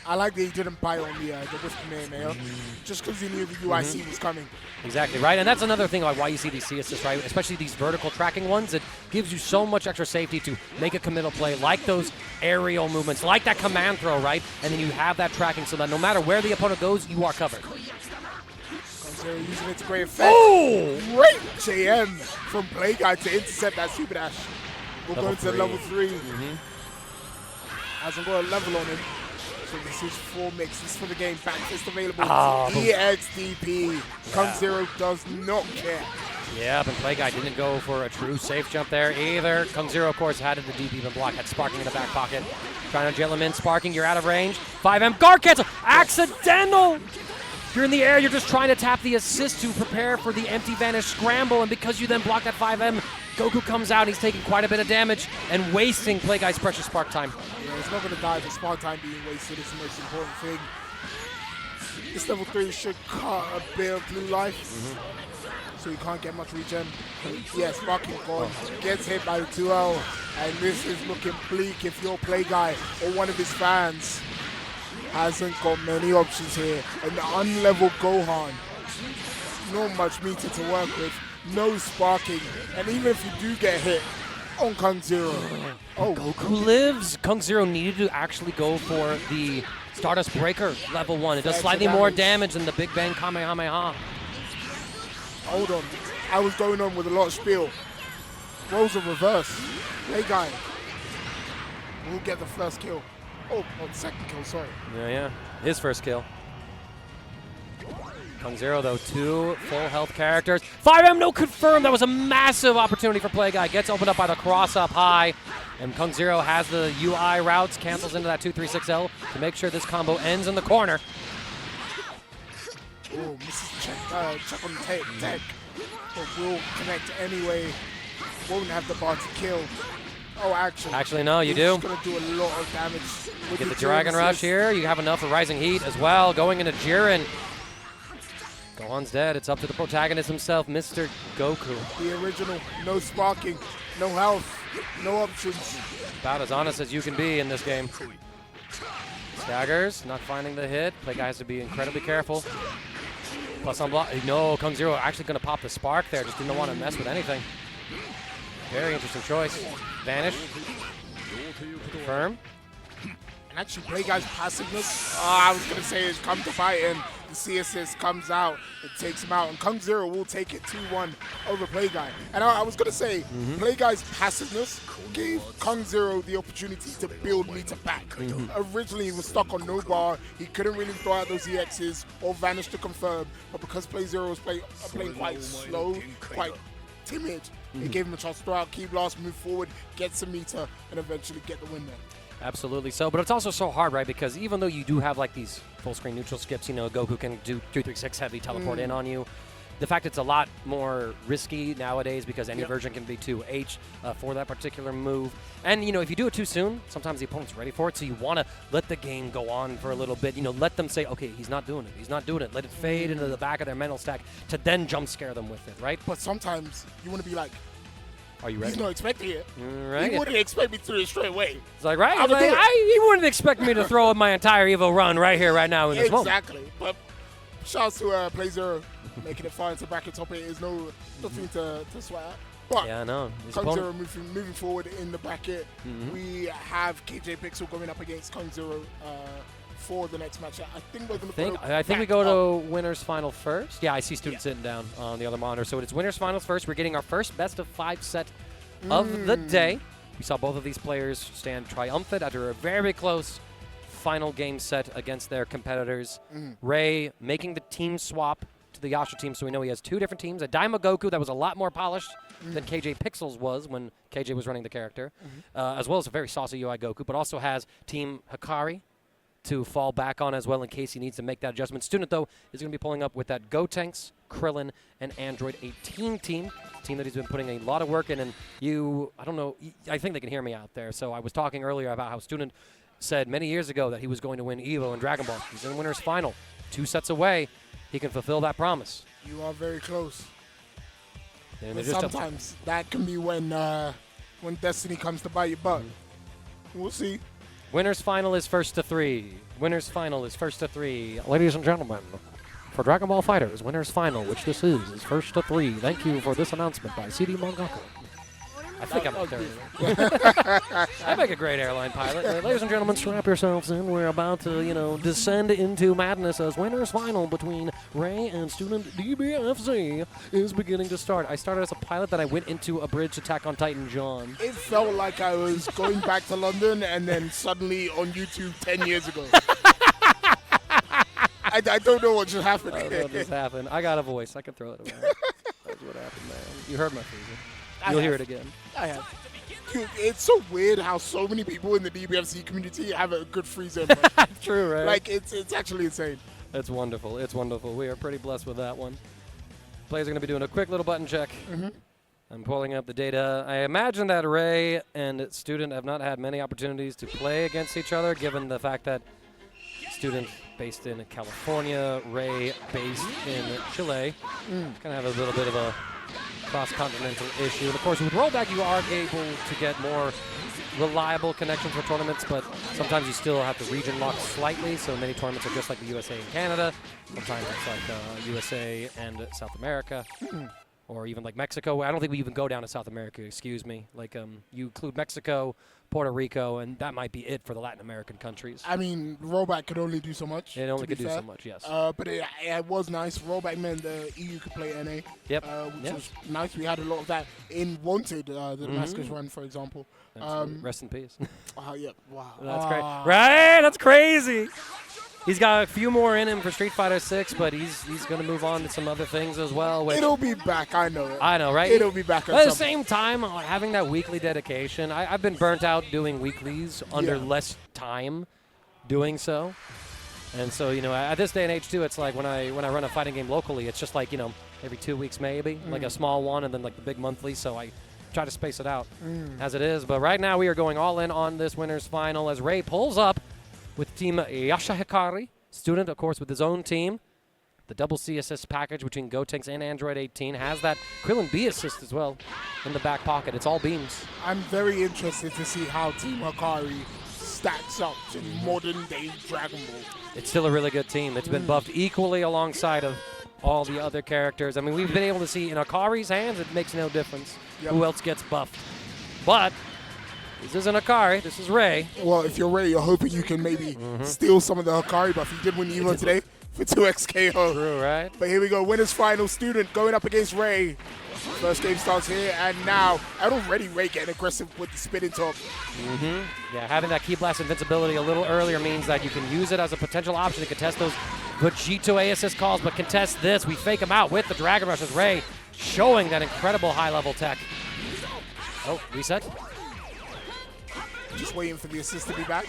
C: I like that he didn't bite on the whiff command, just because he knew the UIC was coming.
B: Exactly, right? And that's another thing about why you see these C assists, right? Especially these vertical tracking ones. It gives you so much extra safety to make a committal play, like those aerial movements, like that command throw, right? And then you have that tracking so that no matter where the opponent goes, you are covered.
C: KungZero using it to great effect.
B: Oh!
C: Great JM from PlayGuy to intercept that super dash. We'll go into level 3. Hasn't got a level on him. So this is 4 mix. This is for the game. Back fist available. EXDP. KungZero does not care.
B: Yeah, but PlayGuy didn't go for a true safe jump there either. KungZero, of course, had the deep even block. Had Sparking in the back pocket. Trying to jail him in. Sparking, you're out of range. 5M guard cancel. Accidental! If you're in the air, you're just trying to tap the assist to prepare for the empty vanish scramble. And because you then block that 5M, Goku comes out. He's taking quite a bit of damage and wasting PlayGuy's precious spark time.
C: Yeah, he's not going to die, but spark time being wasted is the most important thing. This level 3 should cut a bit of blue life, so you can't get much regen. Yeah, Sparking gone, gets hit by the 2L, and this is looking bleak if you're PlayGuy or one of his fans. Hasn't got many options here. And the unleveled Gohan, not much meter to work with, no sparking, and even if you do get hit on KungZero,
B: Goku lives. KungZero needed to actually go for the Stardust Breaker level 1. It does slightly more damage than the Big Bang Kamehameha.
C: Hold on, I was going on with a lot of spiel. Roles of reverse. PlayGuy will get the first kill. Oh, the second kill, sorry.
B: Yeah. His first kill. KungZero, though, 2 full health characters. 5M, no confirm. That was a massive opportunity for PlayGuy. Gets opened up by the cross up high. And KungZero has the UI routes, cancels into that 236L to make sure this combo ends in the corner.
C: Oh, misses check on the tech. But will connect anyway. Won't have the bar to kill. Oh, actually
B: no, you do.
C: He's going to do a lot of damage. With
B: Get the Dragon Rush here. You have enough for Rising Heat as well. Going into Jiren. Gohan's dead. It's up to the protagonist himself, Mr. Goku.
C: The original. No sparking, no health, no options.
B: About as honest as you can be in this game. Staggers, not finding the hit. PlayGuy has to be incredibly careful. Plus on block. No, KungZero actually going to pop the spark there. Just didn't want to mess with anything. Very interesting choice. Vanish. Confirm.
C: And actually, PlayGuy's passiveness, I was going to say, is come to bite him. The C assist comes out, it takes him out, and KungZero will take it 2-1 over PlayGuy. And I was going to say, PlayGuy's passiveness gave KungZero the opportunity to build meter back. Originally, he was stuck on no bar. He couldn't really throw out those EXs or vanish to confirm. But because PlayZero was playing quite slow, quite timid, it gave him a chance to throw out key blast, move forward, get some meter, and eventually get the win there.
B: Absolutely so, but it's also so hard, right? Because even though you do have like these full screen neutral skips, you know, Goku can do 236 heavy teleport in on you. The fact it's a lot more risky nowadays because any version can be 2H for that particular move. And, you know, if you do it too soon, sometimes the opponent's ready for it, so you want to let the game go on for a little bit. You know, let them say, okay, he's not doing it, he's not doing it. Let it fade into the back of their mental stack to then jump scare them with it, right?
C: But sometimes you want to be like,
B: are you ready?
C: He's not expecting it.
B: Right.
C: He wouldn't expect me to do it straight away.
B: It's like, right? He wouldn't expect me to throw my entire EVO run right here, right now in this moment.
C: Exactly. But shouts to PlayZero. making it far into bracket top 8 is nothing to sweat at. But
B: yeah, I know.
C: KungZero moving forward in the bracket. We have KJPixel going up against KungZero for the next match. I think we're going to
B: I think we go to winners final first. Yeah, I see students sitting down on the other monitor. So it's winners finals first. We're getting our first best of 5 set of the day. We saw both of these players stand triumphant after a very close final game set against their competitors. Ray making the team swap to the Yasha team, so we know he has 2 different teams. A Daima Goku that was a lot more polished than KJPixel's was when KJ was running the character, as well as a very saucy UI Goku, but also has Team Hikari to fall back on as well in case he needs to make that adjustment. Student, though, is going to be pulling up with that Gotenks, Krillin, and Android 18 team that he's been putting a lot of work in. And I don't know, I think they can hear me out there. So I was talking earlier about how Student said many years ago that he was going to win EVO and Dragon Ball. He's in winner's final. 2 sets away. He can fulfill that promise.
C: You are very close.
B: And
C: but sometimes that can be when destiny comes to bite your butt. We'll see.
B: Winners final is first to 3. Winners final is first to 3. Ladies and gentlemen, for Dragon Ball FighterZ, winners final, which this is first to 3. Thank you for this announcement by CD Mangaka. I think I'm up there. I make a great airline pilot. Ladies and gentlemen, strap yourselves in. We're about to, descend into madness as winners final between Ray and student DBFZ is beginning to start. I started as a pilot, then I went into a bridge Attack on Titan John.
C: It felt like I was going back to London and then suddenly on YouTube 10 years ago. I don't know what just happened.
B: I don't know what just happened. I got a voice. I can throw it away. That's what happened, man. You heard my freezer. You'll hear it again.
C: I have. Dude, it's so weird how so many people in the DBFZ community have a good freezer.
B: True, right?
C: Like, it's actually insane.
B: It's wonderful. It's wonderful. We are pretty blessed with that one. Players are going to be doing a quick little button check. I'm pulling up the data. I imagine that Ray and Student have not had many opportunities to play against each other, given the fact that Student based in California, Ray based in Chile. Kind of have a little bit of a cross-continental issue. And of course, with rollback, you are able to get more reliable connections for tournaments, but sometimes you still have to region lock slightly, so many tournaments are just like the USA and Canada. Sometimes it's like USA and South America, or even like Mexico. I don't think we even go down to South America, excuse me. Like, you include Mexico, Puerto Rico, and that might be it for the Latin American countries.
C: I mean, rollback could only do so much.
B: It only could do so much, yes.
C: But it was nice. Rollback meant the EU could play NA, which was nice. We had a lot of that in Wanted, the Damascus run, for example.
B: Rest in peace.
C: Yeah, wow.
B: That's great. Right? That's crazy. He's got a few more in him for Street Fighter 6, but he's going to move on to some other things as well.
C: It'll be back, I know it.
B: I know, right?
C: It'll be back.
B: But at the same time, having that weekly dedication, I've been burnt out doing weeklies under less time doing so. And so, at this day and age, too, it's like when I run a fighting game locally, it's just like, every 2 weeks maybe, like a small one, and then like the big monthly, so I try to space it out as it is. But right now, we are going all in on this winner's final as Ray pulls up with Team Yasha Hikari. Student, of course, with his own team. The double C assist package between Gotenks and Android 18 has that Krillin B assist as well in the back pocket. It's all beams.
C: I'm very interested to see how Team Hikari stacks up to modern-day Dragon Ball.
B: It's still a really good team. It's been buffed equally alongside of all the other characters. I mean, we've been able to see in Hikari's hands, it makes no difference who else gets buffed. But this isn't Hikari, this is Ray.
C: Well, if you're Ray, you're hoping you can maybe steal some of the Hikari buff. He did win EVO today for 2x KO.
B: True, right?
C: But here we go, winners final. Student going up against Ray. First game starts here, and now, and already Ray getting aggressive with the spinning top.
B: Yeah, having that Key Blast invincibility a little earlier means that you can use it as a potential option to contest those Vegito A assist calls, but contest this. We fake him out with the Dragon Rush as Ray showing that incredible high-level tech. Oh, reset.
C: Just waiting for the assist to be back.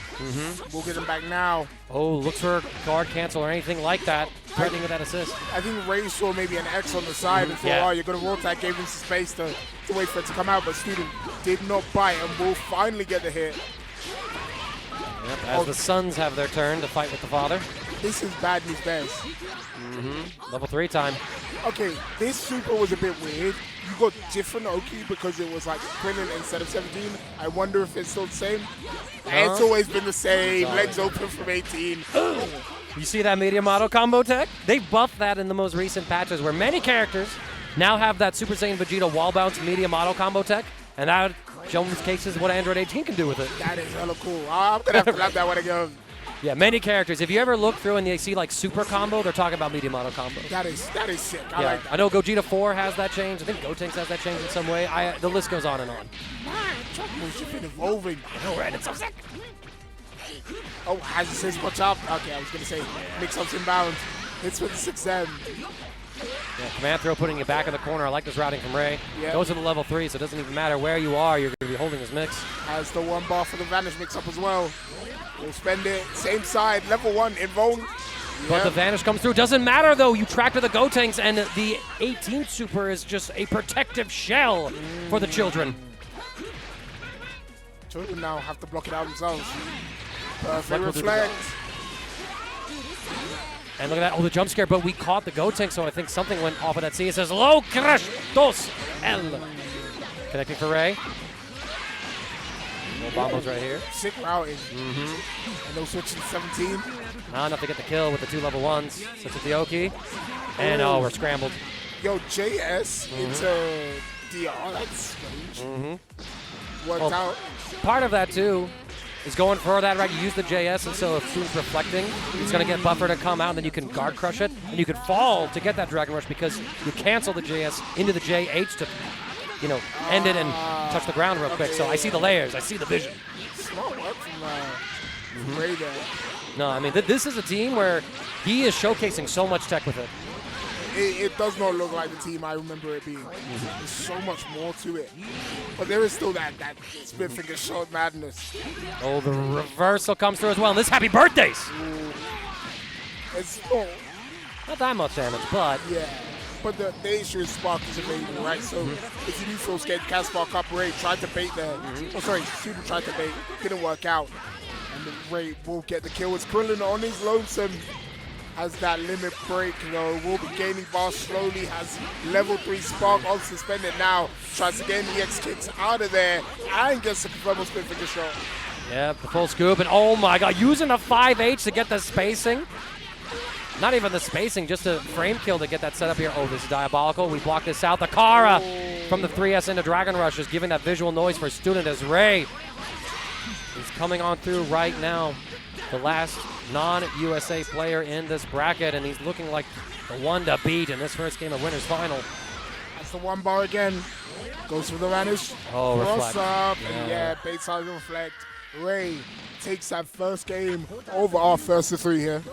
C: We'll get him back now.
B: Oh, looks for a guard cancel or anything like that. Threatening with that assist.
C: I think Ray saw maybe an X on the side and thought, oh, you're going to roll tag, gave him some space to wait for it to come out, but Student did not bite and will finally get the hit.
B: Yep, as the sons have their turn to fight with the father.
C: This is bad news bears.
B: Level 3 time.
C: Okay, this super was a bit weird. You got different Oki because it was like Krillin instead of 17. I wonder if it's still the same. It's always been the same. Legs open from 18.
B: You see that medium auto combo tech? They buffed that in the most recent patches where many characters now have that Super Saiyan Vegeta wall bounce medium auto combo tech, and that, Jones' case, is what Android 18 can do with it.
C: That is hella cool. I'm going to have to lap that one again.
B: Yeah, many characters. If you ever look through and they see like super combo, they're talking about medium auto combo.
C: That is sick. I
B: Yeah,
C: like that.
B: I know Gogeta 4 has that change. I think Gotenks has that change in some way. The list goes on and on.
C: Man, Dragon Ball's just been evolving.
B: I know, right? It's so sick.
C: Oh, as it says, watch out. Okay, I was going to say, mix-ups inbound. Hits with the 6M.
B: Yeah, command throw putting you back in the corner. I like this routing from Ray.
C: Yep.
B: Goes to the level 3, so it doesn't even matter where you are. You're going to be holding this mix.
C: Has the 1 bar for the Vanish mix-up as well. We'll spend it. Same side, level 1, Invone.
B: But the Vanish comes through. Doesn't matter, though. You track to the Gotenks, and the 18th Super is just a protective shell for the children.
C: Children now have to block it out themselves. Perfect
B: Reflect will do the
C: reflect.
B: And look at that. Oh, the jump scare, but we caught the Gotenks, so I think something went off of that C. It says, low crash, dos, L. Connecting for Ray. No bombos right here.
C: Sick routing. And no switching 17.
B: Not enough to get the kill with the 2 level 1s. Such as the Oki. And oh, we're scrambled.
C: Yo, JS into DR. That's strange. Worked out.
B: Part of that, too, is going for that, right? You use the JS, and so if student's reflecting, it's going to get buffer to come out, and then you can guard crush it, and you can fall to get that Dragon Rush because you cancel the JS into the JH to, you know, end it and touch the ground real quick. So I see the layers. I see the vision.
C: Smart work from Ray there.
B: No, I mean, this is a team where he is showcasing so much tech with it.
C: It does not look like the team I remember it being. There's so much more to it. But there is still that split finger shot madness.
B: Oh, the reversal comes through as well. And this happy birthdays.
C: It's
B: Not that much damage, but
C: yeah. But the issue is Spark is available, right? So if you do feel scared, you can Spark up Ray. Tried to bait there. Oh, sorry, Super tried to bait. Didn't work out. And then Ray will get the kill. It's Krillin on his lonesome. Has that limit break, you know, will be gaining bars slowly, has level 3 Spark on suspended now, tries to get EX kicks out of there, and gets the confirmable split finger shot.
B: yeah, the full scoop, and oh my god, using a 5H to get the spacing. Not even the spacing, just a frame kill to get that set up here. Oh, this is diabolical. We block this out. The Kara from the 3S into Dragon Rush is giving that visual noise for student as Ray. He's coming on through right now. The last non-USA player in this bracket, and he's looking like the one to beat in this first game of Winners Final.
C: That's the 1 bar again. Goes for the Vanish.
B: Oh,
C: Cross
B: reflect.
C: up, and yeah, baits out the reflect. Ray takes that first game over our first to 3 here.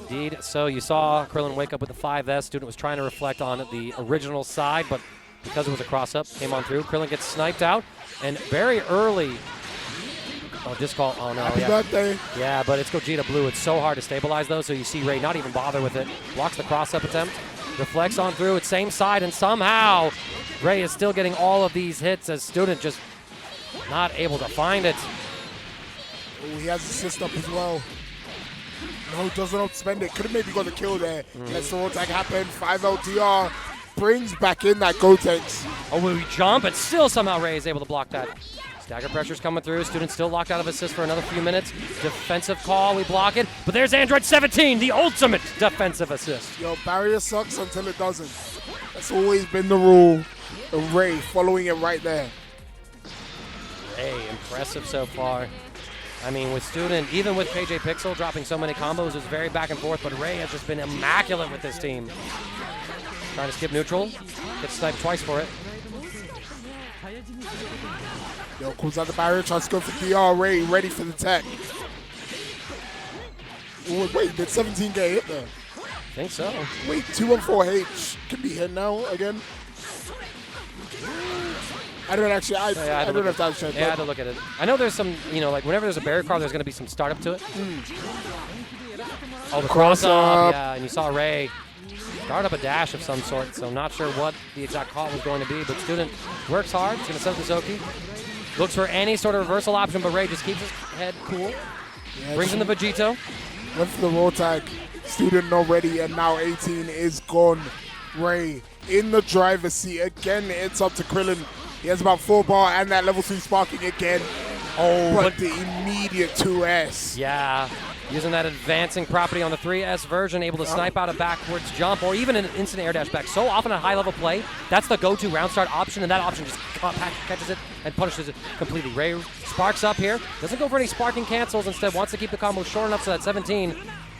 B: Indeed. So you saw Krillin wake up with the 5S. Student was trying to reflect on the original side, but because it was a cross-up, came on through. Krillin gets sniped out, and very early. Oh, disc call. Oh, no.
C: Happy
B: Yeah.
C: birthday.
B: Yeah, but it's Gogeta Blue. It's so hard to stabilize, though, so you see Ray not even bother with it. Blocks the cross-up attempt. Reflects on through. It's same side, and somehow Ray is still getting all of these hits as Student just not able to find it.
C: Oh, he has assist up as well. No, doesn't outspend it. Could have maybe got the kill there. Lets the roll tag happen. 5 LTR. Brings back in that Gotenks.
B: Oh, will we jump? And still somehow Ray is able to block that. Stagger pressure's coming through. Student still locked out of assist for another few minutes. Defensive call, we block it. But there's Android 17, the ultimate defensive assist.
C: Yo, barrier sucks until it doesn't. That's always been the rule. Ray following it right there.
B: Ray, impressive so far. I mean, with Student, even with KJPixel dropping so many combos, it was very back and forth, but Ray has just been immaculate with this team. Trying to skip neutral. Gets sniped twice for it.
C: Yo, calls out the barrier, tries to go for DR. Ray ready for the tech. Oh, wait, did 17 get hit there?
B: I think so.
C: Wait, 214H can be hit now again? I don't actually, I don't know if that's checked.
B: Yeah, I had to look at it. I know there's some, you know, like whenever there's a barrier card, there's going to be some startup to it. Oh, the cross up. Yeah, and you saw Ray start up a dash of some sort, so I'm not sure what the exact call was going to be, but Student works hard. He's going to set up the Zoki. Looks for any sort of reversal option, but Ray just keeps his head cool.
C: Yeah,
B: Brings in the Vegito.
C: went for the roll tag. Student not ready, and now 18 is gone. Ray in the driver's seat. Again, it's up to Krillin. He has about 4 bar and that level 3 sparking again.
B: Oh,
C: but the immediate 2S.
B: Yeah, using that advancing property on the 3S version, able to snipe out a backwards jump or even an instant air dash back. So often at high-level play, that's the go-to round start option, and that option just catches it and punishes it completely. Ray sparks up here, doesn't go for any sparking cancels, instead wants to keep the combo short enough so that 17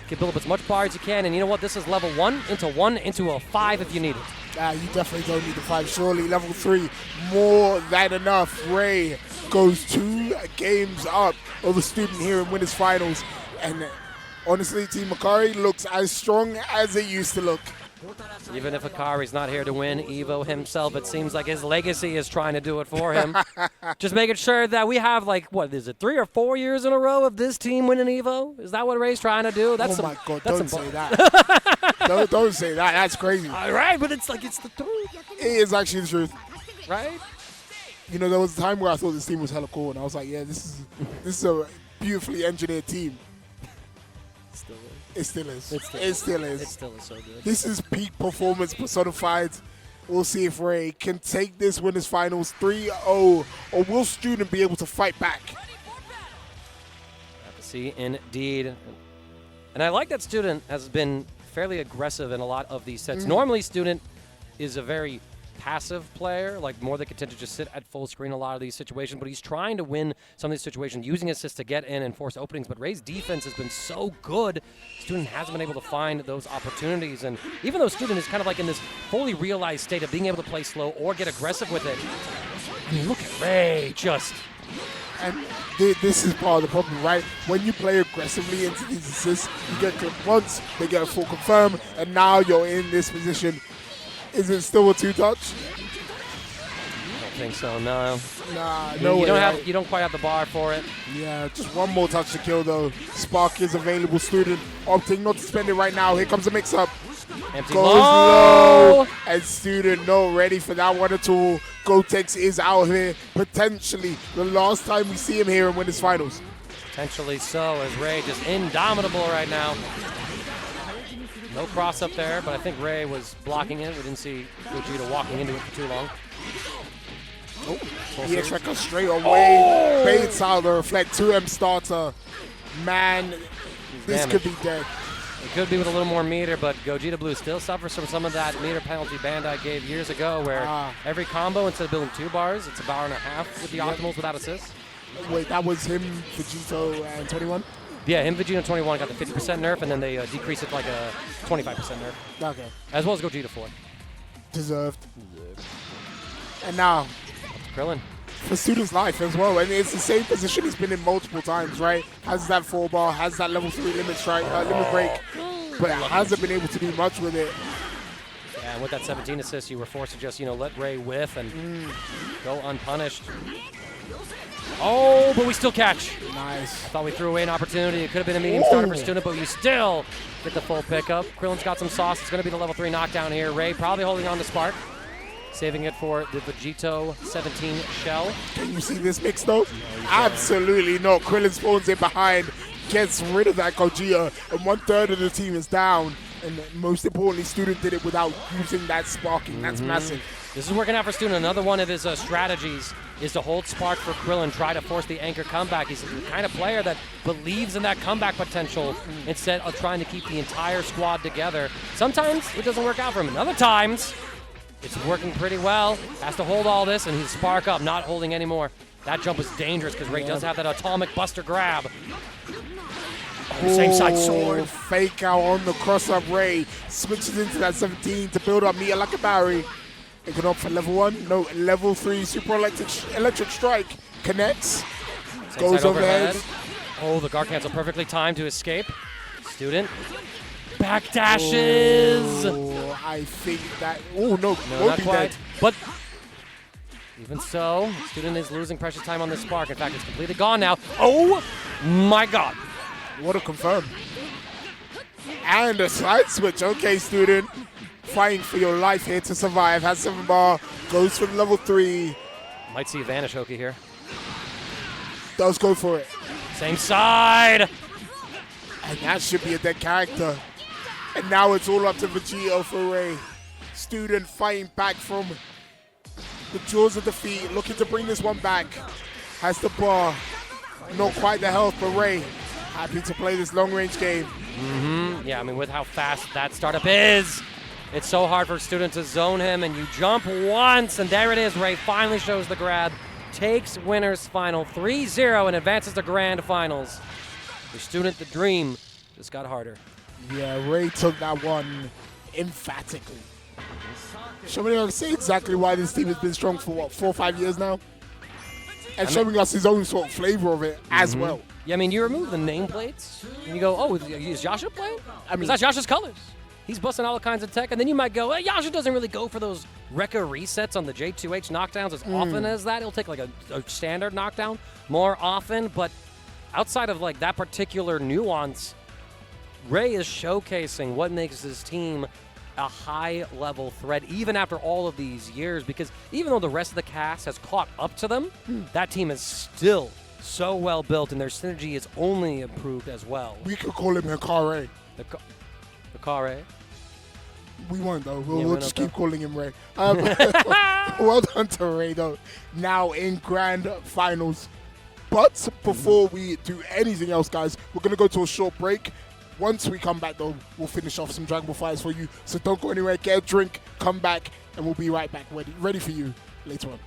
B: can build up as much bar as you can, and you know what? This is level 1 into a 5 if you need it.
C: You definitely don't need the 5. Surely level 3, more than enough. Ray goes 2 games up over Student here in winners finals, and honestly, Team Akari looks as strong as it used to look.
B: Even if Akari's not here to win EVO himself, it seems like his legacy is trying to do it for him. Just making sure that we have, like, what is it, 3 or 4 years in a row of this team winning EVO? Is that what Ray's trying to do? That's
C: my God, don't say that. don't say that. That's crazy.
B: All right, but it's like, it's the truth.
C: It is actually the truth.
B: Right?
C: You know, there was a time where I thought this team was hella cool, and I was like, yeah, this is a beautifully engineered team. It still is. It still is.
B: It still is so good.
C: This is peak performance personified. We'll see if Ray can take this winners finals 3-0, or will Student be able to fight back?
B: Have to see, indeed. And I like that Student has been fairly aggressive in a lot of these sets. Normally, Student is a very passive player, like more than content to just sit at full screen a lot of these situations, but he's trying to win some of these situations, using assists to get in and force openings. But Ray's defense has been so good, Student hasn't been able to find those opportunities. And even though Student is kind of like in this fully realized state of being able to play slow or get aggressive with it, I mean, look at Ray just.
C: And this is part of the problem, right? When you play aggressively into these assists, you get clipped once, they get a full confirm, and now you're in this position. Is it still a 2-touch?
B: I don't think so, no.
C: Nah, no way.
B: You don't quite have the bar for it.
C: Yeah, just one more touch to kill though. Spark is available. Student opting not to spend it right now. Here comes the mix-up.
B: Empty
C: Goes low. And Student not ready for that one at all. Gotex is out here. Potentially the last time we see him here in winners finals.
B: Potentially so, as Ray just indomitable right now. No cross up there, but I think Ray was blocking it. We didn't see Gogeta walking into it for too long.
C: Oh, EX Record straight away. Baits out the reflect 2M starter. Man, this could be dead.
B: It could be with a little more meter, but Gogeta Blue still suffers from some of that meter penalty Bandai gave years ago, where every combo, instead of building 2 bars, it's a bar and a half with the optimals without assists.
C: Wait, that was him, Vegito, and 21?
B: Yeah, him, Vegeta 21 got the 50% nerf, and then they decreased it to like a 25% nerf.
C: Okay.
B: As well as Gogeta 4.
C: Deserved. And now,
B: Krillin.
C: For Student's life as well, and it's the same position he's been in multiple times, right? Has that 4-bar, has that level 3 limit strike, limit break, but hasn't been able to do much with it.
B: Yeah, and with that 17 assist, you were forced to just, let Ray whiff and go unpunished. Oh, but we still catch.
C: Nice.
B: I thought we threw away an opportunity. It could have been a medium starter for Student, but you still get the full pickup. Krillin's got some sauce. It's going to be the level 3 knockdown here. Ray probably holding on to Spark, saving it for the Vegito 17 shell.
C: Can you see this mix though? Absolutely not. Krillin spawns in behind, gets rid of that Gogeta, and 1/3 of the team is down. And most importantly, Student did it without using that sparking. That's massive.
B: This is working out for Student. Another one of his strategies is to hold Spark for Krillin, try to force the anchor comeback. He's the kind of player that believes in that comeback potential instead of trying to keep the entire squad together. Sometimes it doesn't work out for him, and other times it's working pretty well. Has to hold all this, and he's Spark up, not holding anymore. That jump is dangerous because Ray does have that atomic buster grab. Same side sword.
C: Fake out on the cross-up. Ray switches into that 17 to build up Mia like a Barry. They can opt for level 1. No, level 3 super electric strike. Connects. Goes overhead.
B: Oh, the guard cancel perfectly timed to escape. Student. Backdashes.
C: Oh, I think that. Oh, no.
B: No, not quite. But even so, Student is losing precious time on this Spark. In fact, it's completely gone now. Oh, my God.
C: What a confirm. And a side switch. Okay, Student. Fighting for your life here to survive. Has 7-bar. Goes for the level 3.
B: Might see a Vanish Hoki here.
C: Does go for it.
B: Same side.
C: And that should be a dead character. And now it's all up to Vegito for Ray. Student fighting back from the jaws of defeat. Looking to bring this one back. Has the bar. not quite the health, but Ray, happy to play this long-range game.
B: Yeah, I mean, with how fast that startup is, it's so hard for Student to zone him, and you jump once, and there it is. Ray finally shows the grab, takes winners final 3-0, and advances to grand finals. For Student, the dream just got harder.
C: Yeah, Ray took that one emphatically. Showing us exactly why this team has been strong for, what, 4 or 5 years now? And showing us his own sort of flavor of it as well.
B: Yeah, I mean, you remove the nameplates, and you go, oh, is Yasha playing? I mean, that's Yasha's colors. He's busting all kinds of tech, and then you might go, well, Yasha doesn't really go for those Rekka resets on the J2H knockdowns as often as that. He'll take like a standard knockdown more often, but outside of like that particular nuance, Ray is showcasing what makes his team a high-level threat, even after all of these years, because even though the rest of the cast has caught up to them, that team is still so well built, and their synergy is only improved as well.
C: We could call him Hikare.
B: Hikare?
C: We won't, though. We'll just keep calling him Ray. Well done to Ray, though. Now in grand finals. But before we do anything else, guys, we're going to go to a short break. Once we come back, though, we'll finish off some Dragon Ball FighterZ for you. So don't go anywhere. Get a drink, come back, and we'll be right back ready for you later on.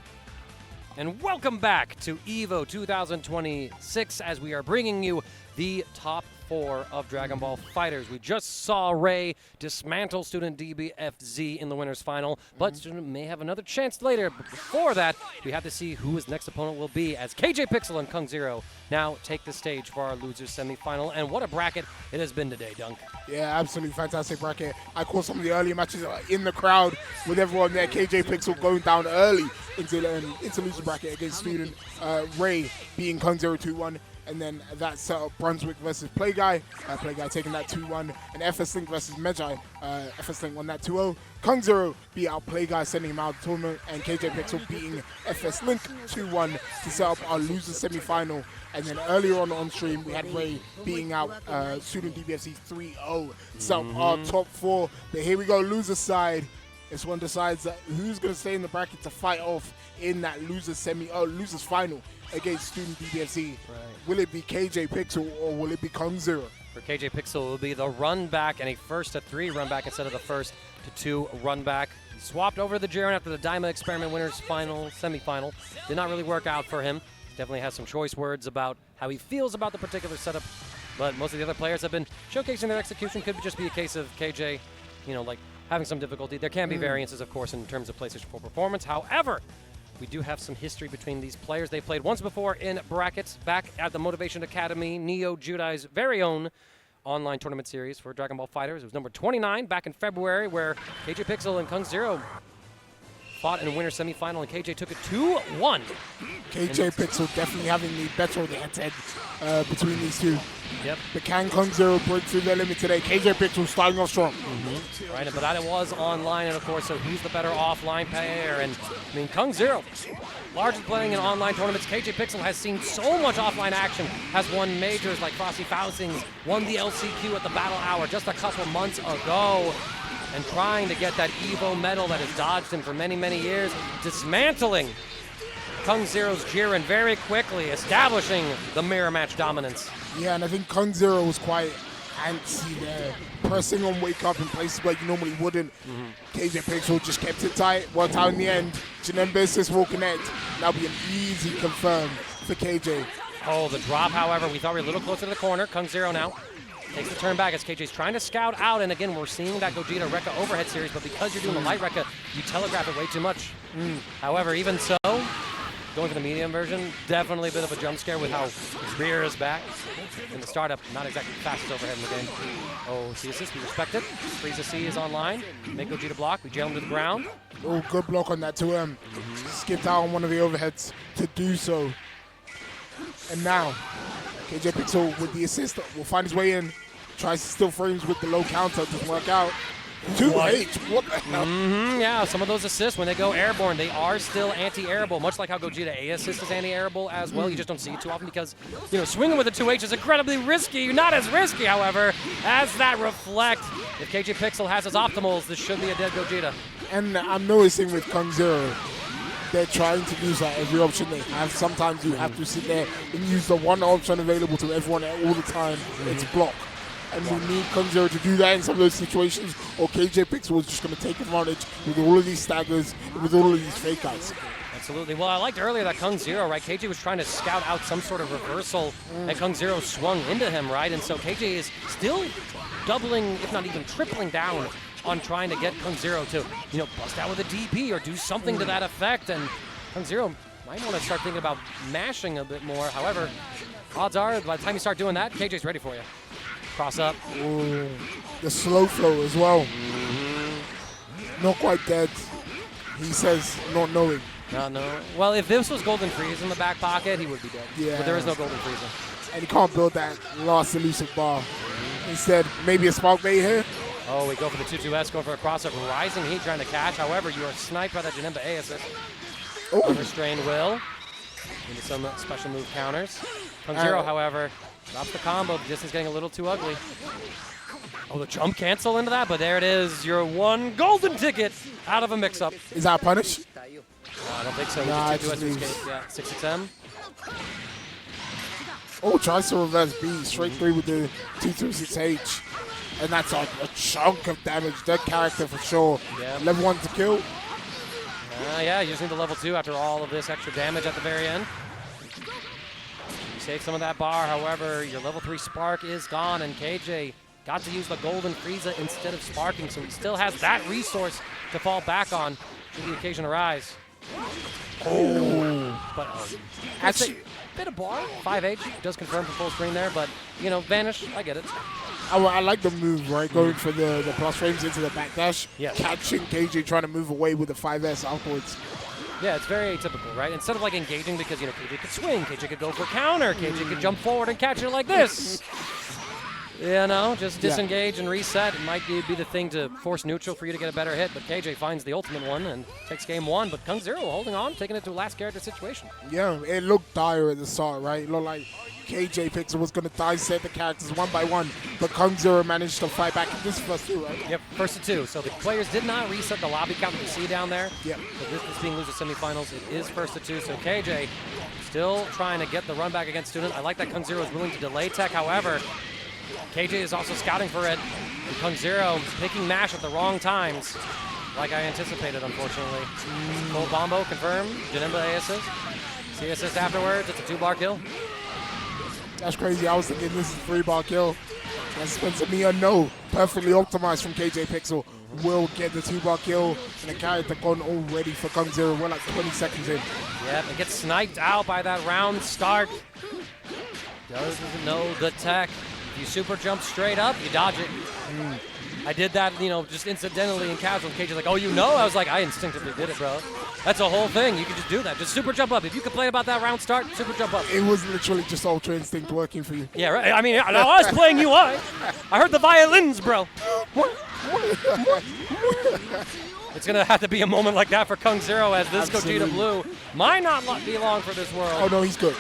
B: And welcome back to EVO 2026 as we are bringing you the top 4 of Dragon Ball FighterZ. We just saw Ray dismantle Student DBFZ in the winners final, but Student may have another chance later. But before that, we have to see who his next opponent will be as KJPixel and KungZero now take the stage for our losers semifinal. And what a bracket it has been today, Dunk.
C: Yeah, absolutely fantastic bracket. I caught some of the early matches in the crowd with everyone there. KJPixel going down early into loser bracket against Student. Ray being KungZero 2-1. And then that set up Brunswick versus Playguy. Playguy taking that 2-1. And FSLink versus Megi. FSLink won that 2-0. KungZero beat out Playguy, sending him out of the tournament. And KJPixel beating FSLink 2-1 to set up our loser semi-final. And then earlier on stream, we had Ray beating out Student DBFZ 3-0 to set up our top 4. But here we go, loser side. This one decides who's going to stay in the bracket to fight off in that losers final against Student DBFZ. Right. Will it be KJPixel or will it be KungZero?
B: For KJPixel, it will be the run back and a 1st-to-3 run back instead of the 1st-to-2 run back. He swapped over the Jiren after the Daima Experiment winners semifinal. Did not really work out for him. Definitely has some choice words about how he feels about the particular setup. But most of the other players have been showcasing their execution. Could just be a case of KJ, like having some difficulty. There can be variances, of course, in terms of PlayStation 4 performance. However, we do have some history between these players. They played once before in brackets back at the Motivation Academy, Neo Judai's very own online tournament series for Dragon Ball FighterZ. It was number 29 back in February, where KJPixel and KungZero fought in a winner semifinal, and KJ took it 2-1.
C: KJPixel definitely having the better of the head-to-head between these two.
B: Yep.
C: But can KungZero break through their limit today? KJPixel starting off strong.
B: Right, but that was online, and of course, so who's the better offline player? And I mean, KungZero, largely playing in online tournaments. KJPixel has seen so much offline action, has won majors like Frosty Faustings, won the LCQ at the Battle Hour just a couple months ago, and trying to get that EVO medal that has dodged him for many, many years, dismantling KungZero's Jiren very quickly, establishing the mirror match dominance.
C: Yeah, and I think KungZero was quite antsy there, pressing on wake up in places where you normally wouldn't. KJPixel just kept it tight, worked out in the end. Jinembesis will connect. That'll be an easy confirm for KJ.
B: Oh, the drop, however, we thought we were a little closer to the corner. KungZero now takes the turn back as KJ's trying to scout out, and again, we're seeing that Gogeta Rekka overhead series, but because you're doing the light Rekka, you telegraph it way too much. However, even so, going for the medium version, definitely a bit of a jump scare with how his rear is back. In the startup, not exactly the fastest overhead in the game. Oh, C assist, we respect it. Frieza C is online. Make Gogeta block, we jail him to the ground.
C: Oh, good block on that 2M. Skipped out on one of the overheads to do so. And now, KJPixel with the assist will find his way in. Tries to steal frames with the low counter, doesn't work out. 2H, what the hell?
B: Yeah, some of those assists, when they go airborne, they are still anti-airable, much like how Gogeta A assist is anti-airable as well. You just don't see it too often because, swinging with a 2H is incredibly risky. Not as risky, however, as that reflect. If KJPixel has his optimals, this should be a dead Gogeta.
C: And I'm noticing with KungZero, they're trying to use like every option they have. Sometimes you have to sit there and use the one option available to everyone all the time. It's block. And we need KungZero to do that in some of those situations, or KJPixel is just going to take advantage with all of these staggers, with all of these fake outs.
B: Absolutely. Well, I liked earlier that KungZero, right? KJ was trying to scout out some sort of reversal, and KungZero swung into him, right? And so KJ is still doubling, if not even tripling down on trying to get KungZero to, you know, bust out with a DP or do something to that effect. And KungZero might want to start thinking about mashing a bit more. However, odds are, by the time you start doing that, KJ's ready for you. Cross up.
C: Ooh, the slow flow as well. Not quite dead. He says, not knowing.
B: No. Well, if this was Golden Freeze in the back pocket, he would be dead.
C: Yeah.
B: But there is no Golden Freeze.
C: And he can't build that last elusive bar. Instead, maybe a spark bait here.
B: Oh, we go for the 2-2-S, going for a cross-up. Rising Heat trying to catch. However, you are sniped by that Janemba A assist. Unrestrained Will. Into some special move counters. KungZero, however, drops the combo. The distance getting a little too ugly. Oh, the jump cancel into that, but there it is. Your one golden ticket out of a mix-up.
C: Is that a punish?
B: I don't think so.
C: Nah,
B: Just 2-2-S escape. Yeah, 6-6-M.
C: Oh, tries to reverse B. Straight through with the 2-3-6-H. And that's a chunk of damage. Dead character for sure.
B: Yeah.
C: Level 1 to kill.
B: Yeah, using the level 2 after all of this extra damage at the very end. You save some of that bar, however, your level 3 spark is gone, and KJ got to use the Golden Frieza instead of sparking, so he still has that resource to fall back on should the occasion arise.
C: Oh.
B: But actually, bit of bar. 5H does confirm for full screen there, but, you know, vanish, I get it.
C: I like the move, right? Going for the plus frames into the backdash.
B: Yes.
C: Catching KJ trying to move away with the 5S outwards.
B: Yeah, it's very atypical, right? Instead of like engaging because, you know, KJ could swing, KJ could go for counter, KJ could jump forward and catch it like this. You know, just disengage and reset. It might be the thing to force neutral for you to get a better hit, but KJ finds the ultimate one and takes game 1. But KungZero holding on, taking it to a last character situation.
C: Yeah, it looked dire at the start, right? It looked like KJPixel was going to dissect the characters one by one, but KungZero managed to fight back in this first 2, right?
B: Yep, first to 2. So the players did not reset the lobby count that you see down there.
C: Yep.
B: But this being loser semifinals, it is first to 2. So KJ still trying to get the run back against Student. I like that KungZero is willing to delay tech. However, KJ is also scouting for it. And KungZero picking mash at the wrong times, like I anticipated, unfortunately. Full bombo confirmed. Janemba A assist. C assist afterwards. It's a 2-bar kill.
C: That's crazy. I was thinking this is a 3-bar kill. And Spencer Mia, no. Perfectly optimized from KJPixel. Will get the 2-bar kill. And the character gone already for KungZero. We're like 20 seconds in.
B: Yep, it gets sniped out by that round start. Doesn't know the tech. If you super jump straight up, you dodge it. I did that, you know, just incidentally in casual. KJ's like, oh, you know? I was like, I instinctively did it, bro. That's a whole thing. You can just do that. Just super jump up. If you complain about that round start, super jump up.
C: It was literally just Ultra Instinct working for you.
B: Yeah, right. I mean, I was playing UI. I heard the violins, bro. It's going to have to be a moment like that for KungZero as this Gogeta Blue might not be long for this world.
C: Oh, no, he's good.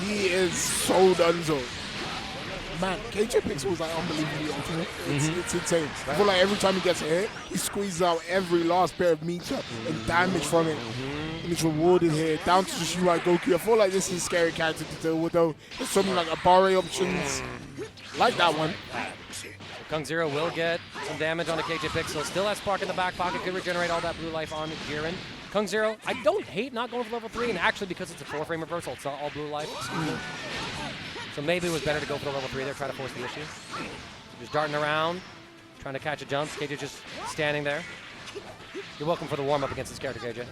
C: He is so donezo. Man, KJPixel was like unbelievably ultimate. It's insane. I feel like every time he gets a hit, he squeezes out every last bit of meter and damage from it. And it's rewarded here. Down to just UI Goku. I feel like this is a scary character to deal with, though. There's something like Abare options. Like that one.
B: KungZero will get some damage on the KJPixel. Still has Spark in the back pocket. Could regenerate all that blue life on Jiren. KungZero, I don't hate not going for level 3, and actually because it's a 4-frame reversal, it's not all blue life. So maybe it was better to go for the level 3 there, try to force the issue. Just darting around, trying to catch a jump. KJ just standing there. You're welcome for the warm-up against this character, KJ.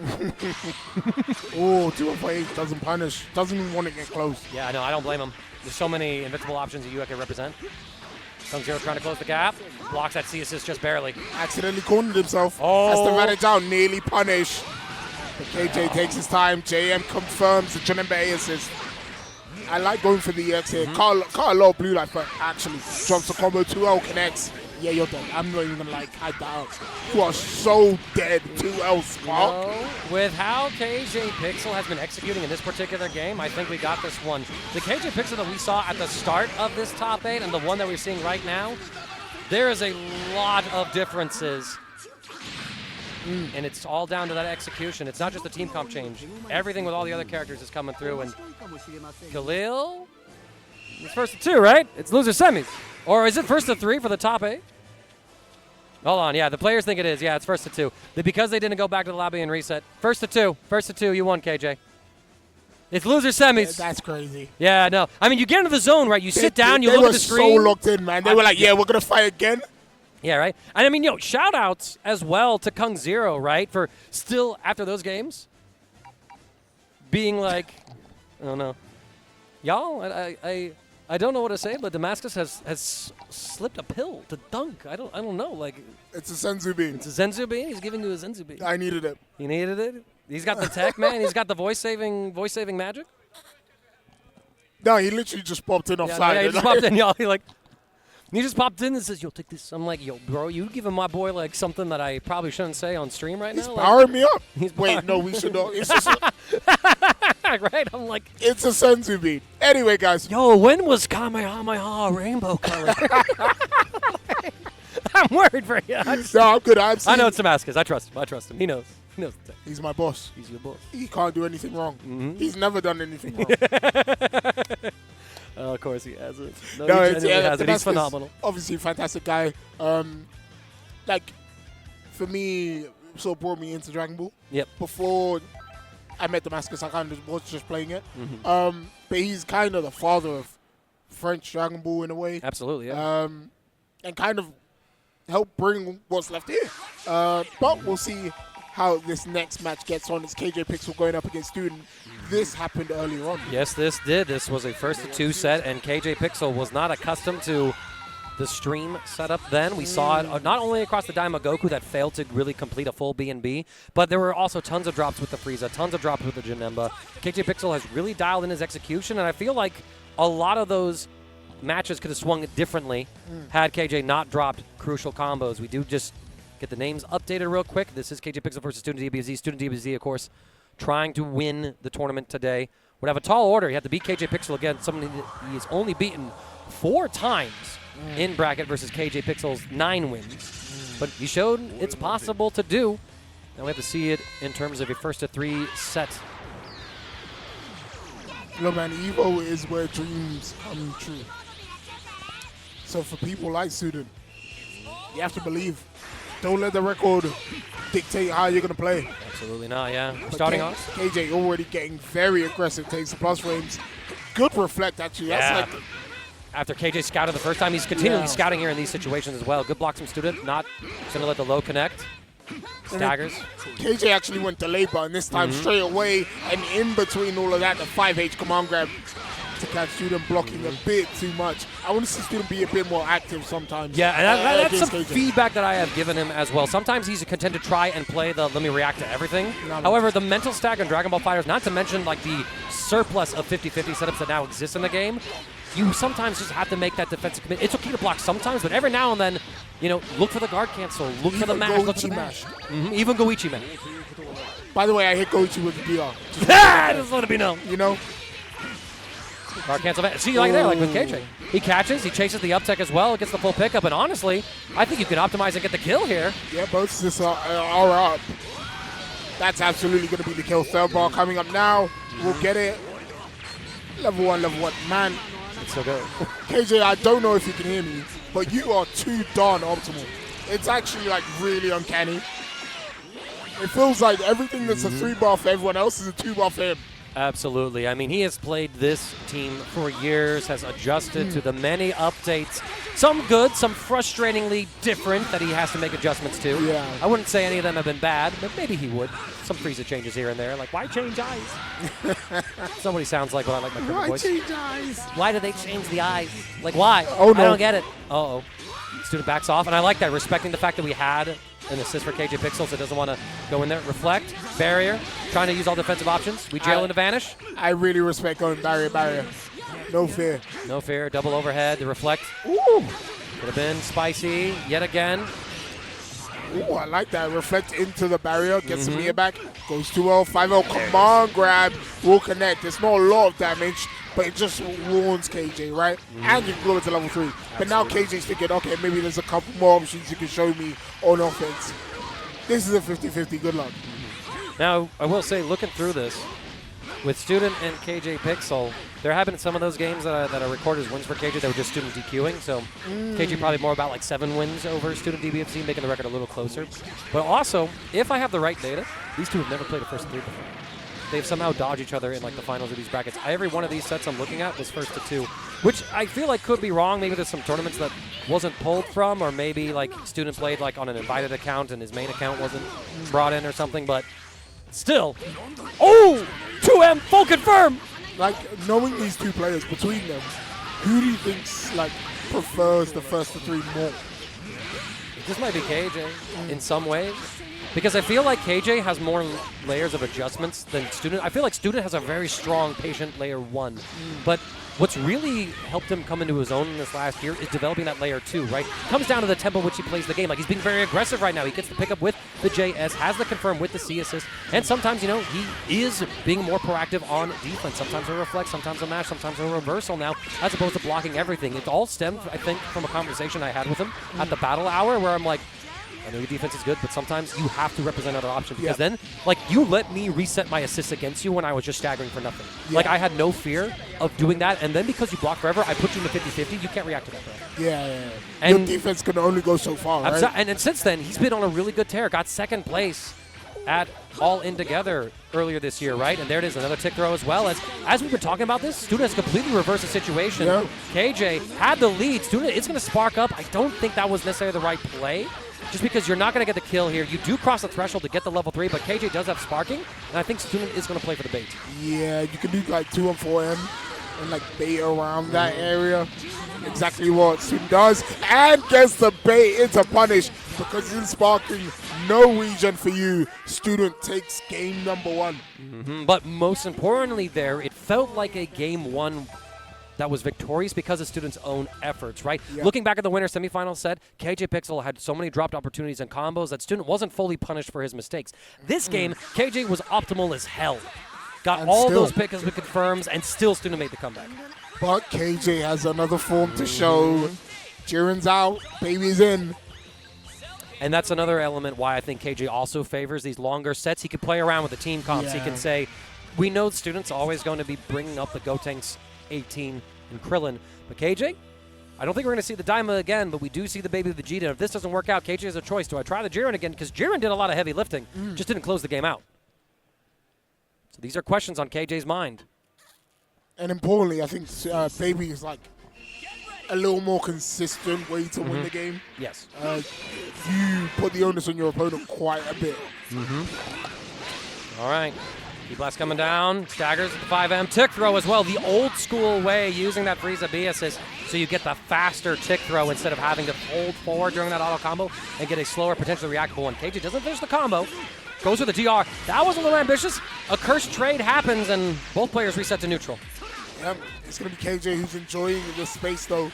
C: Oh, 2-1-8 doesn't punish. Doesn't even want to get close.
B: Yeah, I know. I don't blame him. There's so many invincible options that you can represent. KungZero trying to close the gap. Blocks that C assist just barely.
C: Accidentally cornered himself.
B: Oh.
C: Has to manage out. Nearly punished. But KJ takes his time. JM confirms the Janemba A assist. I like going for the EX here. Caught a lot of blue life, but actually drops the combo. 2L connects. Yeah, you're dead. I'm not even gonna like hide that out. You are so dead. 2L Spark.
B: No, with how KJPixel has been executing in this particular game, I think we got this one. The KJPixel that we saw at the start of this top 8 and the one that we're seeing right now, there is a lot of differences. And it's all down to that execution. It's not just the team comp change. Everything with all the other characters is coming through. And Khalil, it's first to 2, right? It's loser semis. Or is it first to 3 for the top 8? Hold on, yeah, the players think it is. Yeah, it's first to 2. Because they didn't go back to the lobby and reset. First to 2. First to 2, you won, KJ. It's loser semis.
C: Yeah, that's crazy.
B: Yeah, no. I mean, you get into the zone, right? You sit down, you look at the screen.
C: They were so locked in, man. They were like, yeah, we're going to fight again.
B: Yeah, right? And I mean, shout outs as well to KungZero, right? For still, after those games, being like, I don't know. Y'all, I don't know what to say, but Damascus has slipped a pill to dunk. I don't know. Like,
C: it's a Senzu bean.
B: It's a Senzu bean? He's giving you a Senzu bean.
C: I needed it.
B: You needed it? He's got the tech, man. He's got the voice-saving magic.
C: No, he literally just popped in offside.
B: Yeah, he just popped in, y'all. He just popped in and says, yo, take this. I'm like, yo, bro, you giving my boy, like, something that I probably shouldn't say on stream right now?
C: He's powering me up. Wait, no, we should not. It's
B: right? I'm like.
C: It's a Senzu bean. Anyway, guys.
B: Yo, when was Kamehameha rainbow color? I'm worried for you.
C: No, I'm good. I
B: know it's Damascus. I trust him. He knows. He knows the tech.
C: He's my boss.
B: He's your boss.
C: He can't do anything wrong. He's never done anything wrong.
B: Of course he hasn't.
C: No,
B: he genuinely hasn't. He's phenomenal.
C: Obviously, fantastic guy. Like, for me, sort of brought me into Dragon Ball.
B: Yep.
C: Before I met Damascus, I kind of was just playing it. But he's kind of the father of French Dragon Ball in a way.
B: Absolutely, yeah.
C: And kind of help bring what's left here. But we'll see how this next match gets on. It's KJPixel going up against Student. This happened earlier on.
B: Yes, this did. This was a first to 2 set, and KJPixel was not accustomed to the stream setup then. We saw it not only across the Goku that failed to really complete a full B&B, but there were also tons of drops with the Frieza, tons of drops with the Janemba. KJPixel has really dialed in his execution, and I feel like a lot of those matches could have swung differently had KJ not dropped crucial combos. We do just get the names updated real quick. This is KJPixel versus Student DBFZ. Student DBFZ, of course, trying to win the tournament today. Would have a tall order. He had to beat KJPixel again, something that he's only beaten 4 times in bracket versus KJPixel's 9 wins. But he showed it's possible to do. Now we have to see it in terms of a first to 3 set.
C: Look, man, EVO is where dreams come true. So for people like Student, you have to believe. Don't let the record dictate how you're going to play.
B: Absolutely not, yeah. Starting off.
C: KJ already getting very aggressive, takes the plus frames. Good reflect, actually.
B: Yeah.
C: That's like
B: after KJ scouted the first time, he's continually scouting here in these situations as well. Good blocks from Student, not going to let the low connect. Staggers.
C: KJ actually went delay button this time straight away, and in between all of that, the 5H command grab to catch Student blocking a bit too much. I want to see Student be a bit more active sometimes.
B: Yeah, and that's some feedback that I have given him as well. Sometimes he's content to try and play the let me react to everything. However, the mental stack on Dragon Ball FighterZ, not to mention like the surplus of 50-50 setups that now exist in the game, you sometimes just have to make that defensive commit. It's okay to block sometimes, but every now and then, look for the guard cancel, look for the mash, look for the mash. Even Goichi mash.
C: By the way, I hit Goichi with the DR.
B: Just let it be known. Guard cancel. See, like there, like with KJ. He catches, he chases the up tech as well, gets the full pickup, and honestly, I think you can optimize and get the kill here.
C: Yeah, both assists are up. That's absolutely going to be the kill. Third bar coming up now. We'll get it. Level 1, level 1. Man.
B: It's so good.
C: KJ, I don't know if you can hear me, but you are too darn optimal. It's actually like really uncanny. It feels like everything that's a 3-bar for everyone else is a 2-bar for him.
B: Absolutely. I mean, he has played this team for years, has adjusted to the many updates. Some good, some frustratingly different that he has to make adjustments to.
C: Yeah.
B: I wouldn't say any of them have been bad, but maybe he would. Some Frieza changes here and there. Like, why change eyes? Somebody sounds like what I like my criminal voice.
C: Why change eyes?
B: Why do they change the eyes? Like, why?
C: Oh, no.
B: I don't get it. Uh-oh. Student backs off, and I like that, respecting the fact that we had an assist for KJPixel, so doesn't want to go in there. Reflect, barrier, trying to use all defensive options. We jail into vanish.
C: I really respect going barrier. No fear.
B: No fear. Double overhead. The reflect.
C: Ooh.
B: Could have been spicy yet again.
C: Ooh, I like that. Reflect into the barrier. Gets some air back. Goes 2-0. 5-0. Command grab. Will connect. It's not a lot of damage, but it just warns KJ, right? And you can go into level 3. But now KJ's thinking, okay, maybe there's a couple more options you can show me on offense. This is a 50-50. Good luck.
B: Now, I will say, looking through this, with Student and KJPixel, there have been some of those games that are recorded as wins for KJ that were just Student DQing. So KJ probably more about like 7 wins over Student DBFZ, making the record a little closer. But also, if I have the right data, these two have never played a first 3 before. They've somehow dodged each other in like the finals of these brackets. Every one of these sets I'm looking at was first to 2, which I feel like could be wrong. Maybe there's some tournaments that wasn't pulled from, or maybe like Student played like on an invited account and his main account wasn't brought in or something. But still, oh, 2M full confirm.
C: Like, knowing these two players between them, who do you think like prefers the first to 3 more?
B: This might be KJ in some ways. Because I feel like KJ has more layers of adjustments than Student. I feel like Student has a very strong patient layer 1. But what's really helped him come into his own in this last year is developing that layer 2, right? Comes down to the tempo in which he plays the game. Like, he's being very aggressive right now. He gets the pickup with the JS, has the confirm with the C assist, and sometimes, you know, he is being more proactive on defense. Sometimes a reflex, sometimes a mash, sometimes a reversal now, as opposed to blocking everything. It all stemmed, I think, from a conversation I had with him at the battle hour where I'm like, I know your defense is good, but sometimes you have to represent other options because then, like, you let me reset my assists against you when I was just staggering for nothing. Like, I had no fear of doing that, and then because you block forever, I put you in the 50-50, you can't react to that, bro.
C: Yeah.
B: And
C: your defense can only go so far, right?
B: And since then, he's been on a really good tear. Got 2nd place at All In Together earlier this year, right? And there it is, another tick throw as well. As we've been talking about this, Student has completely reversed the situation.
C: Yeah.
B: KJ had the lead. Student, it's going to spark up. I don't think that was necessarily the right play. Just because you're not going to get the kill here. You do cross the threshold to get the level 3, but KJ does have sparking, and I think Student is going to play for the bait. Yeah,
C: you can do like 2 and 4M and like bait around that area. Exactly what Student does, and gets the bait into punish because in sparking, no region for you. Student takes game number 1.
B: But most importantly there, it felt like a game 1 that was victorious because of Student's own efforts, right? Yeah. Looking back at the winner semifinal set, KJPixel had so many dropped opportunities and combos that Student wasn't fully punished for his mistakes. This game, KJ was optimal as hell. Got and all those picks with confirms, and still Student made the comeback.
C: But KJ has another form to show. Jiren's out, baby's in.
B: And that's another element why I think KJ also favors these longer sets. He can play around with the team comps. He can say, we know Student's always going to be bringing up the Gotenks 18 and Krillin. But KJ, I don't think we're going to see the Daima again, but we do see the baby Vegeta. If this doesn't work out, KJ has a choice. Do I try the Jiren again? Because Jiren did a lot of heavy lifting, just didn't close the game out. So these are questions on KJ's mind.
C: And importantly, I think Baby is like a little more consistent way to win the game.
B: Yes.
C: You put the onus on your opponent quite a bit.
B: All right. E-Blast coming down, staggers at the 5M. Tick throw as well, the old school way, using that Frieza B assist so you get the faster tick throw instead of having to hold forward during that auto combo and get a slower, potentially reactable one. KJ doesn't finish the combo, goes with the DR. That was a little ambitious. A cursed trade happens and both players reset to neutral.
C: Yep, it's going to be KJ who's enjoying the space though.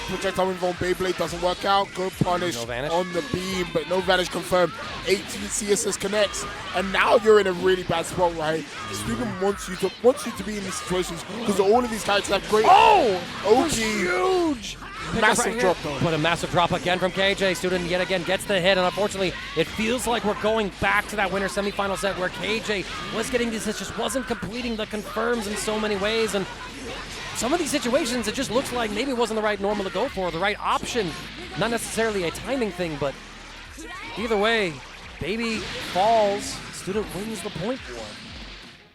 C: Projectile move on Beyblade doesn't work out. Good punish on the beam, but no vanish confirmed. 18 C assist connects, and now you're in a really bad spot, right? Student wants you to be in these situations because all of these characters have great.
B: Oh,
C: huge! Massive drop though.
B: But a massive drop again from KJ. Student yet again gets the hit, and unfortunately, it feels like we're going back to that winner semifinal set where KJ was getting these hits, just wasn't completing the confirms in so many ways, and some of these situations, it just looks like maybe it wasn't the right normal to go for, the right option. Not necessarily a timing thing, but either way, Baby falls. Student wins the point war.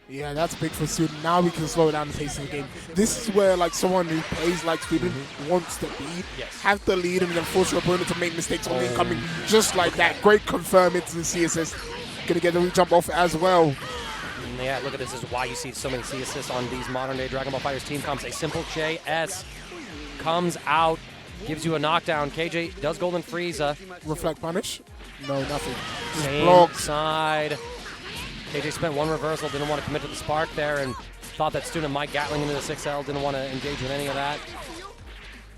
C: Yeah, that's big for Student. Now we can slow down the pace of the game. This is where like someone who plays like Student wants to lead, have to lead, and then force your opponent to make mistakes on incoming, just like that. Great confirm into the C assist. Gonna get the re-jump off as well.
B: Yeah, look at this. This is why you see so many C assists on these modern-day Dragon Ball FighterZ team comps. A simple JS comes out, gives you a knockdown. KJ does Golden Frieza.
C: Reflect punish? No, nothing.
B: Same side. KJ spent one reversal, didn't want to commit to the spark there, and thought that Student might Gatling into the 6L, didn't want to engage with any of that.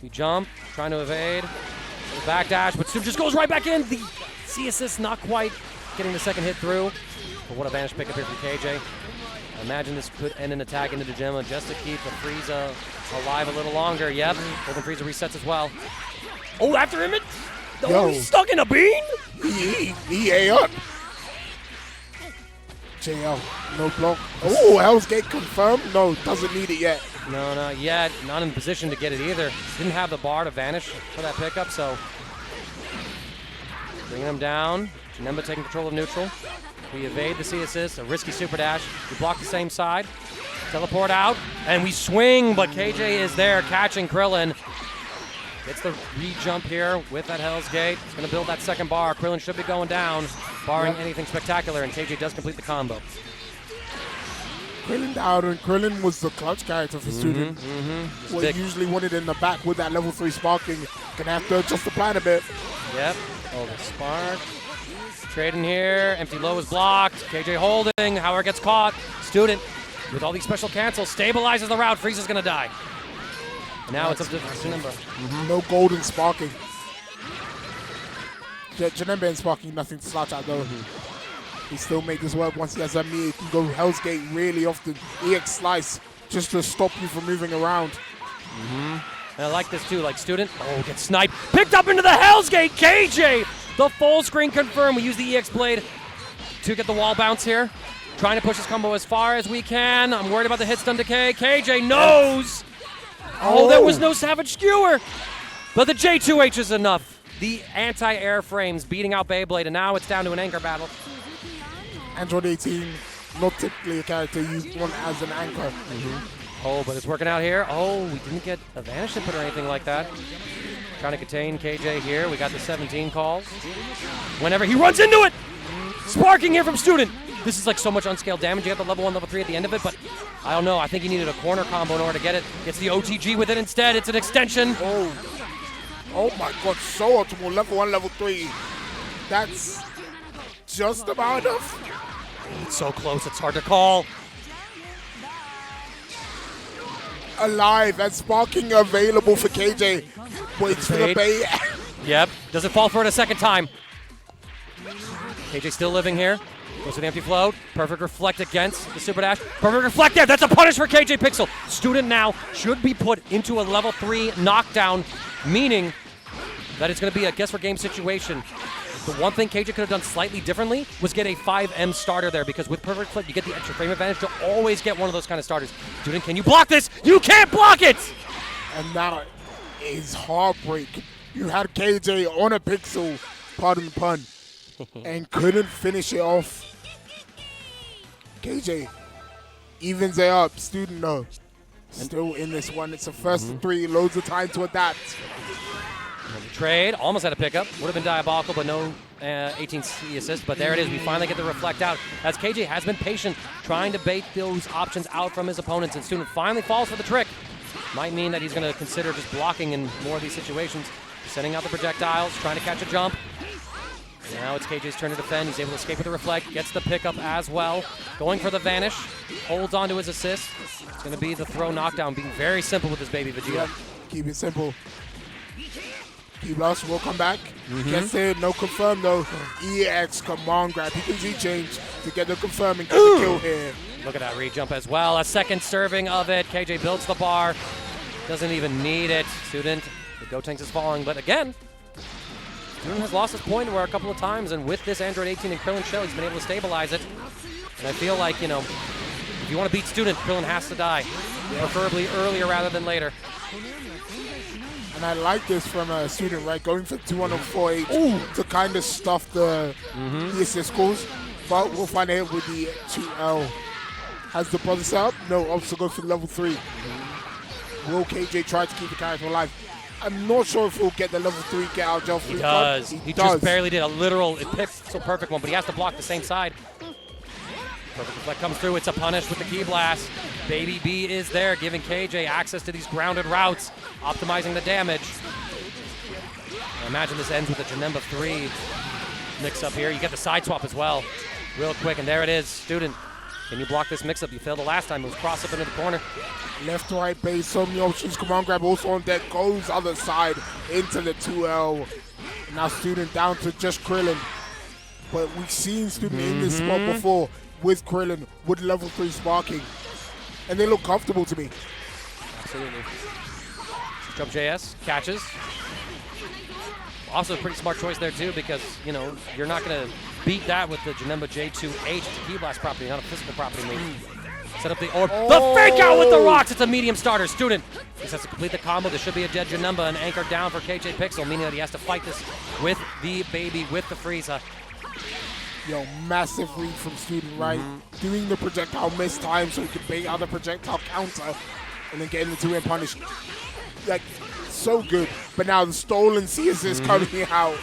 B: You jump, trying to evade. The backdash, but Student just goes right back in. The C assist not quite getting the second hit through. But what a vanish pickup here from KJ. I imagine this could end an attack into the Gemma just to keep the Frieza alive a little longer. Yep, Golden Frieza resets as well. Oh, after him, he's stuck in a bean?
C: He A up. JL, no block. Oh, Hell's Gate confirmed. No, doesn't need it yet.
B: No, not yet. Not in position to get it either. Didn't have the bar to vanish for that pickup, so bringing him down. Janemba taking control of neutral. We evade the C assist, a risky super dash. We block the same side. Teleport out, and we swing, but KJ is there catching Krillin. Gets the re-jump here with that Hell's Gate. It's going to build that second bar. Krillin should be going down, barring anything spectacular, and KJ does complete the combo.
C: Krillin down, and Krillin was the clutch character for Student. What he usually wanted in the back with that level 3 sparking. Gonna have to adjust the plan a bit.
B: Yep. Oh, the spark. Trade in here. Empty low is blocked. KJ holding. Howard gets caught. Student, with all these special cancels, stabilizes the route. Frieza's gonna die. And now it's up to Janemba.
C: No golden sparking. Janemba and sparking, nothing to slouch at though. He still made this work once he has that meter. He can go Hell's Gate really often. EX slice just to stop you from moving around.
B: And I like this too, like Student, oh, gets sniped. Picked up into the Hell's Gate, KJ! The full screen confirmed. We use the EX blade to get the wall bounce here. Trying to push this combo as far as we can. I'm worried about the hit stun decay. KJ knows! Oh, there was no Savage Skewer! But the J2H is enough. The anti-air frames beating out Beyblade, and now it's down to an anchor battle.
C: Android 18, not typically a character you want as an anchor.
B: Oh, but it's working out here. Oh, we didn't get a vanish input or anything like that. Trying to contain KJ here. We got the 17 calls. Whenever he runs into it! Sparking here from Student. This is like so much unscaled damage. You got the level 1, level 3 at the end of it, but I don't know. I think he needed a corner combo in order to get it. Gets the OTG with it instead. It's an extension.
C: Oh my god, so optimal. Level 1, level 3. That's just about enough.
B: It's so close, it's hard to call.
C: Alive and sparking available for KJ. Waits for the bait.
B: Yep, doesn't fall for it a second time. KJ still living here. Goes to the empty float. Perfect reflect against the super dash. Perfect reflect there. That's a punish for KJPixel. Student now should be put into a level 3 knockdown, meaning that it's going to be a guess for game situation. The one thing KJ could have done slightly differently was get a 5M starter there, because with perfect flip, you get the extra frame advantage to always get one of those kind of starters. Student, can you block this? You can't block it!
C: And that is heartbreak. You had KJ on a pixel, pardon the pun, and couldn't finish it off. KJ evens it up. Student, no. Still in this one. It's the first 3. Loads of time to adapt.
B: Trade, almost had a pickup. Would have been diabolical, but no 18C assist. But there it is. We finally get the reflect out, as KJ has been patient, trying to bait those options out from his opponents. And Student finally falls for the trick. Might mean that he's going to consider just blocking in more of these situations. Sending out the projectiles, trying to catch a jump. Now it's KJ's turn to defend. He's able to escape with the reflect. Gets the pickup as well. Going for the vanish. Holds on to his assist. It's going to be the throw knockdown. Being very simple with this baby Vegeta.
C: Yep. Keep it simple. Keyblast will come back. Gets it. No confirm though. EX command grab. He can Z-change to get the confirm and get the kill here.
B: Look at that re-jump as well. A second serving of it. KJ builds the bar. Doesn't even need it. Student, the Gotenks is falling. But again, Student has lost his pointer a couple of times, and with this Android 18 and Krillin shell, he's been able to stabilize it. And I feel like, you know, if you want to beat Student, Krillin has to die. Preferably earlier rather than later.
C: And I like this from a Student, right? Going for 204H to kind of stuff the assist calls. But we'll find out with the 2L. Has the brother set up? No, also go for level 3. Will KJ try to keep the character alive? I'm not sure if he'll get the level 3 get out jail free.
B: He does. He just barely did a literal, it picked so perfect one, but he has to block the same side. Perfect reflect comes through. It's a punish with the key blast. Baby B is there, giving KJ access to these grounded routes, optimizing the damage. I imagine this ends with a Janemba 3 mix-up here. You get the side swap as well, real quick, and there it is. Student, can you block this mix-up? You failed the last time. It was cross up into the corner.
C: Left to right base, so many options. Command grab also on deck. Goes other side into the 2L. Now Student down to just Krillin. But we've seen Student in this spot before with Krillin, with level 3 sparking. And they look comfortable to me.
B: Absolutely. Jump JS, catches. Also a pretty smart choice there too, because you know you're not going to beat that with the Janemba J2H. It's a key blast property, not a physical property move. Set up the orb. The fake out with the rocks. It's a medium starter. Student just has to complete the combo. There should be a dead Janemba and anchor down for KJPixel, meaning that he has to fight this with the baby, with the Frieza.
C: Yo, massive read from Student, right? Doing the projectile miss time so he could bait out the projectile counter and then getting the two-in punish. Like, so good. But now the stolen CS is coming out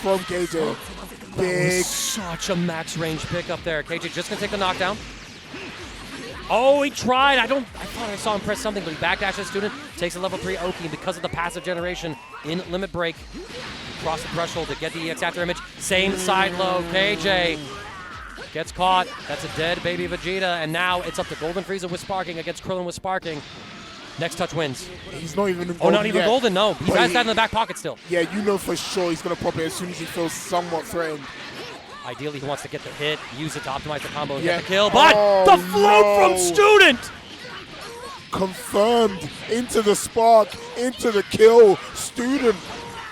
C: from KJ. Big.
B: Such a max range pick up there. KJ just going to take the knockdown. Oh, he tried. I thought I saw him press something, but he backdashes Student, takes a level 3 Oki, and because of the passive generation in Limit Break, cross the threshold to get the EX after image. Same side low. KJ gets caught. That's a dead baby Vegeta, and now it's up to Golden Frieza with Sparking against Krillin with Sparking. Next touch wins.
C: He's not even golden.
B: Oh, not even
C: yet.
B: golden, no. He has that in the back pocket still.
C: Yeah, you know for sure he's going to pop it as soon as he feels somewhat threatened.
B: Ideally, he wants to get the hit, use it to optimize the combo and get the kill, but the float from Student!
C: Confirmed into the spark, into the kill. Student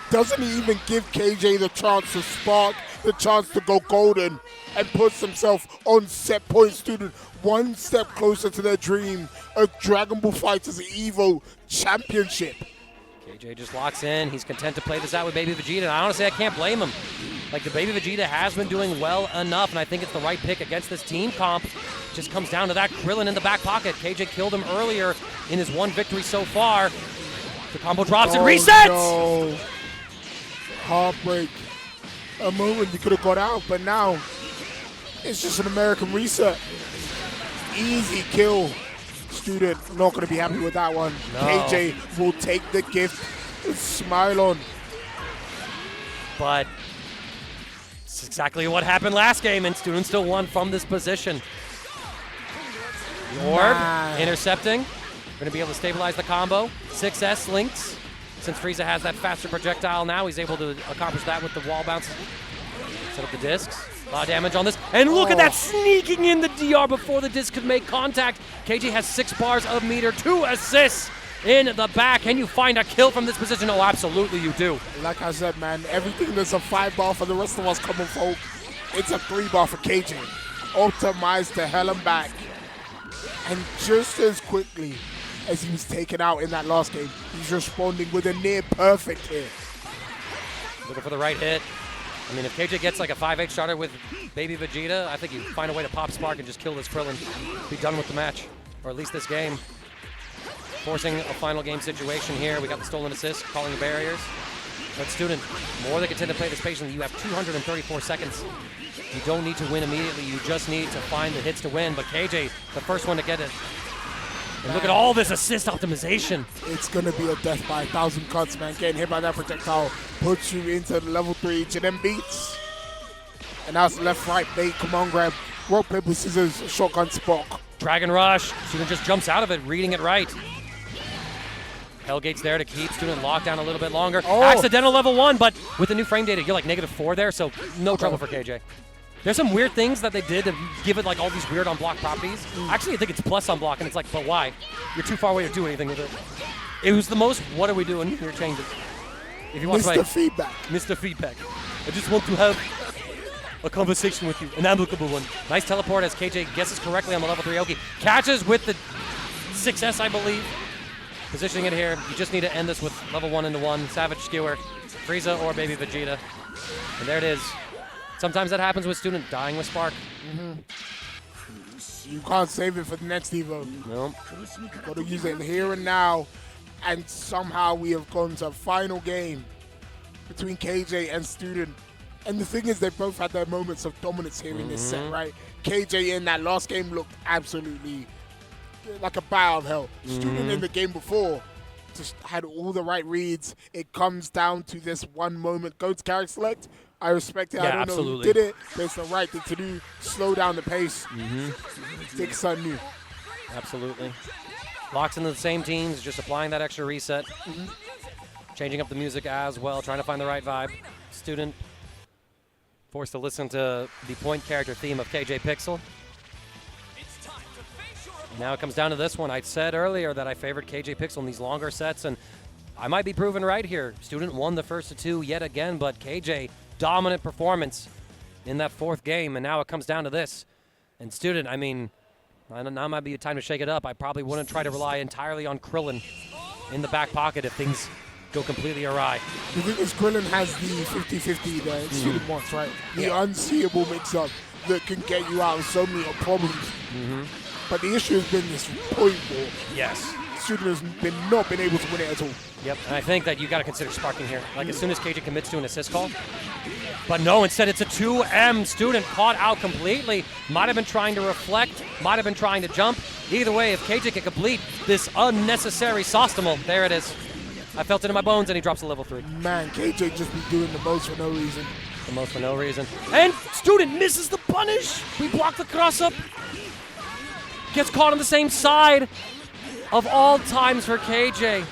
C: doesn't even give KJ the chance to spark, the chance to go golden, and puts himself on set point. Student one step closer to their dream, a Dragon Ball FighterZ EVO championship.
B: KJ just locks in. He's content to play this out with baby Vegeta, and honestly, I can't blame him. Like, the baby Vegeta has been doing well enough, and I think it's the right pick against this team comp. Just comes down to that Krillin in the back pocket. KJ killed him earlier in his one victory so far. The combo drops and resets!
C: No. Heartbreak. A moment you could have got out, but now it's just an American reset. Easy kill. Student not going to be happy with that one.
B: No.
C: KJ will take the gift and smile on.
B: But it's exactly what happened last game, and Student still won from this position. The orb intercepting. Going to be able to stabilize the combo. 6S links. Since Frieza has that faster projectile now, he's able to accomplish that with the wall bounces. Set up the discs. A lot of damage on this. And look at that, sneaking in the DR before the disc could make contact. KJ has 6 bars of meter, 2 assists in the back. Can you find a kill from this position? Oh, absolutely you do.
C: Like I said, man, everything that's a 5 bar for the rest of us common folk, it's a 3 bar for KJ. Optimized to hell and back. And just as quickly as he was taken out in that last game, he's responding with a near perfect hit.
B: Looking for the right hit. I mean, if KJ gets like a 5H starter with baby Vegeta, I think you find a way to pop Spark and just kill this Krillin. Be done with the match, or at least this game. Forcing a final game situation here. We got the stolen assist, calling the barriers. But Student, more than content to play this patiently. You have 234 seconds. You don't need to win immediately. You just need to find the hits to win. But KJ, the first one to get it. And look at all this assist optimization.
C: It's going to be a death by 1,000 cuts, man. Getting hit by that projectile puts you into the level 3 Janem beats. And now it's left, right, bait, come on, grab. Rock, paper, scissors, shotgun, Spock.
B: Dragon Rush. Student just jumps out of it, reading it right. Hellgate's there to keep Student locked down a little bit longer. Accidental level 1, but with the new frame data, you're like -4 there, so no trouble for KJ. There's some weird things that they did to give it like all these weird on-block properties. Actually, I think it's plus on block, and it's like, but why? You're too far away to do anything with it. It was the most, what are we doing here, changes. If you want to play
C: Feedback.
B: Mr. Feedback. I just want to have a conversation with you, an amicable one. Nice teleport as KJ guesses correctly on the level 3 Oki. Catches with the 6S, I believe. Positioning it here. You just need to end this with level 1 into 1. Savage Skewer, Frieza, or baby Vegeta. And there it is. Sometimes that happens with Student dying with Spark.
C: You can't save it for the next Evo.
B: Nope.
C: Got to use it here and now. And somehow we have gone to a final game between KJ and Student. And the thing is, they both had their moments of dominance here in this set, right? KJ in that last game looked absolutely like a battle of hell. Student in the game before just had all the right reads. It comes down to this one moment. Go to character select. I respect it.
B: Yeah,
C: I don't
B: absolutely.
C: know who did it, but it's the right thing to do. Slow down the pace. Think something new.
B: Absolutely. Locks into the same teams, just applying that extra reset. Changing up the music as well, trying to find the right vibe. Student forced to listen to the point character theme of KJPixel. Now it comes down to this one. I said earlier that I favored KJPixel in these longer sets, and I might be proven right here. Student won the first of two yet again, but KJ, dominant performance in that fourth game, and now it comes down to this. And Student, I mean, now might be the time to shake it up. I probably wouldn't try to rely entirely on Krillin in the back pocket if things go completely awry.
C: The thing is, Krillin has the 50-50 that Student wants, right? The unseeable mix-up that can get you out of so many problems. But the issue has been this point war.
B: Yes.
C: Student has not been able to win it at all.
B: Yep, and I think that you got to consider sparking here. Like, as soon as KJ commits to an assist call. But no, instead it's a 2M. Student caught out completely. Might have been trying to reflect, might have been trying to jump. Either way, if KJ can complete this unnecessary Sostimal, there it is. I felt it in my bones, and he drops a level 3.
C: Man, KJ just be doing the most for no reason.
B: The most for no reason. And Student misses the punish. We block the cross-up. Gets caught on the same side of all times for KJ.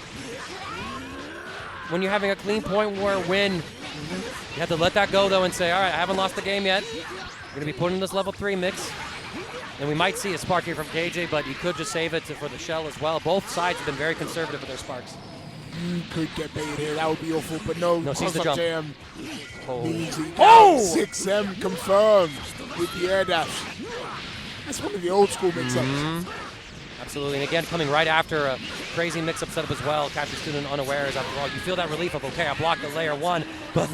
B: When you're having a clean point war win, you have to let that go, though, and say, all right, I haven't lost the game yet. We're going to be putting in this level 3 mix. And we might see a spark here from KJ, but you could just save it for the shell as well. Both sides have been very conservative with their sparks.
C: You could get bait here. That would be awful, but no.
B: Sees the jump.
C: Jam.
B: Oh!
C: 6M confirmed with the air dash. That's one of the old school mix-ups.
B: Absolutely, and again, coming right after a crazy mix-up setup as well. Catches Student unawares. After all, you feel that relief of, okay, I blocked the layer 1, but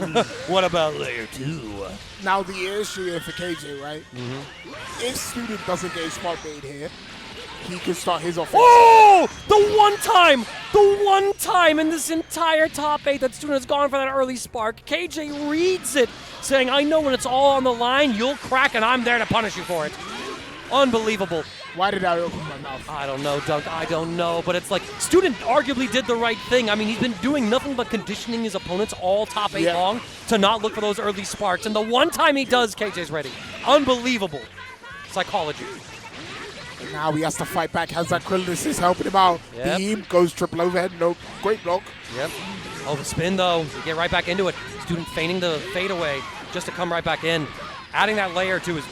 B: what about layer 2?
C: Now the issue here for KJ, right? If Student doesn't get a smart bait here, he can start his offense.
B: Oh! The one time in this entire top 8 that Student has gone for that early spark. KJ reads it, saying, I know when it's all on the line, you'll crack, and I'm there to punish you for it. Unbelievable.
C: Why did I open my mouth?
B: I don't know, Dunk. I don't know. But it's like, Student arguably did the right thing. I mean, he's been doing nothing but conditioning his opponents all top 8 long to not look for those early sparks. And the one time he does, KJ's ready. Unbelievable psychology.
C: And now he has to fight back. Has that Krillin assist helping him out?
B: Yep.
C: Beam goes triple overhead. No, great block.
B: Yep. Oh, the spin, though. You get right back into it. Student feigning the fadeaway just to come right back in. Adding that layer to his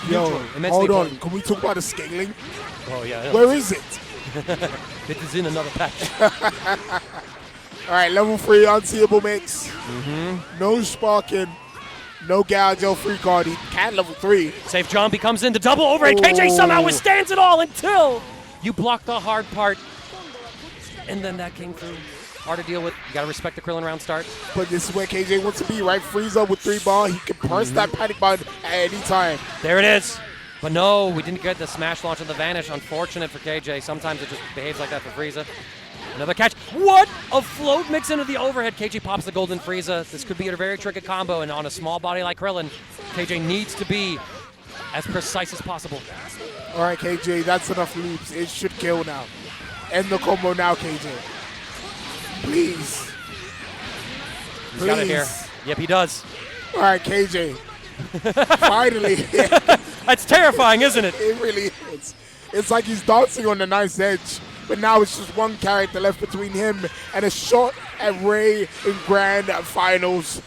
B: neutral.
C: Hold on. Can we talk about the scaling?
B: Oh, yeah.
C: Where is it?
B: It is in another patch.
C: All right, level 3 unseeable mix. No sparking. No Galgel free card. He can level 3.
B: Safe jump. He comes in to double overhead. KJ somehow withstands it all until you block the hard part. And then that came through. Hard to deal with. You got to respect the Krillin round start.
C: But this is where KJ wants to be, right? Frieza with 3 bar. He can press that panic button at any time.
B: There it is. But no, we didn't get the smash launch of the Vanish. Unfortunate for KJ. Sometimes it just behaves like that for Frieza. Another catch. What? A float mix into the overhead. KJ pops the golden Frieza. This could be a very tricky combo, and on a small body like Krillin, KJ needs to be as precise as possible.
C: All right, KJ, that's enough loops. It should kill now. End the combo now, KJ. Please.
B: He's got it here. Yep, he does.
C: All right, KJ. Finally.
B: That's terrifying, isn't it?
C: It really is. It's like he's dancing on the nice edge. But now it's just one character left between him and a shot at Ray in Grand Finals.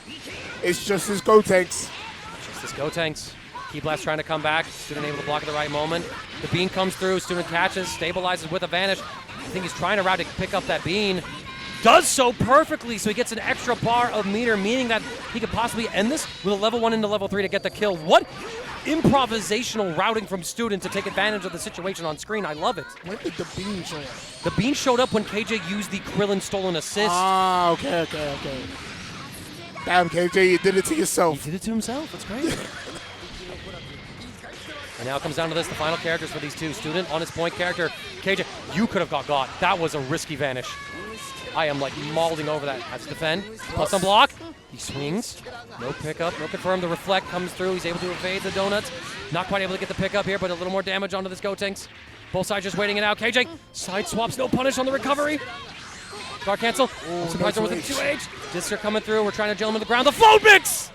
C: It's just his Gotenks.
B: Just his Gotenks. Key Blast trying to come back. Student able to block at the right moment. The bean comes through. Student catches, stabilizes with a Vanish. I think he's trying to route to pick up that bean. Does so perfectly, so he gets an extra bar of meter, meaning that he could possibly end this with a level 1 into level 3 to get the kill. What improvisational routing from Student to take advantage of the situation on screen. I love it.
C: When did the bean show up?
B: The bean showed up when KJ used the Krillin stolen assist.
C: Ah, okay. Damn, KJ, you did it to yourself.
B: He did it to himself. That's great. And now it comes down to this, the final characters for these two. Student on his point character. KJ, you could have got. That was a risky Vanish. I am like mauling over that. Has to defend. Plus some block. He swings. No pickup. No confirm. The reflect comes through. He's able to evade the donuts. Not quite able to get the pickup here, but a little more damage onto this Gotenks. Both sides just waiting it out. KJ, side swaps. No punish on the recovery. Guard cancel. I'm surprised there wasn't 2H. Discs are coming through. We're trying to gel him to the ground. The float mix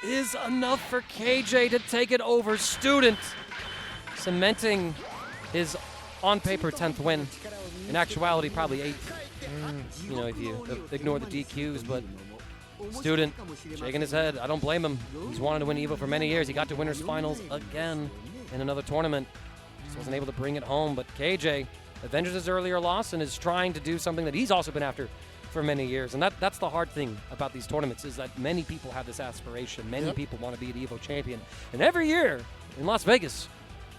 B: is enough for KJ to take it over. Student cementing his on paper 10th win. In actuality, probably 8th. You know, if you ignore the DQs, but Student shaking his head. I don't blame him. He's wanted to win EVO for many years. He got to winners finals again in another tournament. Just wasn't able to bring it home. But KJ avenges his earlier loss and is trying to do something that he's also been after for many years. And that's the hard thing about these tournaments is that many people have this aspiration. Many people want to be an EVO champion. And every year in Las Vegas,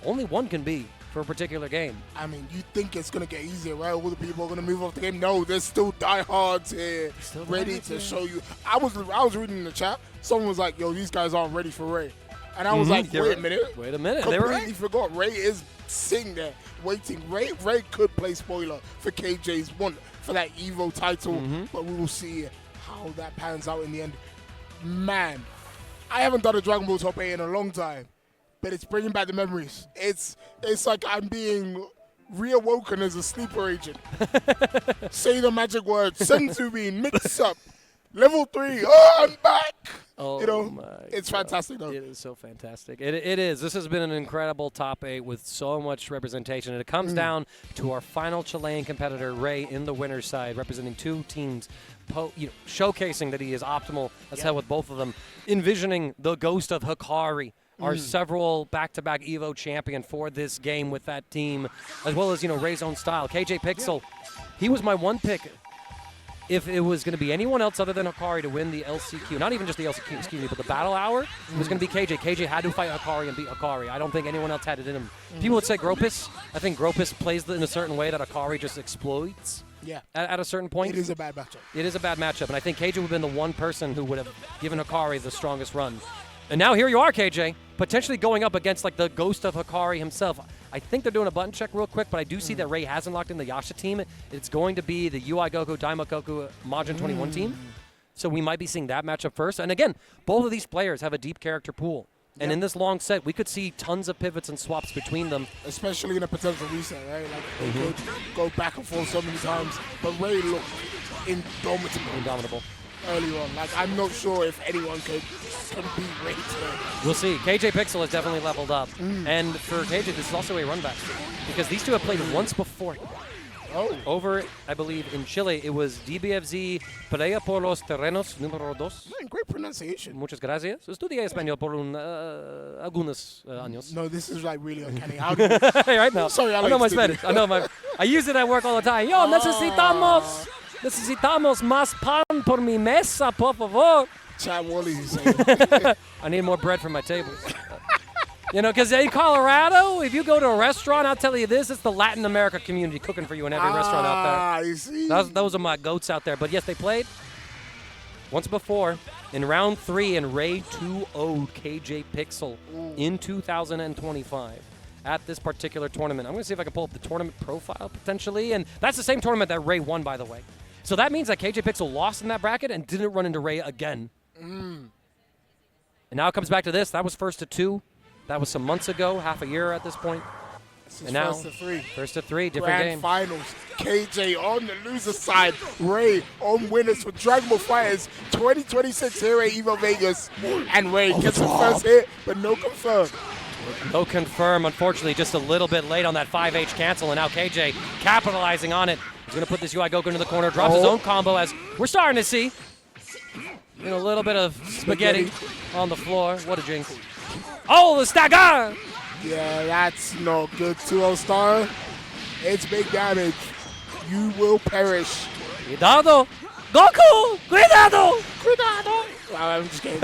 B: only one can be for a particular game.
C: I mean, you think it's going to get easier, right? All the people are going to move off the game. No, there's still diehards here ready to show you. I was reading in the chat. Someone was like, yo, these guys aren't ready for Ray. And I was like, wait a minute.
B: Wait a minute.
C: Completely forgot. Ray is sitting there waiting. Ray could play spoiler for KJ's one for that EVO title, but we will see how that pans out in the end. Man, I haven't done a Dragon Ball Top 8 in a long time, but it's bringing back the memories. It's like I'm being reawoken as a sleeper agent. Say the magic word, Senzu Bean, mix up. Level 3, I'm back!
B: Oh,
C: you know, it's fantastic though.
B: It is so fantastic. It is. This has been an incredible top 8 with so much representation. And it comes down to our final Chilean competitor, Ray, in the winner's side, representing 2 teams, showcasing that he is optimal, as hell with both of them, envisioning the ghost of Hikari, our several back-to-back EVO champion for this game with that team, as well as, Ray's own style. KJPixel, he was my one pick. If it was going to be anyone else other than Hikari to win the LCQ, not even just the LCQ, excuse me, but the Battle Hour, it was going to be KJ. KJ had to fight Hikari and beat Hikari. I don't think anyone else had it in him. People would say Gropus. I think Gropus plays in a certain way that Hikari just exploits at a certain point.
C: It is a bad matchup.
B: It is a bad matchup, and I think KJ would have been the one person who would have given Hikari the strongest run. And now here you are, KJ, potentially going up against like the ghost of Hikari himself. I think they're doing a button check real quick, but I do see that Ray hasn't locked in the Yasha team. It's going to be the UI Goku, Daima Goku, Majin 21 team. So we might be seeing that matchup first. And again, both of these players have a deep character pool. And in this long set, we could see tons of pivots and swaps between them.
C: Especially in a potential reset, right? Like, they could go back and forth so many times. But Ray looked indomitable early on. Like, I'm not sure if anyone can beat Ray today.
B: We'll see. KJPixel has definitely leveled up. And for KJ, this is also a run back. Because these two have played once before. Over, I believe, in Chile, it was DBFZ Pelea por los Terrenos número 2.
C: Man, great pronunciation.
B: Muchas gracias. Estudié español por algunos años.
C: No, this is like really uncanny. How
B: right now.
C: Sorry,
B: I know my Spanish. I use it at work all the time. Yo, necesitamos más pan por mi mesa, por favor.
C: Chad Wally is saying.
B: I need more bread for my table. Because in Colorado, if you go to a restaurant, I'll tell you this, it's the Latin America community cooking for you in every restaurant out there.
C: I see.
B: Those are my goats out there. But yes, they played once before in round 3, and Ray 2-0'd KJPixel in 2025 at this particular tournament. I'm going to see if I can pull up the tournament profile potentially, and that's the same tournament that Ray won, by the way. So that means that KJPixel lost in that bracket and didn't run into Ray again. And now it comes back to this. That was first to 2. That was some months ago, half a year at this point. And now,
C: first to 3.
B: First to 3, different
C: Grand
B: game.
C: Finals. KJ on the loser side. Ray on winners for Dragon Ball FighterZ 2026 here at EVO Vegas. And Ray gets the first hit, but no confirm.
B: No confirm, unfortunately, just a little bit late on that 5H cancel. And now KJ capitalizing on it. He's going to put this UI Goku into the corner, drops his own combo as we're starting to see. A little bit of spaghetti on the floor. What a jinx. Oh, the stagger!
C: Yeah, that's not good, 2-0 star. It's big damage. You will perish.
B: Cuidado! Goku! Cuidado!
C: Cuidado! Wow, I'm just kidding.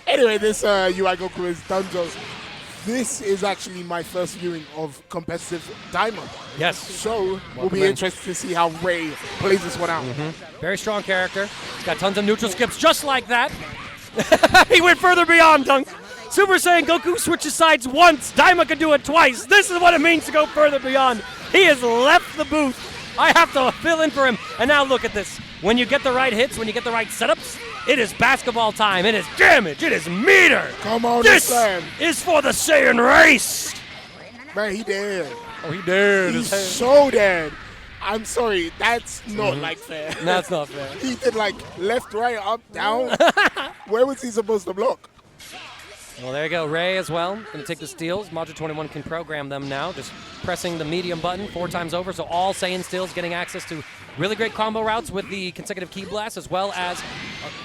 C: Anyway, this UI Goku is done. This is actually my first viewing of competitive Diamond.
B: Yes.
C: So we'll be interested to see how Ray plays this one out.
B: Very strong character. He's got tons of neutral skips just like that. He went further beyond, Dunk. Super Saiyan Goku switches sides once. Daima can do it twice. This is what it means to go further beyond. He has left the booth. I have to fill in for him. And now look at this. When you get the right hits, when you get the right setups, it is basketball time. It is damage. It is meter.
C: Come on,
B: this is for the Saiyan race.
C: Man, he dead.
B: Oh, he dead.
C: He's so dead. I'm sorry, that's not like fair.
B: That's not fair.
C: He did like left, right, up, down. Where was he supposed to block?
B: Well, there you go. Ray as well. Going to take the steals. Majin 21 can program them now. Just pressing the medium button 4 times over. So all Saiyan steals getting access to really great combo routes with the consecutive key blast, as well as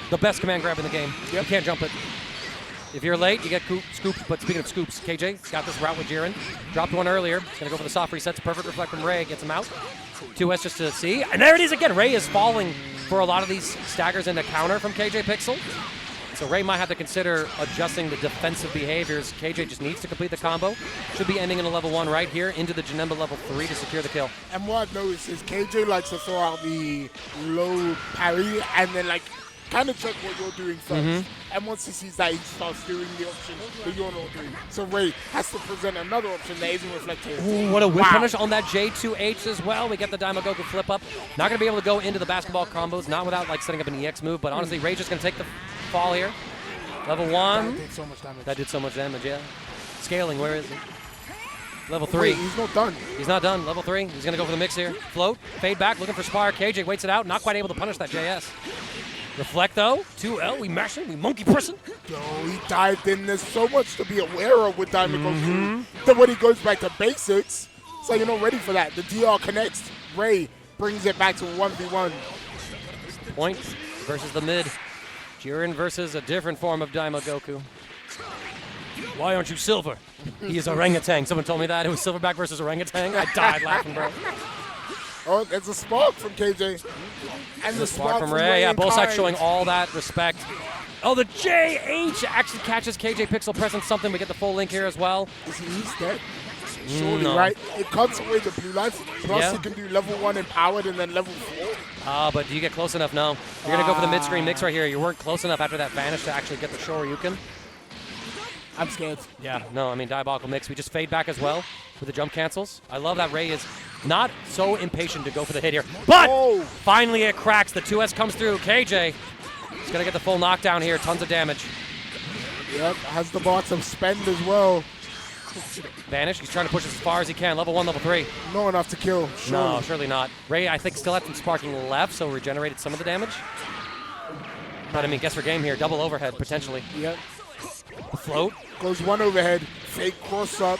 B: the best command grab in the game. You can't jump it. If you're late, you get scooped. But speaking of scoops, KJ's got this route with Jiren. Dropped one earlier. He's going to go for the soft resets. Perfect reflect from Ray. Gets him out. 2S just to see. And there it is again. Ray is falling for a lot of these staggers into counter from KJPixel. So Ray might have to consider adjusting the defensive behaviors. KJ just needs to complete the combo. Should be ending in a level 1 right here into the Janemba level 3 to secure the kill.
C: And what I've noticed is KJ likes to throw out the low parry and then like kind of check what you're doing first. And once he sees that, he starts doing the option that you're not doing. So Ray has to present another option that isn't reflected.
B: Ooh, what a whip punish on that J2H as well. We get the Daimogoku flip up. Not going to be able to go into the basketball combos, not without like setting up an EX move, but honestly, Ray's just going to take the fall here. Level 1.
C: That did so much damage.
B: That did so much damage, yeah. Scaling, where is he? Level 3.
C: Wait, he's not done.
B: He's not done. Level 3. He's going to go for the mix here. Float, fade back, looking for Spire. KJ waits it out. Not quite able to punish that JS. Reflect though. 2L. We mashing. We monkey pressing.
C: Yo, he dived in. There's so much to be aware of with Daimogoku. Then when he goes back to basics, it's like you're not ready for that. The DR connects. Ray brings it back to 1v1.
B: Point versus the mid. Jiren versus a different form of Daimogoku. Why aren't you silver? He is orangutan. Someone told me that. It was silverback versus orangutan. I died laughing, bro.
C: Oh, there's a spark from KJ. And the
B: Spark from Ray. Yeah, both sides showing all that respect. Oh, the JH actually catches KJPixel pressing something. We get the full link here as well.
C: Is he dead? Surely,
B: No.
C: right? It cuts away the blue life. Plus, you can do level 1 empowered and then level 4.
B: But do you get close enough? No. You're going to go for the mid-screen mix right here. You weren't close enough after that vanish to actually get the Shoryuken.
C: I'm scared.
B: Yeah, no, I mean, diabolical mix. We just fade back as well with the jump cancels. I love that Ray is not so impatient to go for the hit here. But finally it cracks. The 2S comes through. KJ is going to get the full knockdown here. Tons of damage.
C: Yep, has the bottom spend as well.
B: Vanish. He's trying to push as far as he can. Level 1, level 3.
C: Not enough to kill. Surely.
B: No, surely not. Ray, I think, still had some sparking left, so regenerated some of the damage. But, I mean, guess for game here. Double overhead, potentially.
C: Yep.
B: The float.
C: Goes one overhead. Fake cross up.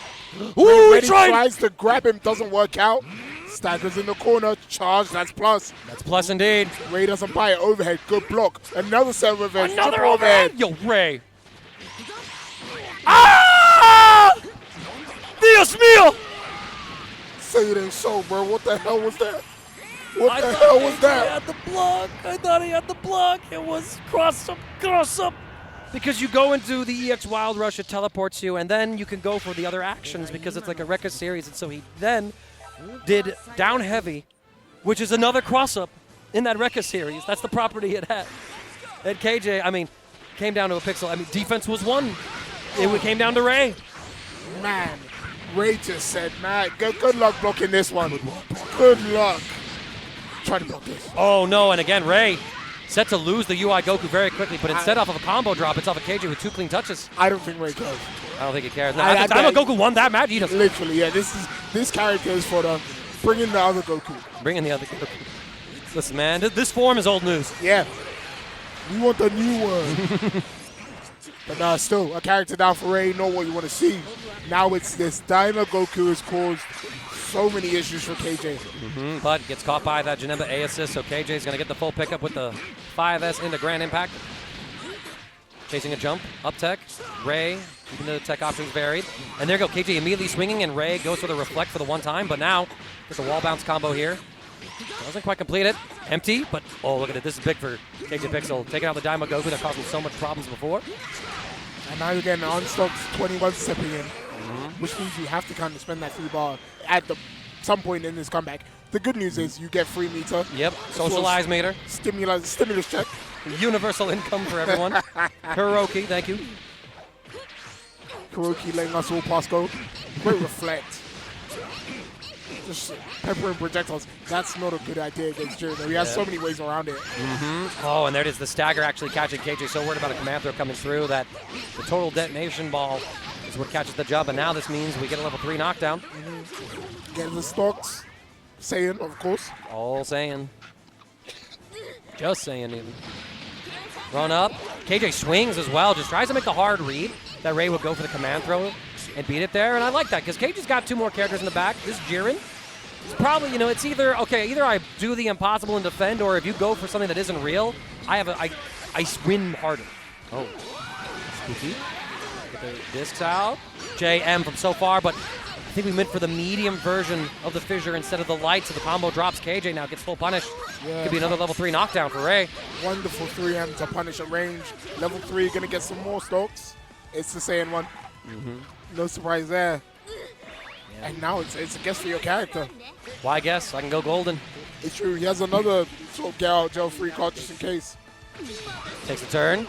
B: Ooh, he
C: tries to grab him. Doesn't work out. Staggers in the corner. Charge. That's plus.
B: That's plus indeed.
C: Ray doesn't buy it. Overhead. Good block. Another set of overhead.
B: Another
C: Triple
B: overhead. Yo, Ray. Ah! Dios mío!
C: Say it ain't so, bro. What the hell was that? What the hell was that?
B: I had the block. I thought he had the block. It was cross up, cross up. Because you go into the EX Wild Rush, it teleports you, and then you can go for the other actions because it's like a Rekka series. And so he then did down heavy, which is another cross up in that Rekka series. That's the property it had. And KJ, I mean, came down to a pixel. I mean, defense was one. It came down to Ray.
C: Man, Ray just said, man, good luck blocking this one. Good luck. Try to block this.
B: Oh, no, and again, Ray set to lose the UI Goku very quickly, but instead off of a combo drop, it's off of KJ with 2 clean touches.
C: I don't think Ray cares.
B: I don't think he cares. No, at the time Goku won that match, he doesn't.
C: Literally, yeah, this character is for the bring in the other Goku.
B: Bring in the other Goku. Listen, man, this form is old news.
C: Yeah. We want the new one. But still, a character down for Ray, know what you want to see. Now it's this Daimogoku has caused so many issues for KJ.
B: But gets caught by that Janemba A assist, so KJ is going to get the full pickup with the 5S into Grand Impact. Chasing a jump, up tech. Ray, even though the tech options varied. And there you go, KJ immediately swinging, and Ray goes for the reflect for the one time, but now gets a wall bounce combo here. Doesn't quite complete it. Empty, but oh, look at it. This is big for KJPixel. Taking out the Daimogoku that caused him so much problems before.
C: And now you're getting Unstock's 21 stepping in, which means you have to kind of spend that free bar at some point in this comeback. The good news is you get free meter.
B: Yep, socialize meter.
C: Stimulus check.
B: Universal income for everyone. Hiroki, thank you.
C: Hiroki letting us all pass go. Great reflect. Just peppering projectiles. That's not a good idea against Jiren. He has so many ways around it.
B: Oh, and there it is. The stagger actually catching KJ. So worried about a command throw coming through that the total detonation ball is what catches the jump. And now this means we get a level 3 knockdown.
C: Getting the stocks. Saying, of course.
B: All saying. Just saying, even. Run up. KJ swings as well. Just tries to make the hard read that Ray would go for the command throw and beat it there. And I like that because KJ's got 2 more characters in the back. This Jiren. It's probably, it's either, either I do the impossible and defend, or if you go for something that isn't real, I win harder. Oh, spooky. Get the discs out. JM from so far, but I think we went for the medium version of the fissure instead of the light, so the combo drops. KJ now gets full punish.
C: Yeah.
B: Could be another level 3 knockdown for Ray.
C: Wonderful 3M to punish at range. Level 3 gonna get some more stocks. It's the Saiyan one. No surprise there.
B: Yeah.
C: And now it's a guess for your character.
B: Why guess? I can go golden.
C: It's true. He has another sort of get out jail free card just in case.
B: Takes a turn.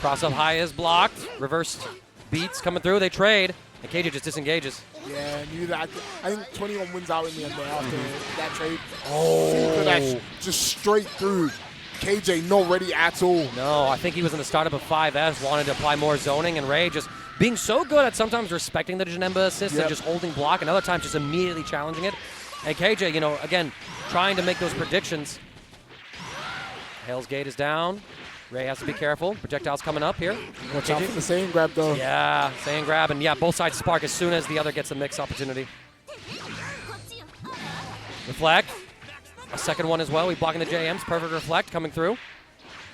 B: Cross up high is blocked. Reversed beats coming through. They trade. And KJ just disengages.
C: Yeah, I knew that. I think 21 wins out in the end there after that trade. Super dash just straight through. KJ not ready at all.
B: No, I think he was in the startup of 5S, wanted to apply more zoning, and Ray just being so good at sometimes respecting the Janemba assist and just holding block, and other times just immediately challenging it. And KJ, you know, again, trying to make those predictions. Hell's Gate is down. Ray has to be careful. Projectiles coming up here.
C: Watch out for the Saiyan grab though.
B: Yeah, Saiyan grab, and yeah, both sides spark as soon as the other gets a mix opportunity. Reflect. A second one as well. We blocking the JMs. Perfect reflect coming through.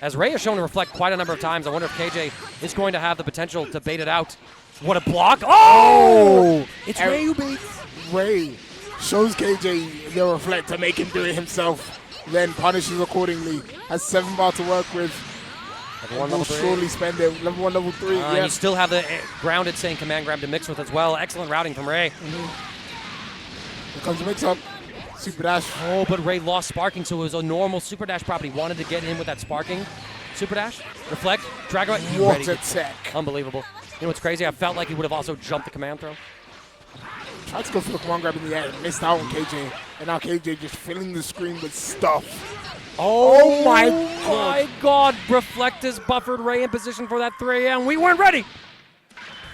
B: As Ray has shown to reflect quite a number of times, I wonder if KJ is going to have the potential to bait it out. What a block. Oh! It's Ray who baits.
C: Ray shows KJ the reflect to make him do it himself. Then punishes accordingly. Has 7 bar to work with.
B: Level 1,
C: Will
B: level 3.
C: surely spend it. Level 1, level 3.
B: You still have the grounded Saiyan command grab to mix with as well. Excellent routing from Ray.
C: Here comes the mix up. Super dash.
B: Oh, but Ray lost sparking, so it was a normal super dash property. Wanted to get in with that sparking super dash. Reflect. Drag away.
C: What a tech.
B: Unbelievable. You know what's crazy? I felt like he would have also jumped the command throw.
C: Tried to go for the command grab in the air. Missed out on KJ. And now KJ just filling the screen with stuff. Oh my
B: God. Reflect is buffered Ray in position for that 3M. We weren't ready.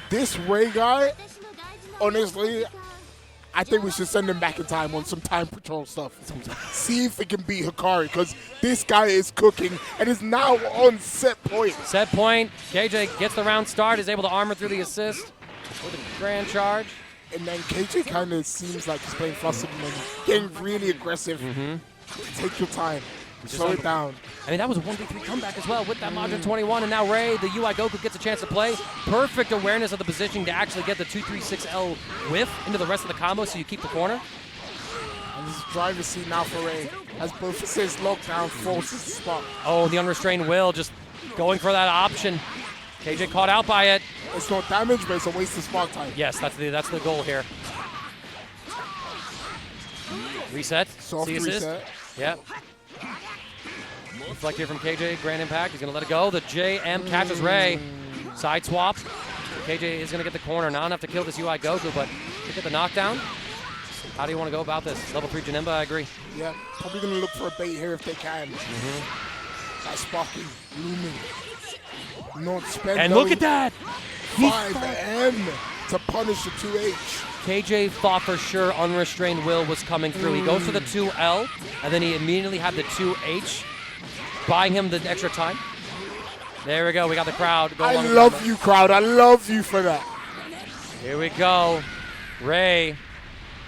C: This Ray guy, honestly, I think we should send him back in time on some time patrol stuff. See if he can beat Hikari, because this guy is cooking and is now on set point.
B: Set point. KJ gets the round start, is able to armor through the assist with a grand charge.
C: And then KJ kind of seems like he's playing flustered and getting really aggressive. Take your time. Slow it down.
B: I mean, that was a 1v3 comeback as well with that Module 21, and now Ray, the UI Goku, gets a chance to play. Perfect awareness of the positioning to actually get the 236L whiff into the rest of the combo so you keep the corner.
C: And this is driver's seat now for Ray. As both assists locked down, forces the spot.
B: Oh, the unrestrained will just going for that option. KJ caught out by it.
C: It's not damage, but it's a waste of spark time.
B: Yes, that's the goal here. Reset.
C: Soft
B: C assist.
C: reset.
B: Yep. Reflect here from KJ. Grand impact. He's going to let it go. The JM catches Ray. Side swap. KJ is going to get the corner. Not enough to kill this UI Goku, but to get the knockdown. How do you want to go about this? Level 3 Janemba, I agree.
C: Yeah, probably going to look for a bait here if they can. That sparking, looming. Not spend
B: And look at that!
C: 5M to punish the 2H.
B: KJ thought for sure unrestrained will was coming through. He goes for the 2L, and then he immediately had the 2H, buying him the extra time. There we go. We got the crowd going.
C: I love you, crowd. I love you for that.
B: Here we go. Ray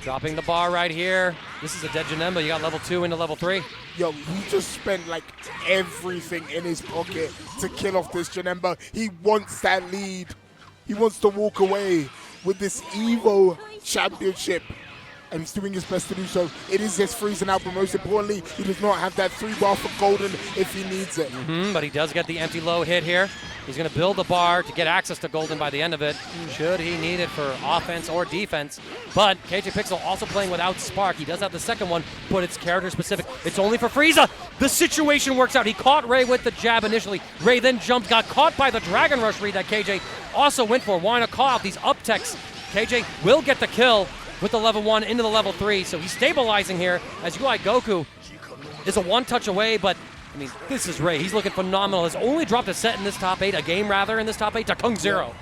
B: dropping the bar right here. This is a dead Janemba. You got level 2 into level 3.
C: Yo, he just spent like everything in his pocket to kill off this Janemba. He wants that lead. He wants to walk away with this EVO championship. And he's doing his best to do so. It is just freezing out, but most importantly, he does not have that 3 bar for golden if he needs it.
B: But he does get the empty low hit here. He's going to build the bar to get access to golden by the end of it, should he need it for offense or defense. But KJPixel also playing without Spark. He does have the second one, but it's character specific. It's only for Frieza. The situation works out. He caught Ray with the jab initially. Ray then jumped, got caught by the Dragon Rush read that KJ also went for. Wanting to call out these up techs. KJ will get the kill with the level 1 into the level 3. So he's stabilizing here as UI Goku is a one-touch away, but I mean, this is Ray. He's looking phenomenal. Has only dropped a set in this top 8, a game rather in this top 8 to KungZero.
C: Yeah.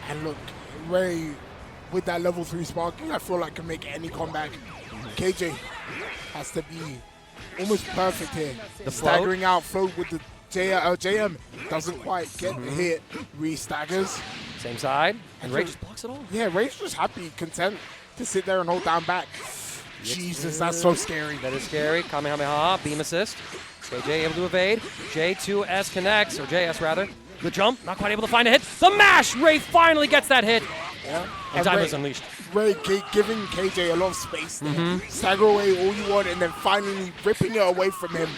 C: And look, Ray, with that level 3 sparking, I feel like can make any comeback. KJ has to be almost perfect here.
B: The
C: staggering out float with the JM doesn't quite get the hit. Re-staggers.
B: Same side, and Ray just blocks it all.
C: Yeah, Ray's just happy, content to sit there and hold down back. Jesus, that's so scary.
B: That is scary. Kamehameha, beam assist. KJ able to evade. J2S connects, or JS rather. The jump, not quite able to find a hit. The mash! Ray finally gets that hit.
C: Yeah.
B: And Diamond's unleashed.
C: Ray giving KJ a lot of space there. Stagger away all you want and then finally ripping it away from him.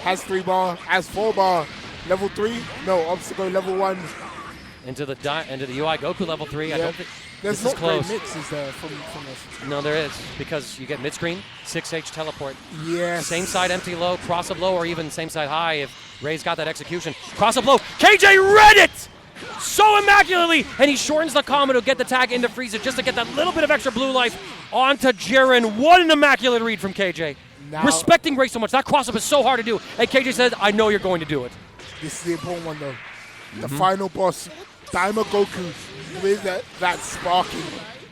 C: Has 3 bar, has 4 bar. Level 3? No, obstacle level 1.
B: Into the UI Goku level 3. I don't think
C: there's
B: this
C: no
B: is close.
C: great mixes there from this.
B: No, there is, because you get mid-screen, 6H teleport.
C: Yes.
B: Same side empty low, cross-up low, or even same side high if Ray's got that execution. Cross-up low, KJ read it so immaculately, and he shortens the combo to get the tag into Frieza just to get that little bit of extra blue life onto Jiren. What an immaculate read from KJ.
C: Now,
B: respecting Ray so much. That cross-up is so hard to do, and KJ says, I know you're going to do it.
C: this is the important one though. The final boss, Daima Goku, with that sparking.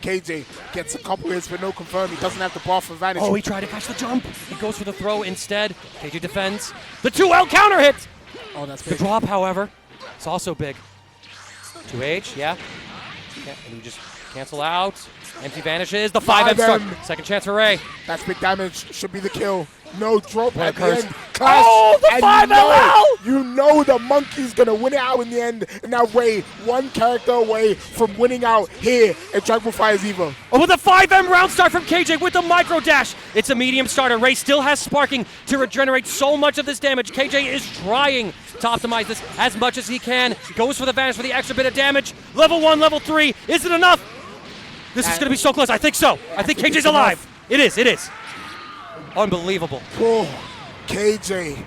C: KJ gets a couple hits but no confirm. He doesn't have the bar for advantage.
B: Oh, he tried to catch the jump. He goes for the throw instead. KJ defends. The 2L counter hit.
C: Oh, that's
B: The
C: big.
B: drop, however, is also big. 2H, yeah. And you just cancel out. Empty vanishes. The 5M start.
C: 5M.
B: Second chance for Ray.
C: That's big damage. Should be the kill. No drop
B: What
C: at the
B: occurs?
C: end. Clash.
B: Oh, the
C: And
B: 5LL!
C: you know the monkey's going to win it out in the end. And now Ray, one character away from winning out here at Dragon Ball FighterZ EVO.
B: Oh, with a 5M round start from KJ with the micro dash. It's a medium starter. Ray still has sparking to regenerate so much of this damage. KJ is trying to optimize this as much as he can. Goes for the vanish for the extra bit of damage. Level 1, level 3. Is it enough? This is going to be so close. I think so. I think KJ's alive. It is. It is. Unbelievable.
C: Oh, KJ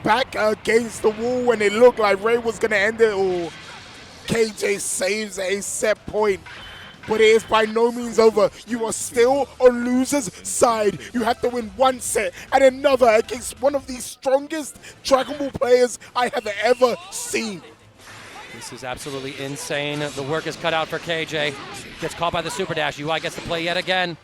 C: back against the wall when it looked like Ray was going to end it all. KJ saves a set point, but it is by no means over. You are still on loser's side. You have to win one set and another against one of the strongest Dragon Ball players I have ever seen.
B: This is absolutely insane. The work is cut out for KJ. Gets caught by the super dash. UI gets to play yet again.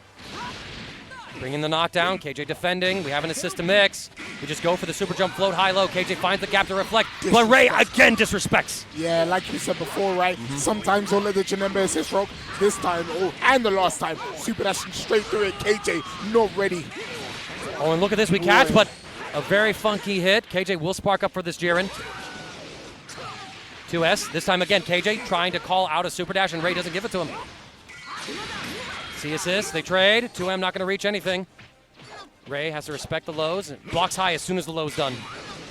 B: Bringing the knockdown. KJ defending. We have an assist to mix. We just go for the super jump float high-low. KJ finds the gap to reflect. But Ray again disrespects.
C: Yeah, like you said before, right? Sometimes he'll let the Janemba assist rock. This time, and the last time, super dashing straight through it. KJ not ready.
B: Oh, and look at this. We catch, but a very funky hit. KJ will spark up for this Jiren. 2S. This time again, KJ trying to call out a super dash, and Ray doesn't give it to him. C assist, they trade. 2M not going to reach anything. Ray has to respect the lows. Blocks high as soon as the low's done.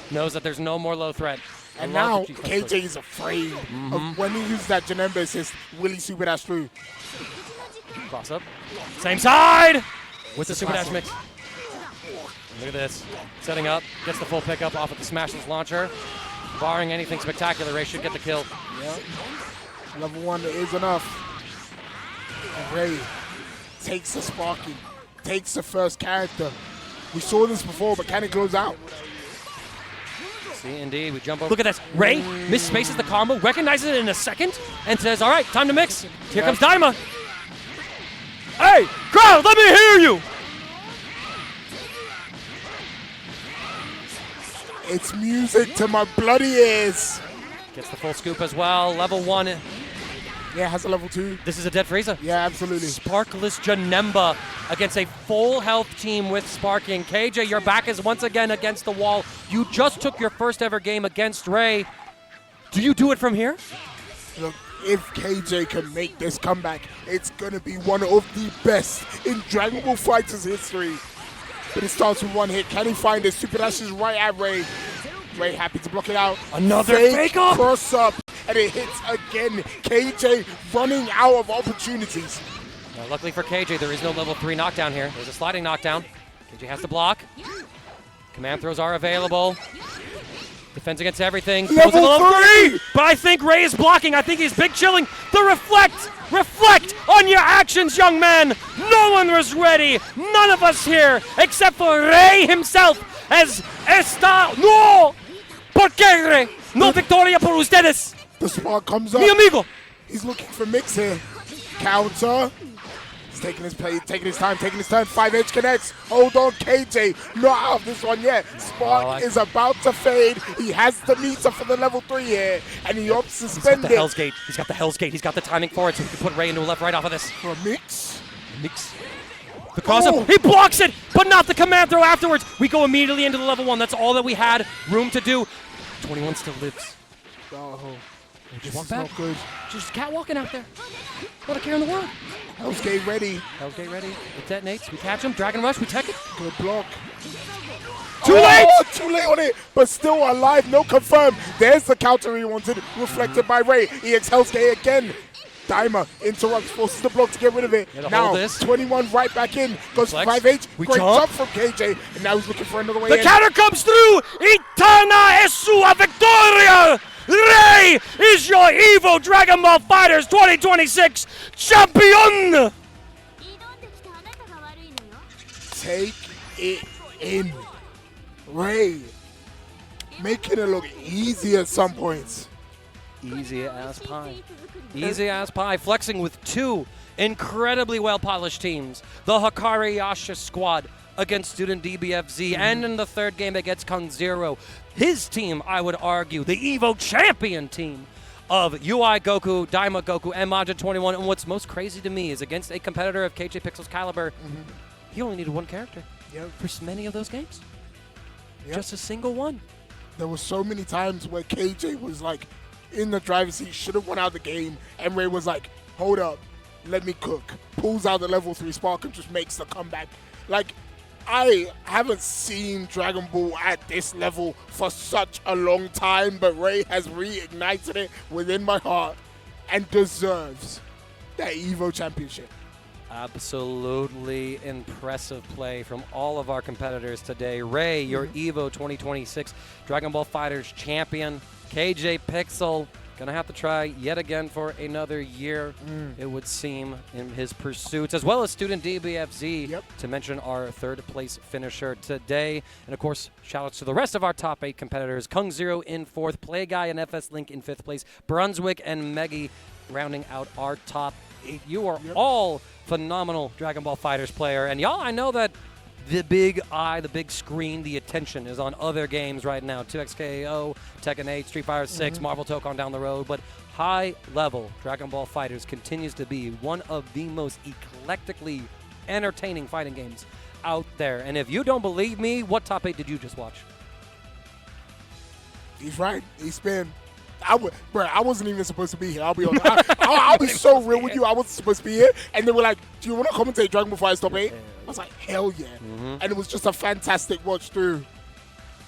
B: Knows that there's no more low threat.
C: And now KJ is afraid of when he uses that Janemba assist, will he super dash through?
B: Cross up. Same side! With the super dash mix. Look at this. Setting up. Gets the full pickup off of the Smashless launcher. Barring anything spectacular, Ray should get the kill.
C: Yeah. Level 1 is enough. And Ray takes the sparking, takes the first character. We saw this before, but can it close out?
B: See, indeed, we jump over. Look at this. Ray misspaces the combo, recognizes it in a second, and says, all right, time to mix. Here comes Daima. Hey, crowd, let me hear you.
C: It's music to my bloody ears.
B: Gets the full scoop as well. Level 1.
C: Yeah, has a level 2.
B: This is a dead Frieza.
C: Yeah, absolutely.
B: Sparkless Janemba against a full health team with sparking. KJ, your back is once again against the wall. You just took your first ever game against Ray. Do you do it from here?
C: Look, if KJ can make this comeback, it's going to be one of the best in Dragon Ball FighterZ history. But it starts with one hit. Can he find it? Super dashes right at Ray. Ray happy to block it out.
B: Another fake up.
C: Cross up. And it hits again. KJ running out of opportunities.
B: Now, luckily for KJ, there is no level 3 knockdown here. There's a sliding knockdown. KJ has to block. Command throws are available. Defends against everything.
C: Level 3!
B: But I think Ray is blocking. I think he's big chilling. The reflect! Reflect on your actions, young man! No one was ready. None of us here, except for Ray himself, as está... ¡No! ¿Por qué, Ray? No victoria por ustedes!
C: The spark comes up.
B: Mi amigo!
C: He's looking for mix here. Counter. He's taking his play, taking his time, taking his turn. 5H connects. Hold on, KJ. Not out of this one yet. Spark is about to fade. He has the meter for the level 3 here. And he opts to spend
B: He's got the Hell's Gate. He's got the Hell's Gate. He's got the timing for it, so he can put Ray into a left right off of this.
C: For a mix.
B: Mix. The cross-up. He blocks it, but not the command throw afterwards. We go immediately into the level 1. That's all that we had room to do. 21 still lives.
C: Oh. This
B: walk
C: is
B: back.
C: not good.
B: Just catwalking out there. Not a care in the world.
C: Hell's Gate ready.
B: Hell's Gate ready. It detonates. We catch him. Dragon Rush. We tech it.
C: Good block.
B: Too late!
C: Too late on it, but still alive. No confirm. There's the counter he wanted, reflected by Ray. EX Hell's Gate again. Daima interrupts, forces the block to get rid of it. Now,
B: hold this.
C: 21 right back in. Goes
B: Flex.
C: 5H.
B: We
C: Great
B: jump.
C: jump from KJ. And now he's looking for another way
B: The
C: in.
B: counter comes through. Eterna es sua victoria. Rey is your EVO Dragon Ball FighterZ 2026 champion.
C: Take it in. Ray. Making it look easy at some points.
B: Easy as pie. Easy as pie. Flexing with two incredibly well-polished teams. The Hikari Yasha squad against Student DBFZ. And in the third game against KungZero. His team, I would argue, the EVO champion team of UI Goku, Daima Goku, and Majin 21. And what's most crazy to me is against a competitor of KJPixel's caliber, he only needed one character for many of those games. Just a single one.
C: There were so many times where KJ was like in the driver's seat, should have won out the game, and Ray was like, hold up, let me cook. Pulls out the level 3 spark and just makes the comeback. Like, I haven't seen Dragon Ball at this level for such a long time, but Ray has reignited it within my heart and deserves that EVO championship.
B: Absolutely impressive play from all of our competitors today. Ray, your EVO 2026 Dragon Ball FighterZ champion. KJPixel gonna have to try yet again for another year, it would seem, in his pursuits, as well as Student DBFZ, to mention our third place finisher today. And of course, shout-outs to the rest of our top 8 competitors. KungZero in 4th, Playguy and FSLink in 5th place, Brunswick and Megi rounding out our top 8. You are all phenomenal Dragon Ball FighterZ player. And y'all, I know that the big eye, the big screen, the attention is on other games right now. 2XKO, Tekken 8, Street Fighter 6, Marvel Tokon down the road. But high-level Dragon Ball FighterZ continues to be one of the most eclectically entertaining fighting games out there. And if you don't believe me, what top 8 did you just watch?
C: He's right. He's been... I wasn't even supposed to be here. I'll be honest. I'll be so real with you. I wasn't supposed to be here. And they were like, do you want to commentate Dragon Ball FighterZ Top 8? I was like, hell yeah. And it was just a fantastic watch through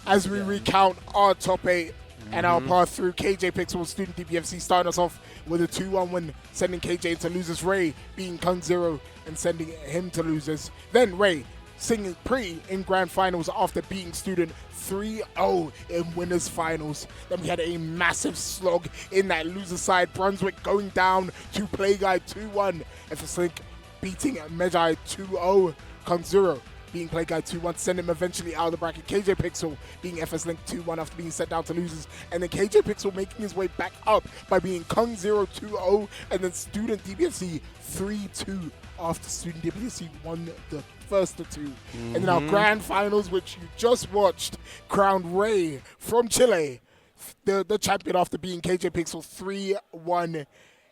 C: as we recount our top 8 and our path through. KJPixel, Student DBFZ, starting us off with a 2-1 win, sending KJ into losers. Ray beating KungZero and sending him to losers. Then Ray singing pre in grand finals after beating Student 3-0 in winners finals. Then we had a massive slog in that loser side. Brunswick going down to Playguy 2-1. FSLink beating Megi 2-0. KungZero being Playguy 2-1, send him eventually out of the bracket. KJPixel being FSLink 2-1 after being sent down to losers. And then KJPixel making his way back up by being KungZero 2-0 and then Student DBFZ 3-2 after Student DBFZ won the first of 2. And then our grand finals, which you just watched, crowned Ray from Chile, the champion after being KJPixel 3-1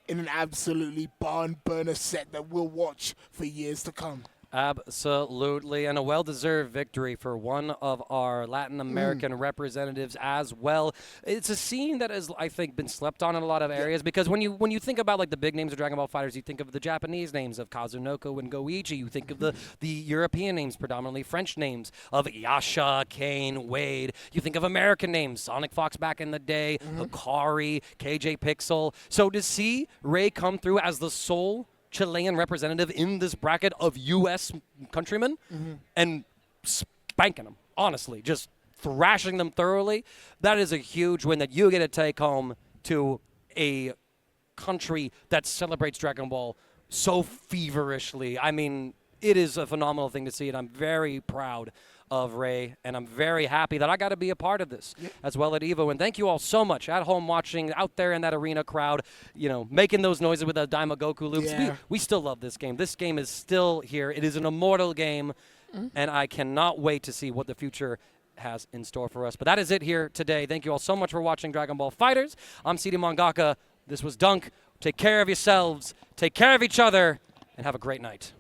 C: in an absolutely barn burner set that we'll watch for years to come.
B: Absolutely, and a well-deserved victory for one of our Latin American representatives as well. It's a scene that has, I think, been slept on in a lot of areas because when you think about like the big names of Dragon Ball FighterZ, you think of the Japanese names of Kazunoko and Goichi. You think of the European names, predominantly French names of Yasha, Kane, Wade. You think of American names, Sonic Fox back in the day, Hikari, KJPixel. So to see Ray come through as the sole Chilean representative in this bracket of U.S. countrymen and spanking them, honestly, just thrashing them thoroughly. That is a huge win that you get to take home to a country that celebrates Dragon Ball so feverishly. I mean, it is a phenomenal thing to see, and I'm very proud of Ray, and I'm very happy that I got to be a part of this as well at EVO. And thank you all so much at home watching, out there in that arena crowd, you know, making those noises with the Daima Goku loops. We still love this game. This game is still here. It is an immortal game, and I cannot wait to see what the future has in store for us. But that is it here today. Thank you all so much for watching Dragon Ball FighterZ. I'm CD Mangaka. This was Dunk. Take care of yourselves. Take care of each other, and have a great night.